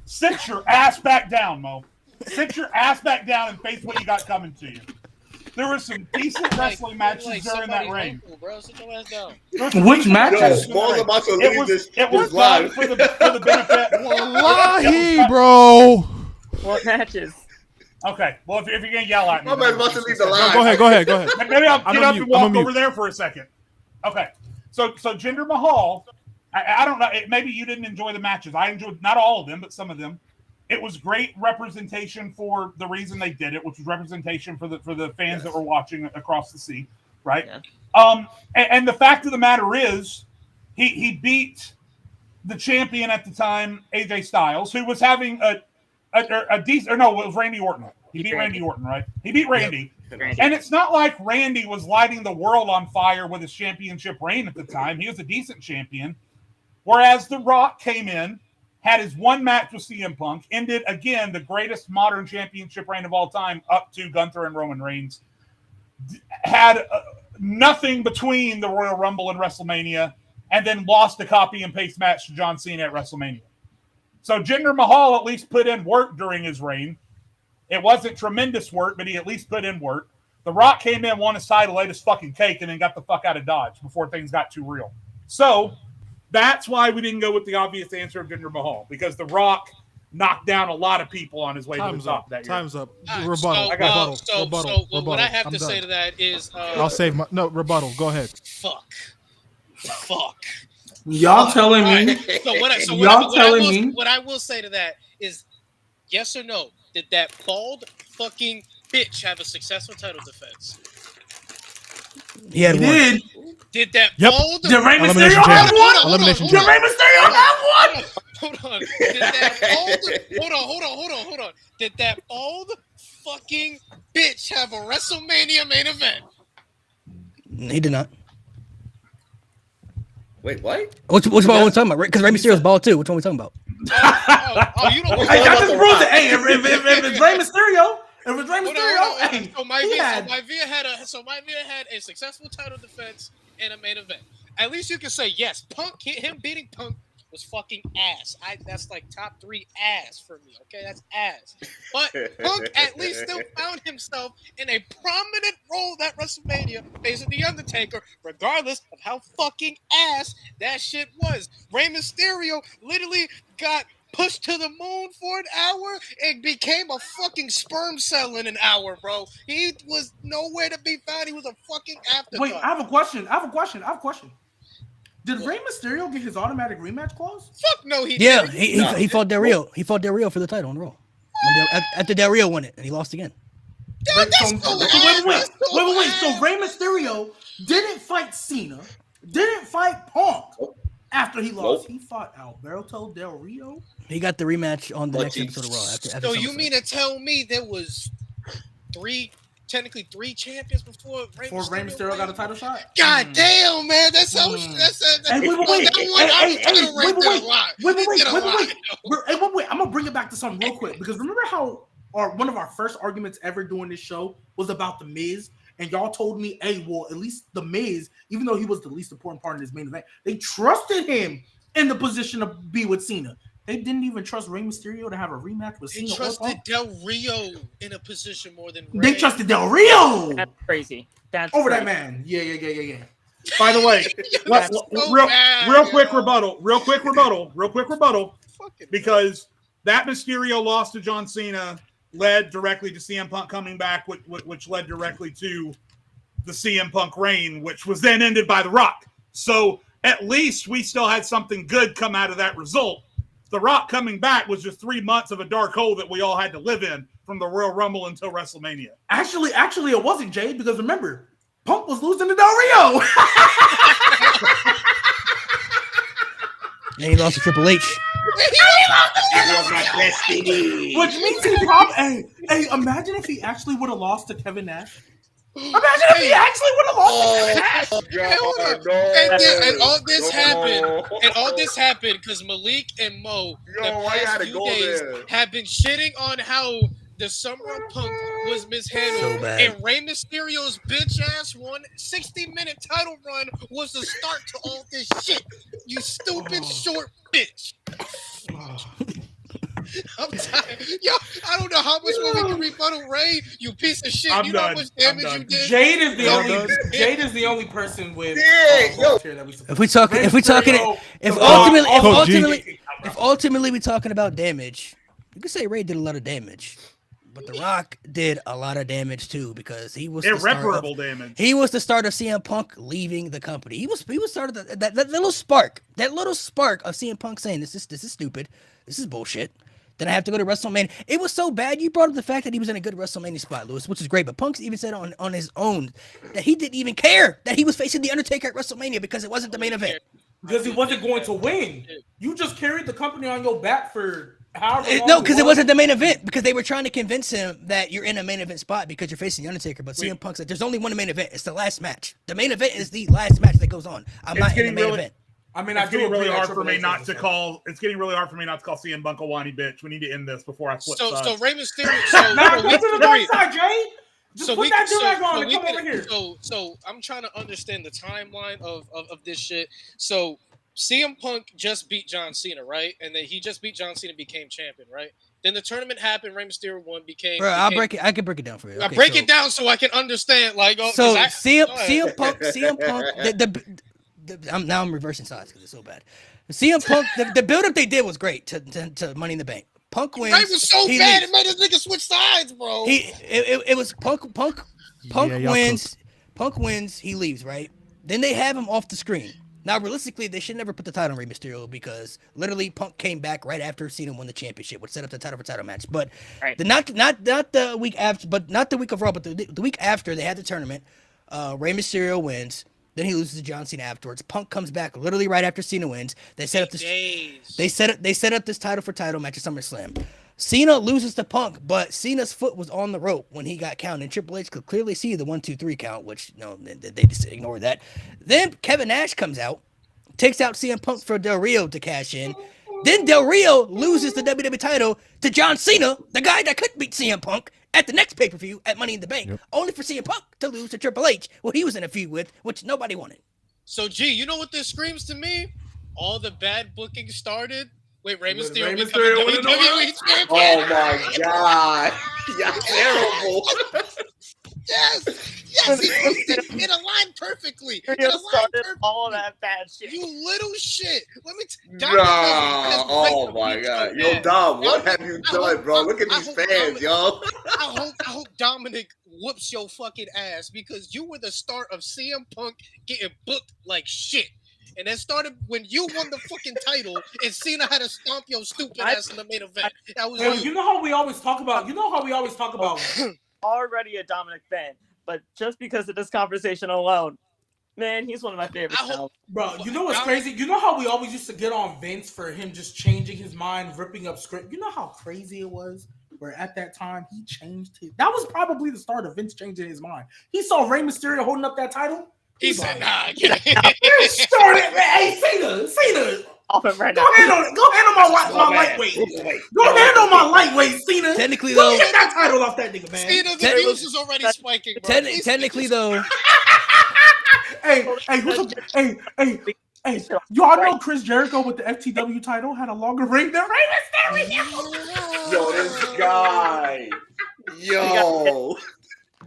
sit your ass back down, Mo. Sit your ass back down and face what you got coming to you. There were some decent wrestling matches during that reign. Bro, sit your ass down. Which matches? Small about to leave this It was live. for the benefit. Wallahi, bro. What matches? Okay, well, if you're going to yell at me. My man's about to leave the No, live. go ahead. Maybe I'll I'm get on up mute. and I'm on walk mute. over there for a second. Okay, so Jinder Mahal, I don't know. Maybe you didn't enjoy the matches. I enjoyed not all of them, but some of them. It was great representation for the reason they did it, which was representation for the fans that were watching across the sea, right? Yeah. And the fact of the matter is, he beat the champion at the time, AJ Styles, who was having a decent. Or no, it was Randy Orton. He beat Randy Orton, right? He beat Randy. Randy. And it's not like Randy was lighting the world on fire with his championship reign at the time. He was a decent champion. Whereas The Rock came in, had his one match with CM Punk, ended, again, the greatest modern championship reign of all time, up to Gunther and Roman Reigns. Had nothing between the Royal Rumble and WrestleMania, and then lost a copy and paste match to John Cena at WrestleMania. So Jinder Mahal at least put in work during his reign. It wasn't tremendous work, but he at least put in work. The Rock came in, won his title, ate his fucking cake, and then got the fuck out of Dodge before things got too real. So that's why we didn't go with the obvious answer of Jinder Mahal, because The Rock knocked down a lot of people on his way to the top that year. Time's up. All right, Rebuttal. so what I have I'm to done. say to that is, I'll save my rebuttal. Go ahead. fuck. Y'all telling me? What I will say to that is, yes or no? Did that bald fucking bitch have a successful title defense? He had He one. did. Did that Yep. bald? Did Rey Elimination Mysterio have chamber. one? Elimination Did Rey Mysterio have one? Hold on. Did that bald? Hold on. Did that bald fucking bitch have a WrestleMania main event? He did not. Wait, what? Which one are we talking about? Because Rey Mysterio's bald too. Which one are we talking about? You don't. Hey, that just proves it. Hey, if it's Rey Mysterio, hey, So my Via had a successful title defense and a main event. At least you can say yes. Punk, him beating Punk was fucking ass. That's like top 3 ass for me. Okay, that's ass. But Punk at least still found himself in a prominent role at WrestleMania, facing The Undertaker, regardless of how fucking ass that shit was. Rey Mysterio literally got pushed to the moon for an hour and became a fucking sperm cell in an hour, bro. He was nowhere to be found. He was a fucking afterthought. Wait, I have a question. Did Rey Mysterio get his automatic rematch clause? Fuck no, he Yeah, didn't. he fought Del Rio. He fought Del Rio for the title in Raw. After Del Rio won it, and he lost again. Wait. So Rey Mysterio didn't fight Cena, didn't fight Punk. After he lost, he fought Alberto Del Rio. He got the rematch on the next episode of Raw. After So you SummerSlam. mean to tell me there was technically three champions before Rey Mysterio got a title shot? God damn, man, that's so. Wait. I'm gonna bring it back to something real quick, because remember how one of our first arguments ever doing this show was about The Miz, and y'all told me, hey, well, at least The Miz, even though he was the least important part in his main event, they trusted him in the position to be with Cena. They didn't even trust Rey Mysterio to have a rematch with They Cena. trusted Del Rio in a position more than Rey. They trusted Del Rio That's crazy. That's over crazy. that man. Yeah. By the way, real quick rebuttal, because that Mysterio loss to John Cena led directly to CM Punk coming back, which led directly to the CM Punk reign, which was then ended by The Rock. So at least we still had something good come out of that result. The Rock coming back was just 3 months of a dark hole that we all had to live in from the Royal Rumble until WrestleMania. Actually, it wasn't, Jay, because remember, Punk was losing to Del Rio. And he lost to Triple H. Which means he probably. Hey, imagine if he actually would have lost to Kevin Nash. Imagine if he actually would have lost. Oh, God, no. And all this No. happened. And all this happened because Malik and Mo Yo, the why you past gotta few go days there? have been shitting on how the Summer of Punk was mishandled. So bad. And Rey Mysterio's bitch ass 60-minute title run was the start to all this shit. You stupid short bitch. I'm tired. Yo, I don't know how much more we can rebuttal Ray. You piece of shit. I'm you know done. how much damage I'm you done. did. Jade is the Yo, only. done. Jade is the only person with. Yeah, yo. here that we support. If we talking, Rey if we talking, Mysterio, if The ultimately, Rock, if Coach G. ultimately, if ultimately we talking about damage, you could say Ray did a lot of damage, but The Rock did a lot of damage too because he was the start of- Irreparable damage. He was the start of CM Punk leaving the company. He was started that little spark of CM Punk saying this is stupid, this is bullshit. Then I have to go to WrestleMania. It was so bad. You brought up the fact that he was in a good WrestleMania spot, Lewis, which is great. But Punk's even said on his own that he didn't even care that he was facing the Undertaker at WrestleMania because it wasn't the main event. Because he wasn't going to win. You just carried the company on your back for however long. No, because it wasn't the main event. Because they were trying to convince him that you're in a main event spot because you're facing the Undertaker. But CM Punk said there's only one main event. It's the last match. The main event is the last match that goes on. I'm It's not in the getting main really- event. I mean, It's I do getting really agree that hard for Triple me H not was to the call. It's getting really hard for me not to call CM Punk a whiny bitch. We need to end this before I flip So sides. Rey Mysterio. So Nah, we go to the can dark agree. side, Jay. Just So put we that can, direct so, on so and we come can, over here. So I'm trying to understand the timeline of this shit. So CM Punk just beat John Cena, right? And then he just beat John Cena, became champion, right? Then the tournament happened. Rey Mysterio won, became. Bro, I'll break it. I can break it down for you. I break it down so I can understand. Like, oh, So 'cause CM go ahead. CM Punk. I'm reversing sides because it's so bad. CM Punk. The build up they did was great to Money in the Bank. Punk wins. Ray was so he bad leaves. it made this nigga switch sides, bro. It was Punk Yeah, y'all wins. Punk wins. He leaves, right? Then they have him off the screen. Now, realistically, they should never put the title on Rey Mysterio because literally Punk came back right after Cena won the championship, which set up the title for title match. But Right. not the week after, but not the week of Raw, but the week after they had the tournament. Rey Mysterio wins. Then he loses to John Cena afterwards. Punk comes back literally right after Cena wins. They set up this. Days. They set up this title for title match at SummerSlam. Cena loses to Punk, but Cena's foot was on the rope when he got counted. And Triple H could clearly see the 1, 2, 3 count, which they just ignored that. Then Kevin Nash comes out, takes out CM Punk for Del Rio to cash in. Then Del Rio loses the WWE title to John Cena, the guy that could beat CM Punk at the next pay-per-view at Money in the Bank, only for CM Punk to lose to Triple H, who he was in a feud with, which nobody wanted. So, G, you know what this screams to me? All the bad booking started. Wait, Rey With Mysterio Rey becoming Mysterio winning the WWE champion? Oh my God. Yeah, terrible. Yes, it aligned perfectly. It You aligned started perfectly. all that bad shit. You little shit. Let me. Nah. Oh my God. Yo, Dom, what have you done, bro? Look at these fans, yo. I hope Dominic whoops your fucking ass because you were the start of CM Punk getting booked like shit. And that started when you won the fucking title and Cena had to stomp your stupid ass in the main event. That was Yo, you. you know how we always talk about. You know how we always talk about. Already a Dominic fan, but just because of this conversation alone, man, he's one of my favorites I hope- now. Bro, you know what's crazy? You know how we always used to get on Vince for him just changing his mind, ripping up script. You know how crazy it was? Where at that time he changed his. That was probably the start of Vince changing his mind. He saw Rey Mysterio holding up that title. He said, nah, I can't. You started, man. Hey, Cena. Off him right Go now. handle my lightweight. Go handle my lightweight, Cena. Technically, Go though, get that title off that nigga, man. Cena, the Technically- views is already spiking, bro. These technically niggas- though, Hey, y'all know Chris Jericho with the FTW title had a longer reign than Rey Mysterio. Yo, this guy. Yo.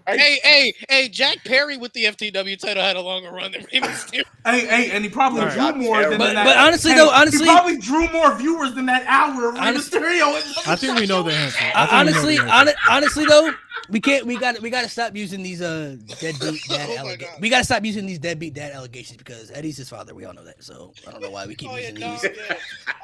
Hey, Jack Perry with the FTW title had a longer run than Rey Mysterio. Hey, and he probably All drew right. more than But- that. but honestly, Hey, though, honestly- he probably drew more viewers than that hour of Rey Honest- Mysterio. I think we know the answer. honestly though, we gotta stop using these deadbeat dad Oh my allegations. God. We gotta stop using these deadbeat dad allegations because Eddie's his father. We all know that. So I don't know why we keep Oh, yeah, using dog, these. yeah.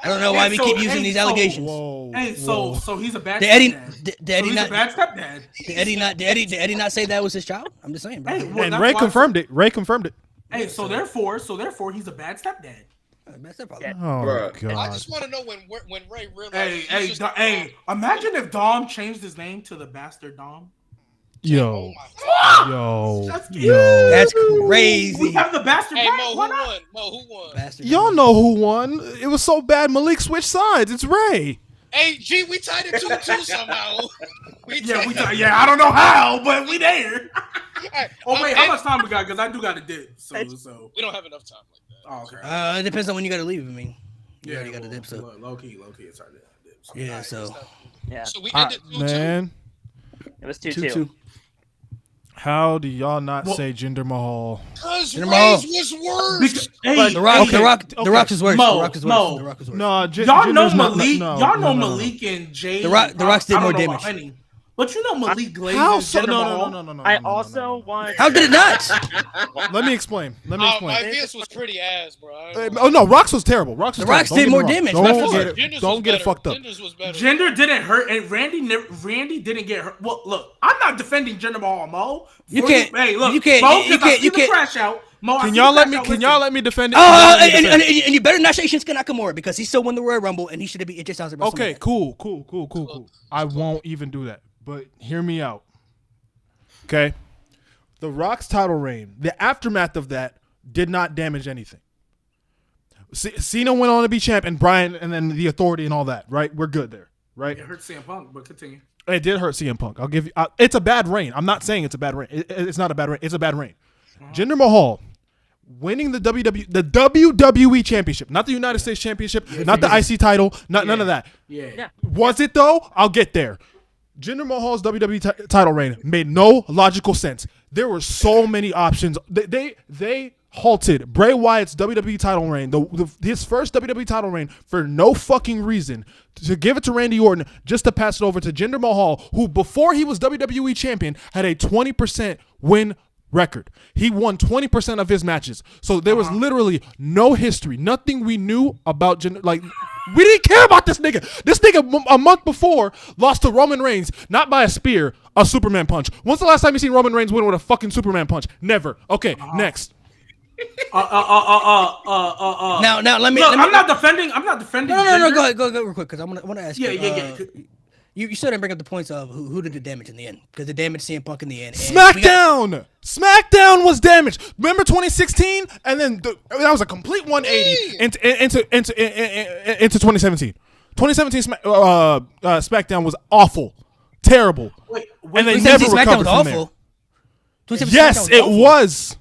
I don't know why Hey, we so- keep using hey, these so- allegations. Whoa. Hey, whoa. so he's a bad Did Eddie stepdad. did So Eddie he's a not bad stepdad. did Eddie not say that was his child? I'm just saying, bro. Hey, well, And that's Ray why- confirmed it. Ray confirmed it. Hey, so therefore, he's a bad stepdad. That's their problem. Oh Bruh. I God. just want to know when Ray realized. Hey, he's just- imagine if Dom changed his name to the Bastard Dom. Yo, Oh yo, That's yo. That's We crazy. have the bastard. Hey, pack. Mo, who Why not? won? Mo, who won? Bastard. Y'all know who won. It was so bad Malik switched sides. It's Ray. Hey, G, we tied it 2-2 somehow. Yeah, I don't know how, but we there. Hey, Oh wait, how and much time we got? Because I do got to dip. So we don't have enough time like that. oh, okay. It depends on when you gotta leave. I mean, you already got to well, dip. So low key, it's hard to dip. So. yeah. So Yeah, So we Ah, ended 2-2. man, it was 2-2. 2-2. how do y'all not Well- say Jinder Mahal? Because Jinder Ray's Mahal. was worse. Hey, The Rock, Okay, the Rock, okay. the Rock is worse. Mo, The Rock is worse. Mo. The Rock is worse. No, y'all know Jinder's not- Malik. no, y'all know no, no, no. Malik and Jay. The Rocks did I don't more know about damage. Honey, but you know Malik Glaze. How and so? Jinder No, Mahal. no. I no, no, also no. want. How did it not? Let me explain. Let me My explain. Vince was pretty ass, bro. I ain't Oh gonna no, Rocks was terrible. Rocks was The Rocks terrible. did more Don't damage, get me by wrong. far. Don't lie. get it. Jinder's Don't was get it better. fucked up. Jinder's was better. Jinder didn't hurt, and Randy didn't get hurt. Well, look, I'm not defending Jinder Mahal, Mo. You For can't- Hey, look, you can't- Mo, you 'cause I can't- see you the can't- crash out. Mo, I Can see y'all the let crash me? out. Can Listen. y'all let me defend it? Oh, Can y'all let me and, defend and, it? and you better not say Shinsuke Nakamura because he still won the Royal Rumble and he should have beat AJ Styles at WrestleMania. Okay, cool. I won't even do that. But hear me out. Okay? The Rock's title reign, the aftermath of that did not damage anything. Cena went on to be champ and Bryan and then the Authority and all that, right? We're good there, right? It hurt CM Punk, but continue. It did hurt CM Punk. I'll give you. It's a bad reign. I'm not saying it's a bad reign. It's not a bad reign. It's a bad reign. Jinder Mahal winning the WWE Championship, not the United States Championship, not the IC title, none of that. Yeah. Was it though? I'll get there. Jinder Mahal's WWE title reign made no logical sense. There were so many options. They halted Bray Wyatt's WWE title reign, his first WWE title reign, for no fucking reason, to give it to Randy Orton just to pass it over to Jinder Mahal, who before he was WWE champion had a 20% win record. He won 20% of his matches. So there was literally no history, nothing we knew about Jinder. Like, we didn't care about this nigga. This nigga a month before lost to Roman Reigns, not by a spear, a Superman punch. When's the last time you seen Roman Reigns win with a fucking Superman punch? Never. Okay, next. Now let me. Look, let me I'm not defending. I'm not defending. No, Jinder. go real quick because I want to ask you. Yeah. You still didn't bring up the points of who did the damage in the end because the damage CM Punk in the end. and we got- SmackDown was damaged. Remember 2016, and then that was a complete 180 into 2017. 2017 SmackDown was awful, terrible, and they 2017 never SmackDown recovered was from there. awful. 2017 Yes, SmackDown it awful. was.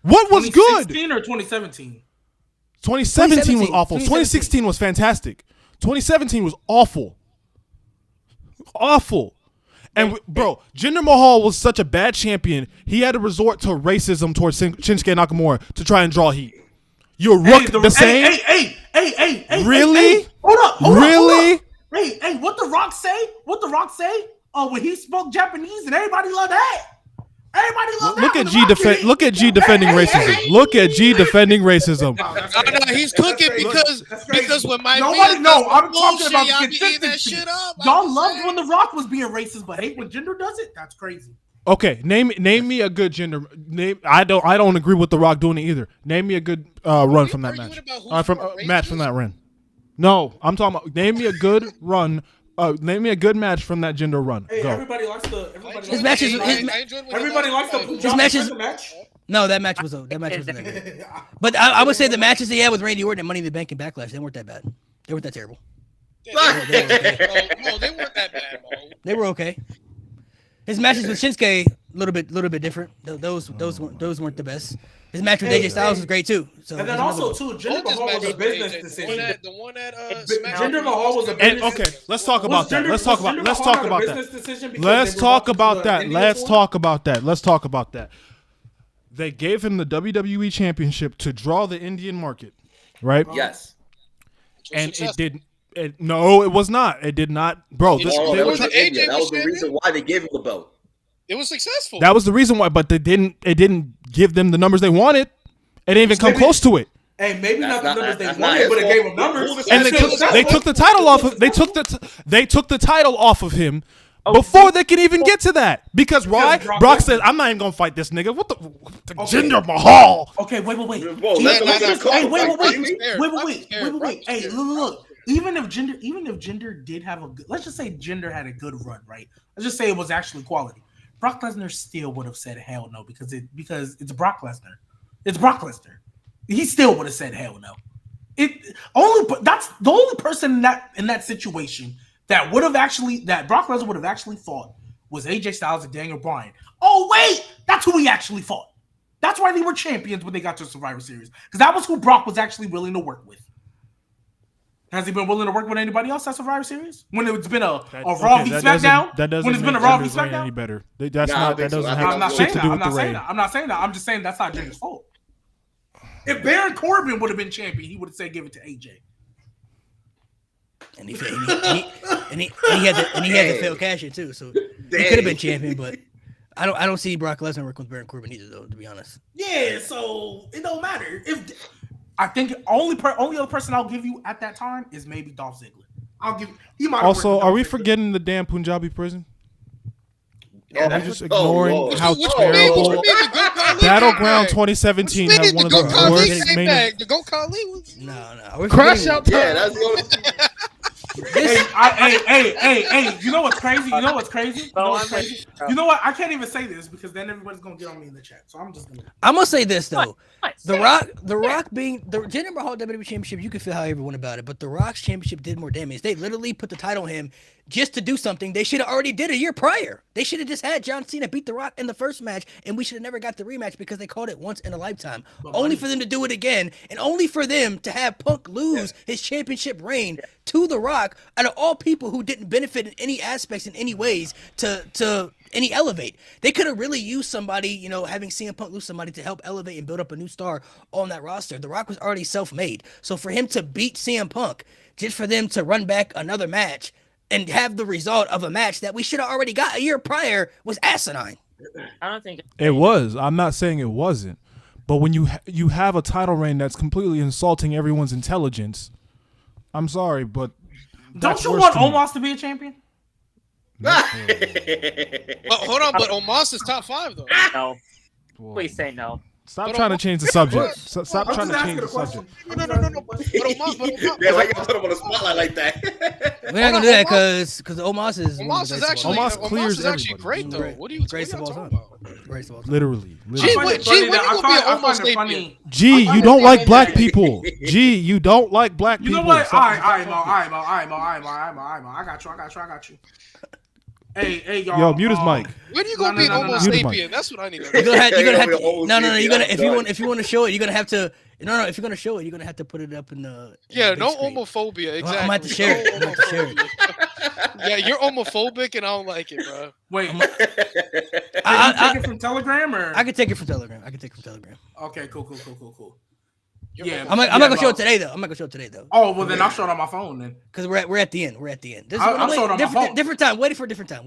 What was good? 2016 or 2017? 2017 was awful. 2017. 2016 was fantastic. 2017 was awful. Awful. And bro, Jinder Mahal was such a bad champion, he had to resort to racism towards Shinsuke Nakamura to try and draw heat. You're Rook the same? Hey, Really? hey, hold up. Really? Hey, what the Rock say? Oh, when he spoke Japanese and everybody loved that. Everybody loved that. Look when at the Rock did it. Look at G defending racism. Look at G defending racism. No, that's No, crazy. he's cooking That's crazy. because when my Nobody man know. does I'm talking bullshit, about y'all be eating that consistency. shit up. Y'all loved when the Rock was being racist, but hate when Jinder does it. That's crazy. Okay, name me a good gender. I don't agree with The Rock doing it either. Name me a good run from that arguing match. about who's From more match from racist? that run. No, I'm talking about name me a good run. Name me a good match from that gender run. Hey, Go. everybody likes the. His matches- Everybody likes the. His matches- match. No, that match was that match was negative. But I would say the matches he had with Randy Orton and Money in the Bank and Backlash, they weren't that bad. They weren't that terrible. No, they weren't that bad, Mo. They were okay. His matches with Shinsuke a little bit different. Those weren't the best. His match with AJ Styles was great too. So And then there's also another- too, Jinder Both his Mahal was a matches with business AJ, decision. The one at Jinder Mahal was a And business. okay, let's talk about that. Let's talk about that. Let's Let's talk about that. Let's talk about that. They gave him the WWE Championship to draw the Indian market, right? Yes. And it didn't. No, it was not. It did not, bro. It This, was- they that were was, try- in India. AJ That was was the champion? reason why they gave him the belt. It was successful. that was the reason why, but it didn't give them the numbers they wanted. It didn't even come Maybe- close to it. Hey, maybe not the That's numbers they not wanted, his but it fault. gave them numbers. And they took the title off of they took the title off of him Oh, before they could even get to that. Because why? Brock Brock Lesnar- said, "I'm not even gonna fight this nigga." What the Okay. Jinder Mahal? Okay, wait. Whoa, Hey, wait. Hey, look. Even if Jinder did have a good, let's just say Jinder had a good run, right? Let's just say it was actually quality. Brock Lesnar still would have said hell no because it's Brock Lesnar. It's Brock Lesnar. He still would have said hell no. That's the only person in that situation that Brock Lesnar would have actually fought was AJ Styles and Daniel Bryan. Oh wait, that's who he actually fought. That's why they were champions when they got to Survivor Series because that was who Brock was actually willing to work with. Has he been willing to work with anybody else at Survivor Series? When it's been a Raw v SmackDown? That doesn't when it's been a make Raw v Ginger's reign SmackDown? any better. That so. doesn't I'm have not shit saying to that. do with the reign. I'm not saying that. I'm just saying that's not Ginger's fault. If Baron Corbin would have been champion, he would have said give it to AJ. And he had the failed cash in too, so he could have been champion, but I don't see Brock Lesnar working with Baron Corbin either, though. To be honest. Yeah, so it don't matter. I think only other person I'll give you at that time is maybe Dolph Ziggler. I'll give you. Also, are we forgetting the damn Punjabi prison? Yeah, Are we just ignoring Lord. how What you terrible mean? The Goat Khali Battleground came 2017 back. had one of The the Goat Khali worst came main back. The Goat Khali was. No. Crash out. Yeah, that's the only. Hey, you know what's crazy? You know what's crazy? You know what? I can't even say this because then everybody's gonna get on me in the chat. So I'm just gonna. I'm gonna say this though. What? The Rock being the Jinder Mahal WWE Championship, you can feel how everyone about it, but the Rock's championship did more damage. They literally put the title on him just to do something they should have already did a year prior. They should have just had John Cena beat the Rock in the first match, and we should have never got the rematch because they called it once in a lifetime. Only for them to do it again, and only for them to have Punk lose his championship reign to the Rock out of all people who didn't benefit in any aspects in any ways to any elevate. They could have really used somebody, having CM Punk lose somebody to help elevate and build up a new star on that roster. The Rock was already self-made. So for him to beat CM Punk, just for them to run back another match and have the result of a match that we should have already got a year prior was asinine. I don't think It was. I'm not saying it wasn't. But when you have a title reign that's completely insulting everyone's intelligence, I'm sorry, but Don't you want Omos to be a champion? But hold on, but Omos is top 5 though. no. Please say no. Stop But trying to change the subject. Stop I'm trying to just change asking the a question. subject. No. But Omos. Yeah, why you put him on the spotlight like that? We're not gonna do that because Omos is Omos is actually Omos clears Omos is actually everybody. great though. What are you Greatest of all talking time. about? Greatest of all time. Literally. Gee, I when find you it gonna be an I find Omos it champion? funny. G, you don't like black people. G, you don't like black You people. know what? Stop- All right, Mo. I got you. Hey, y'all. Yo, mute his mic. When are you gonna be an No. Homo Mute him. sapien? That's what I need to You're know. gonna have to. You're gonna Done. if you want to show it, you're gonna have to. No. If you're gonna show it, you're gonna have to put it up in the. Yeah, big no screen. homophobia. Exactly. I'm gonna have to share it. I'm gonna have to share it. Yeah, you're homophobic, and I don't like it, bro. Wait, I- can you take it from Telegram or? I can take it from Telegram. Okay, cool. You're Yeah, I'm not gonna show it today though. Oh well, then I'll show it on my phone then. Because we're at the end. This is I'm showing on my phone. different time. Wait for a different time.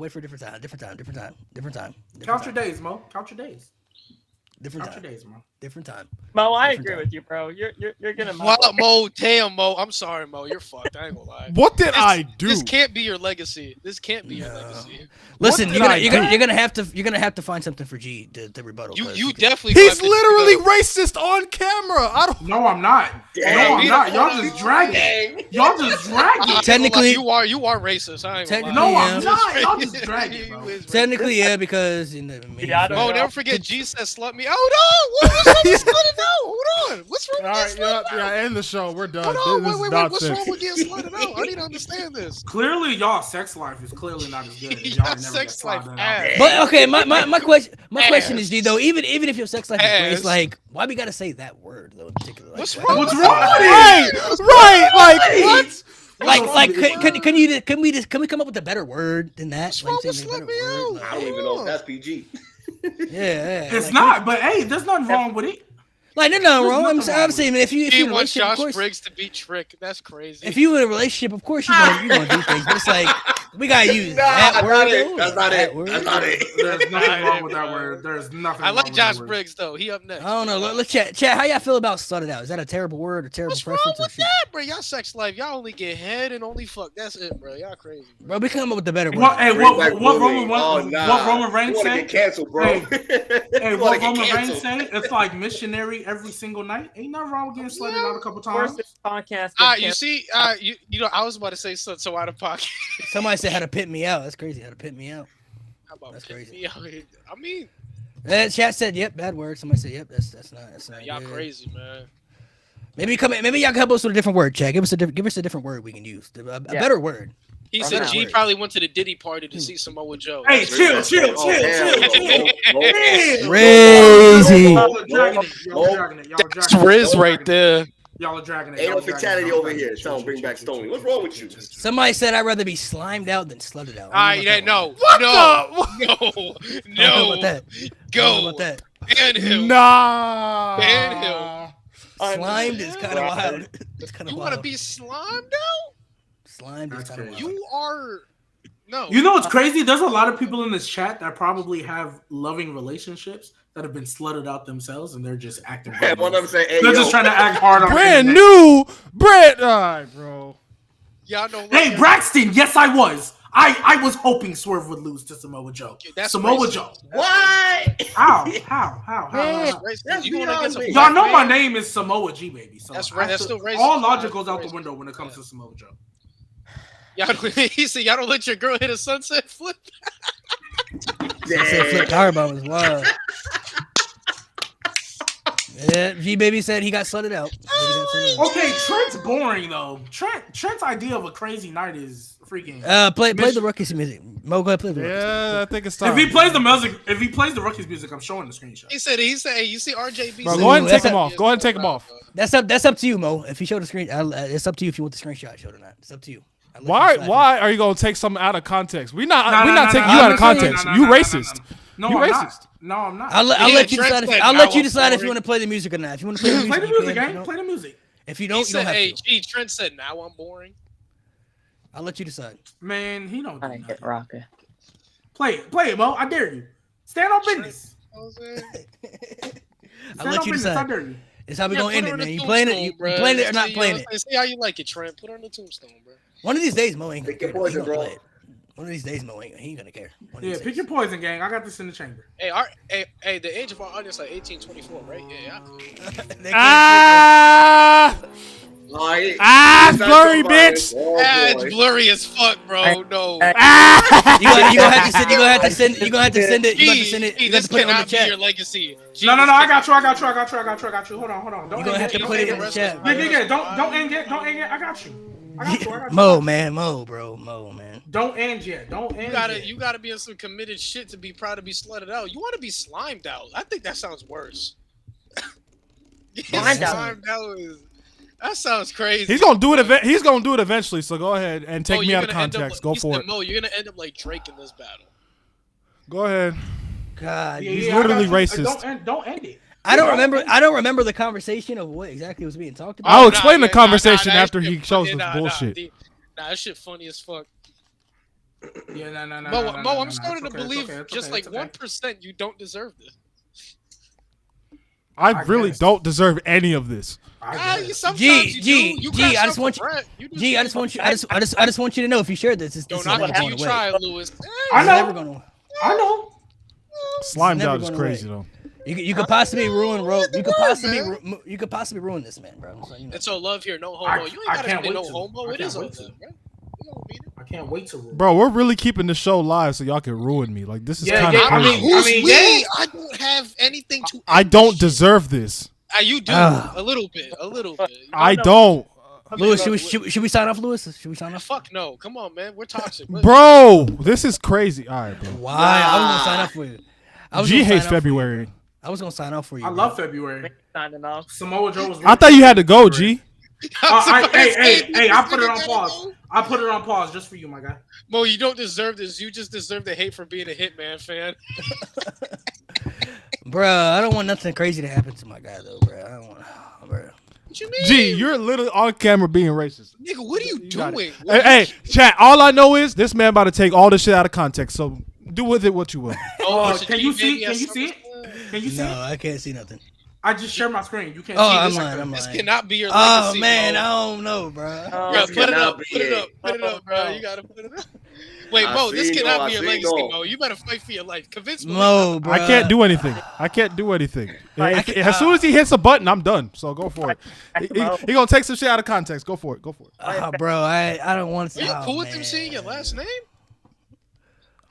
Count your days, Mo. Count your days. Different Count your time. days, Mo. Different time. Mo, I Different agree time. with you, bro. You're gonna. Wow, Mo, damn, Mo. I'm sorry, Mo. You're fucked. I ain't gonna lie. What did I do? This can't be your legacy. This can't be your No. legacy. Listen, did I you're gonna have to find something for G to rebuttal. You 'cause you he can- definitely. He's gonna have to- literally racist on camera. I don't. No, I'm not. Dang. Y'all just dragging. Y'all just dragging. Technically- you are racist. I ain't gonna lie. No, Yeah. I'm not. Y'all just dragging, You bro. is racist. Technically, yeah, because in the Yeah, I don't Mo, know. never forget G said slut me. Hold on. What's wrong with slutting out? Hold on. What's wrong All with right, getting slutted out? end the show. We're done. Hold on. This is Wait. What's nonsense. wrong with getting slutted out? I need to understand this. Clearly, y'all sex life is clearly not as good. and Y'all Y'all never sex get life slotted ass. out. But okay, my question is, G, though, even if your sex life is great, Ass. it's like, why we gotta say that word though in particular? Like, What's why- wrong? What's wrong with it? Right. Like what? Can we come up with a better word than that? What's Like, wrong with saying a slut better me word? out? I don't even know if that's PG. Yeah. It's like, not. But hey, there's nothing wrong with it. Like, there's nothing wrong. nothing wrong I'm with saying, if you He in a wants relationship, of Josh course, Briggs to be Trick. That's crazy. if you in a relationship, of course you wanna do things, but it's like we gotta use that word. though. That's not it. word. That's not it. There's nothing wrong with that word. There's nothing. I wrong like with Josh that word. Briggs though. He up next. I don't know. Let's chat. How y'all feel about slutted out? Is that a terrible word, a terrible What's wrong preference? Or with shit? that, bro? Y'all sex life. Y'all only get head and only fuck. That's it, bro. Y'all crazy. Bro, we come up with the better word. What? Hey, Bring back what bullying. Roman? Oh, nah. What Roman Reigns You wanna say? get canceled, bro. Hey, Hey, You what wanna Roman get Reigns canceled. say? It's like missionary every single night. Ain't nothing wrong with getting slutted out a couple Of course, times. this podcast. You see, you know, I was about to say so out of pocket. Somebody said how to pit me out. That's crazy. How to pit me out. How about That's pick crazy. me out here? I mean, Chat said, "Yep, bad word." Somebody said, "Yep, that's not y'all good. crazy, man. Maybe y'all can help us with a different word, Chat. Give us a different word we can use. A better word. He Wrong said now. G probably went to the Diddy party to see Samoa Joe. Hey, chill. Crazy. Y'all are dragging it. Y'all are dragging it. Y'all are That's dragging it. Riz right there. Y'all are dragging it. Ain't no Y'all are dragging it. fatality Y'all are over dragging here. it. Tell him bring back Stoney. What's wrong with you? Somebody said I'd rather be slimed out than slutted out. Ah, yeah, no, no, About that. go, About that. ban him. Nah. Ban him. Slimed is kind of wild. It's kind of You wild. want to be slimed out? Slimed is That's kind of crazy. wild. You are no. You know what's crazy? There's a lot of people in this chat that probably have loving relationships that have been slutted out themselves, and they're just acting. One of them say, "Hey, They're yo." just trying to act hard on the Brand internet. new. Brand. All right, bro. Y'all don't. Hey, like Braxton. Yes, I was. I was hoping Swerve would lose to Samoa Joe. That's Samoa racist. Joe. What? How? That's racist. That's You going against a beyond me. black Y'all know my man? name is Samoa G, baby. So That's right. That's still racist. All logic That's goes out the racist. window when it comes to Samoa Joe. Y'all, he said y'all don't let your girl hit a sunset flip. He said flip power bomb is wild. Yeah, G baby said he got slutted out. Okay, Trent's boring though. Trent's idea of a crazy night is freaking. Play the Rookies music. Mo, go ahead, play the Rookies. Yeah, I think it's time. If he plays the music, if he plays the Rookies music, I'm showing the screenshot. He said, hey, you see RJB? Bro, said- go ahead and take That's him a- off. Go ahead and take him off. That's up to you, Mo. If you show the screen, it's up to you if you want the screenshot showed or not. It's up to you. I'll let you Why? decide. Why are you gonna take something out of context? We're not taking no, you out no, of no, no, context. no, You no, no, racist. No, You I'm racist. not. No, I'm not. I'll Yeah, let you Trent decide. If, said I'll now let you I'm decide if you boring. want to play the music or not. If you want to play the music, Play the you music, can. If you gang. don't- Play the music. If you He don't, you said, don't have hey, to. G, Trent said, now I'm boring. I'll let you decide. Man, he don't do I get nothing. rocker. Play it, Mo. I dare you. Stand on business. I'll Stand let on you business. I decide. dare you. It's how we Yeah, gonna put end her it, on the man. You playing it? tombstone, You bruh. playing it or not See, playing you it? know, see how you like it, Trent. Put her on the tombstone, bro. One of these days, Mo ain't gonna Pick your care. He poison, gonna bro. play it. One of these days, Mo ain't. He ain't gonna care. One of Yeah, these pick days. your poison, gang. I got this in the chamber. Hey, the age of our audience like 1824, right? Yeah. They can't Ah, It's not blurry so violent. bitch. Oh, It's boy. blurry as fuck, bro. No. Ah. You gonna have to send. You gonna have to send. You gonna have to send it. You got to G, send it. G, You got this to put it on the cannot be chat. your legacy. G, No, this I got cannot you. be your Hold on. Don't You gonna have to end put it in Don't the end chat. Yeah. Don't end yet. I got you. Mo, man, Mo, bro, Mo, man. Don't end yet. You gotta be in some committed shit to be proud to be slutted out. You want to be slimed out? I think that sounds worse. Slimed out. Slimed out that sounds crazy. He's gonna do it. He's gonna do it eventually. So go ahead and take Mo, me you're out of gonna end up context. like- Go he for said, it. Mo, you're gonna end up like Drake in this battle. Go ahead. God, He's literally racist. Don't end it. I don't remember. I don't remember the conversation of what exactly was being talked about. I'll explain the conversation that after shit he shows funny. this bullshit. Nah, that shit funny as fuck. Yeah, no. Mo, I'm starting to believe just like 1% you don't deserve this. I really don't deserve any of this. Sometimes G, you G, do. You G, crash I out just for want you. Brett. You do G, I too. just want you. I just want you to know if you shared this is Don't this knock is it never till you going away. try, Lewis. I It's know. never going away. I know. Slimed never out is going crazy away. though. You could possibly ruin you could possibly ruin this man, bro. So, you know. It's all love here, no homo. I You ain't can't gotta be wait no to. homo. I It is can't all wait love, to. right? You don't mean it. I can't wait to rule. Bro, we're really keeping the show live so y'all can ruin me. Like this is Yeah, kind of yeah, I crazy. mean, Who's we? yeah. I don't have anything to. I end don't this deserve this. shit. You do Ah. a little bit. I don't. Lewis, should we sign off, Lewis? Should we sign off? Fuck no. Come on, man. We're toxic. Bro, this is crazy. All right, bro. Why? I was gonna sign up for you. G hates February. I was gonna sign off for you. I bro. love February. Signing off. Samoa Joe was. I thought you had to go, G. Hey! I put it on pause. I put it on pause just for you, my guy. Mo, you don't deserve this. You just deserve the hate for being a Hitman fan. Bruh, I don't want nothing crazy to happen to my guy though, bruh. I don't want, bruh. What you mean? G, you're literally on camera being racist. Nigga, what are you got doing? it. Hey, chat. All I know is this man about to take all this shit out of context. So do with it what you will. Can you see? Can you see it? Can you see No, it? I can't see nothing. I just shared my screen. You can't Oh, see I'm this. lying. I'm This lying. cannot be your Oh legacy. man, Mo. I don't know, bruh. Bro, put it up. cannot Put it be up. Put it up, bro. You gotta put it up. Wait, I Mo, this see, cannot no, be your I see, legacy, no. Mo. You better fight for your life. Convince me. Mo, bruh. I can't do anything. I can't do anything. As soon as he hits a button, I'm done. So go for it. He gonna take some shit out of context. Go for it. Go for it. Bro, I don't want to. Are you oh, cool with him man. saying your last name?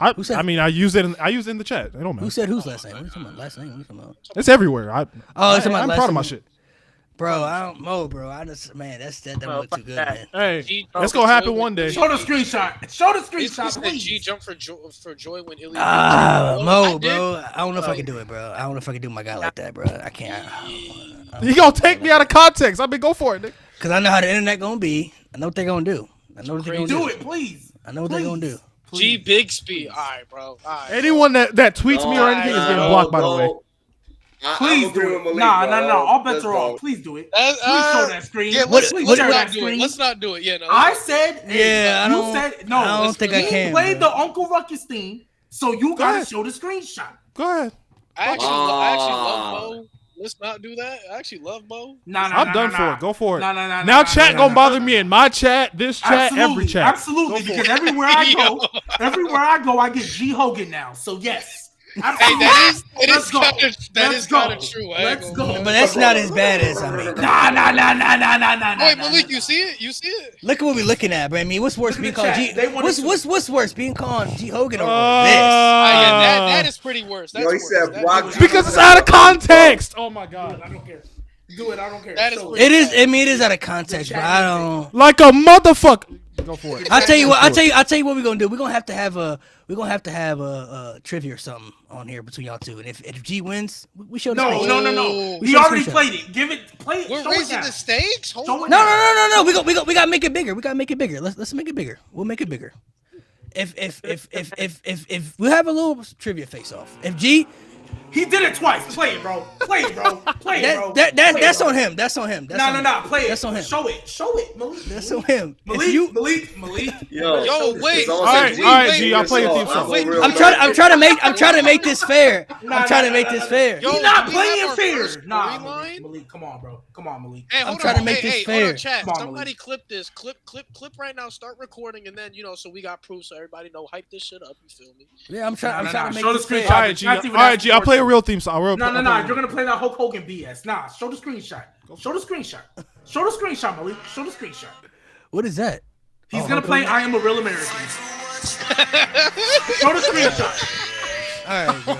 I said- mean, I use it in the chat. It don't Who matter. said whose last name? What are you talking about? Last name? What are you talking about? It's everywhere. Oh, it's talking about I'm last proud of my name. shit. Bro, I don't know, bro. I just that doesn't Well, look too fuck good, that. man. Hey, G- that's gonna happen one day. Show the screenshot. Show the He screenshot, said please. G jump for joy when Ilya. Mo, I did. bro. I don't know if I can do it, bro. I don't know if I can do my guy like that, bro. I can't. You gonna take me out of context? I mean, go for it, nigga. Cause I know how the internet gonna be. I know what they're gonna do. I know what they're gonna Do do. it, please. I know what they're gonna do. G Bigsby. All right, bro. All right, bro. Anyone that tweets me or anything is getting blocked. By the way, Please do it. Nah. All bets are off. Please do it. Please show that screen. yeah, Please what- share that Let's not do it. screen. Let's not do it. Yeah, no. I said, Yeah, I you don't- said no. I don't think I he can, played bro. the Uncle Ruckus theme, so you gotta ahead. show the screenshot. go ahead. I actually love Mo. Let's not do that. I actually love Mo. I'm done for it. Go for it. Nah. Now chat gonna bother me in my chat, this chat, every chat. Absolutely, Go for because it. everywhere I go, I get G Hogan now. So yes, Hey, absolutely. that Let's is go. kind of Let's go. true. Let's go. But that's not as bad as I mean. Nah. Wait, Malik, you see it? You see it? Look at what we're looking at, bro. I mean, what's worse, being called G? They wanted What's worse, being called G Hogan or Yeah, that is pretty worse. That's Yo, he worse. said That- Brock Because it's out of context. Oh my god. I don't care. Do it. I don't care. That is Show pretty- It is. I mean, it is out of context, but I don't. Like a motherfucker. Go for it. I'll tell you what. I'll tell you what we're gonna do. We're gonna have to have a trivia or something on here between y'all two. And if G wins, we show the No. screenshot. He already played it. Play it. We're Show it raising now. the stakes. Hold Show on. it No. now. We gotta make it bigger. We gotta make it bigger. Let's make it bigger. We'll make it bigger. If we have a little trivia face off. If G, He did it twice. Play it, bro. Play it, bro. Play it, bro. that's on him. That's on him. No. Play it. That's on him. Show it, Malik. That's on him. If Malik. you, Malik. Yo, wait. All right, G, I'll play a theme song. I'm trying to make this fair. I'm trying to make this fair. Yo, He's not do we have playing our fair. first Nah, storyline? Malik. Come on, bro. Come on, Malik. Hey, hold trying on. to make this Hold fair. on, chat. Come on, Somebody Malik. clip this. Clip right now. Start recording, and then so we got proof, so everybody know. Hype this shit up. You feel me? Yeah, I'm trying to make Show the this fair. screenshot. All right, G. All right, G. I'll play a real theme song. No. You're gonna play that Hulk Hogan BS. Nah, show the screenshot. Show the screenshot. Show the screenshot, Malik. Show the screenshot. What is that? He's Oh, gonna Hulk play Hogan? I Am a Real American. Show the screenshot. All right, bro.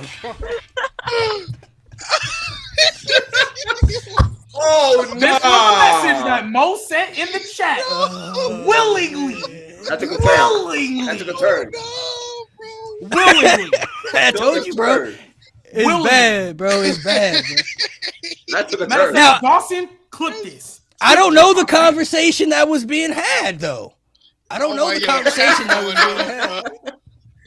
Oh, This was a message that Mo sent in the chat. Willingly. That took a turn. Willingly. That took a turn. Willingly. I told you, bro. It's Willingly. bad, bro. It's bad. Bro. That took a Matter of turn. Now- fact, Dawson, clip this. I don't know the conversation that was being had, though. I don't know my the God. conversation that was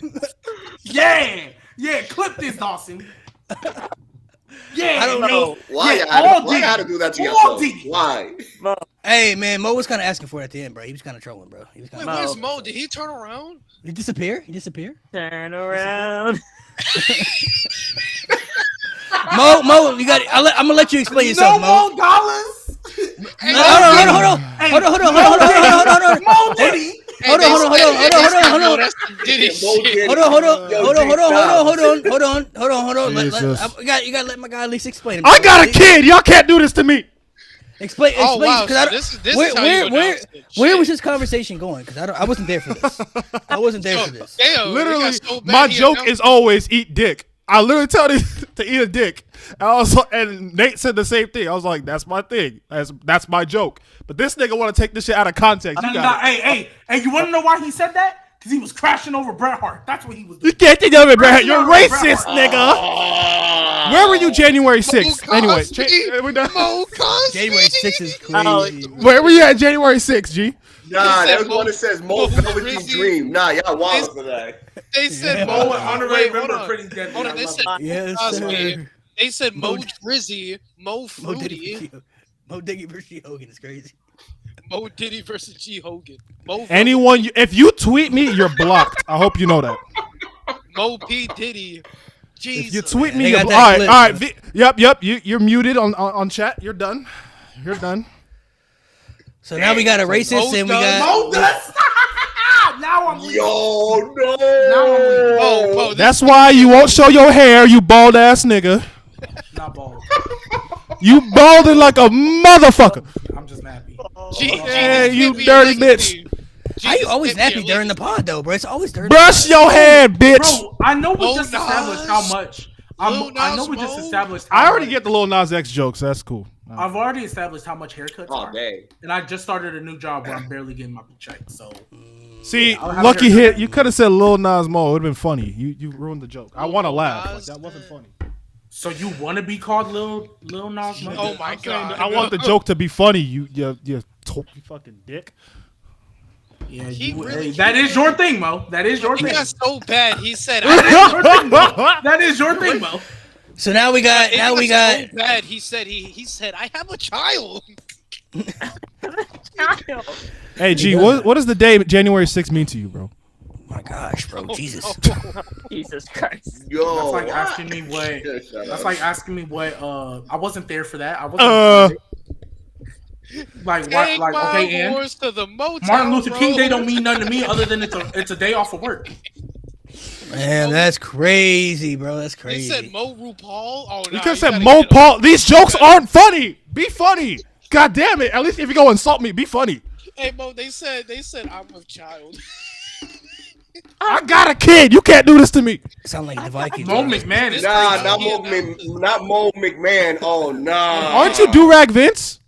being had. Yeah, clip this, Dawson. Yeah, I don't know. Why Yeah, you had all to- why you D. had to do that to All yourself? D. Why? Hey, man, Mo was kind of asking for it at the end, bro. He was kind of trolling, bro. He was kind Wait, of. where's Mo? Did he turn around? He disappear? He disappear? Turn around. Mo, you got. I'm gonna let you explain yourself, no Mo. more dollars. Hold on. Mo Diddy. Hold on. That's some Diddy shit. Hold on. Jesus. You gotta let my guy at least explain. I got a kid. Y'all can't do this to me. Explain. Oh, wow, Because I so don't. this is how you announce it. Where Shit. was this conversation going? Because I wasn't there for this. I wasn't there for this. Damn, Literally, it got so bad my he joke announced- is always eat dick. I literally tell them to eat a dick. And Nate said the same thing. I was like, that's my thing. That's my joke. But this nigga want to take this shit out of context. You got it. Hey, you want to know why he said that? Because he was crashing over Bret Hart. That's what he was You doing. can't think of it, bro. Crashing You're over racist, Bret nigga. Where were you January 6th? Mo Anyway, Cosby. we're done. Mo Cosby. January 6th is crazy. Where were you at January 6th, G? Nah, said that was Mo- one that says Mo Mo Velveteen Rizzy. Dream. Nah, y'all wild for that. They said Mo Mo. and Honorary Wait, Member hold on. pretty deadly. Hold on, I they love said it. Yes, Cosby. sir. They said Mo Mo- Drizzy, Mo Mo Fruity, Diddy versus Hogan is crazy. Mo Diddy versus G Hogan, Mo Anyone, if you tweet me, you're blocked. I hope you know that. Mo P Diddy. Jesus. If you tweet They me, got all that right, clip, all right. bro. Yep. You're muted on chat. You're done. You're done. So now we got a racist and we got. Mo does. Now I'm leaving. Yo, no. Oh, That's why you won't show your hair, you bald ass nigga. Not bald. You balding like a motherfucker. I'm just happy. G, Hey, this you can't be dirty a legacy. How you always Give me a nappy during the link. pod though, bro? It's always during. Brush your hand, bitch. Bro, I know we Lil just established how Nas? much. Lil I know Nas we just Mo? established. How I already much- get the Lil Nas X jokes. That's cool. I've already established how much haircuts Oh are, dang. and I just started a new job where I'm barely getting my check. So See, I'll have lucky a haircut. hit. You could have said Lil Nas Mo. It would have been funny. You ruined the joke. I Lil want to laugh. Like, Nas, that wasn't funny. So you want to be called Lil Nas? Mo? Oh my god! I want the joke to be funny. You fucking dick. Yeah, He you, really- hey, that is your thing, Mo. That is your He thing. got so bad. He said, That is your thing, Mo. So now we got. Now we got. so bad. He said he said I have a child. Hey, G, what does the day January 6th mean to you, bro? My gosh, bro, Jesus. Jesus Christ. Yo, That's like what? asking me what. Shut That's up. like asking me what. I wasn't there for that. I wasn't. Like what? Take Like my okay, and horse to the motel Martin Luther King Day road. don't mean nothing to me other than it's a day off of work. Man, that's crazy, bro. That's They crazy. said Mo RuPaul. Oh, You nah, could have said gotta Mo get Paul. These jokes aren't funny. Be funny. God damn it. At least if you go insult me, be funny. Hey Mo, they said I'm a child. I got a kid. You can't do this to me. Sound like the Vikings. Mo bro. McMahon is Nah, crazy. not Mo McMahon. Oh nah. Aren't you Durag Vince?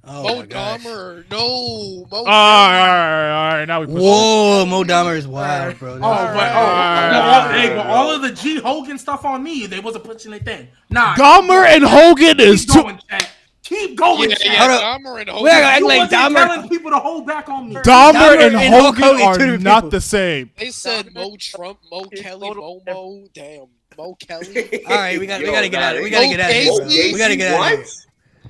Oh Mo my gosh. Dahmer, no. Mo All right. Now we push. Whoa, Mo Dahmer is wild, bro. Oh, That's- but all of the G Hogan stuff on me, they wasn't pushing their thing. Nah, Dahmer and Hogan is keep too. going, chat. Keep going, Yeah, chat. yeah, Hold up. Dahmer and We Hogan. gotta act You like wasn't telling Dahmer. people to hold back on me. Dahmer and and Hulk Hogan Hogan, two are different not people. the same. They said Mo Trump, Mo Kelly, Momo. Damn, Mo Kelly. All right, we gotta get out. We nah. gotta get out of here. Bro. We gotta get out of here.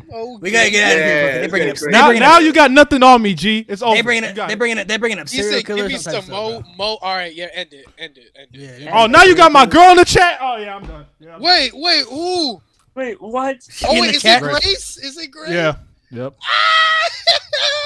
Mo We gotta get out of here. Bro. Yeah, They bringing up. it's They getting Now, bringing now up. you got nothing on me, G. It's over. They bringing You it. got They it. bringing it. They bringing up He serial said, "Give killers. me all types some of Mo, stuff, bro. Mo." All right, yeah, end it. Yeah, Oh, now you got my girl in the chat. Oh yeah, I'm done. Yeah, I'm Wait, ooh. Wait, what? Oh in wait, the is chat. it Grace? Is it Grace? Yeah. Yep.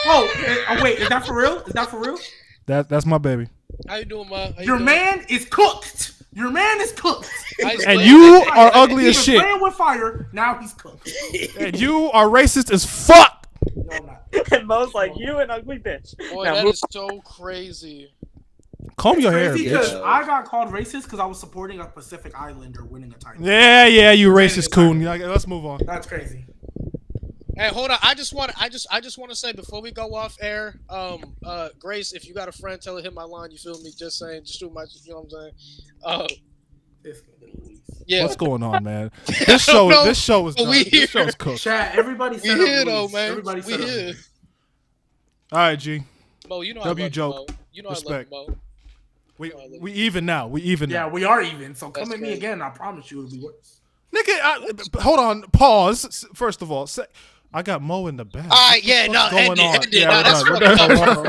Oh, wait, is that for real? Is that for real? That's my baby. How you doing, Ma? How you Your doing? man is cooked. Your man is cooked. Nice And play. you Hey, are hey, ugly He as was shit. playing with fire. Now he's cooked. And you are racist as fuck. No, I'm not. And Mo's like, you an ugly bitch. Boy, Now, that move- is so crazy. Comb your hair, Crazy because bitch. I got called racist because I was supporting a Pacific Islander winning a title. Yeah, you racist coon. Let's move on. That's crazy. Hey, hold on. I just want to say before we go off air, Grace, if you got a friend, tell her hit my line. You feel me? Just saying, just do my, you know what I'm saying? Yeah. What's going on, man? This show know, is done. but we This show's here. cooked. Chat, everybody We set here up though, Luis. man. Everybody We set up here. Luis. All right, G. Mo, you know W I love joke. you, Mo. You know Respect. I love you, Mo. We even now. We even Yeah, now. we are even. So come That's at me crazy. again. I promise you it'll be worse. Nigga, hold on. Pause. First of all, I got Mo in the back. All right, yeah, no, What's going end it, on? end it. Yeah, No, we're that's done. fucked We're up. done.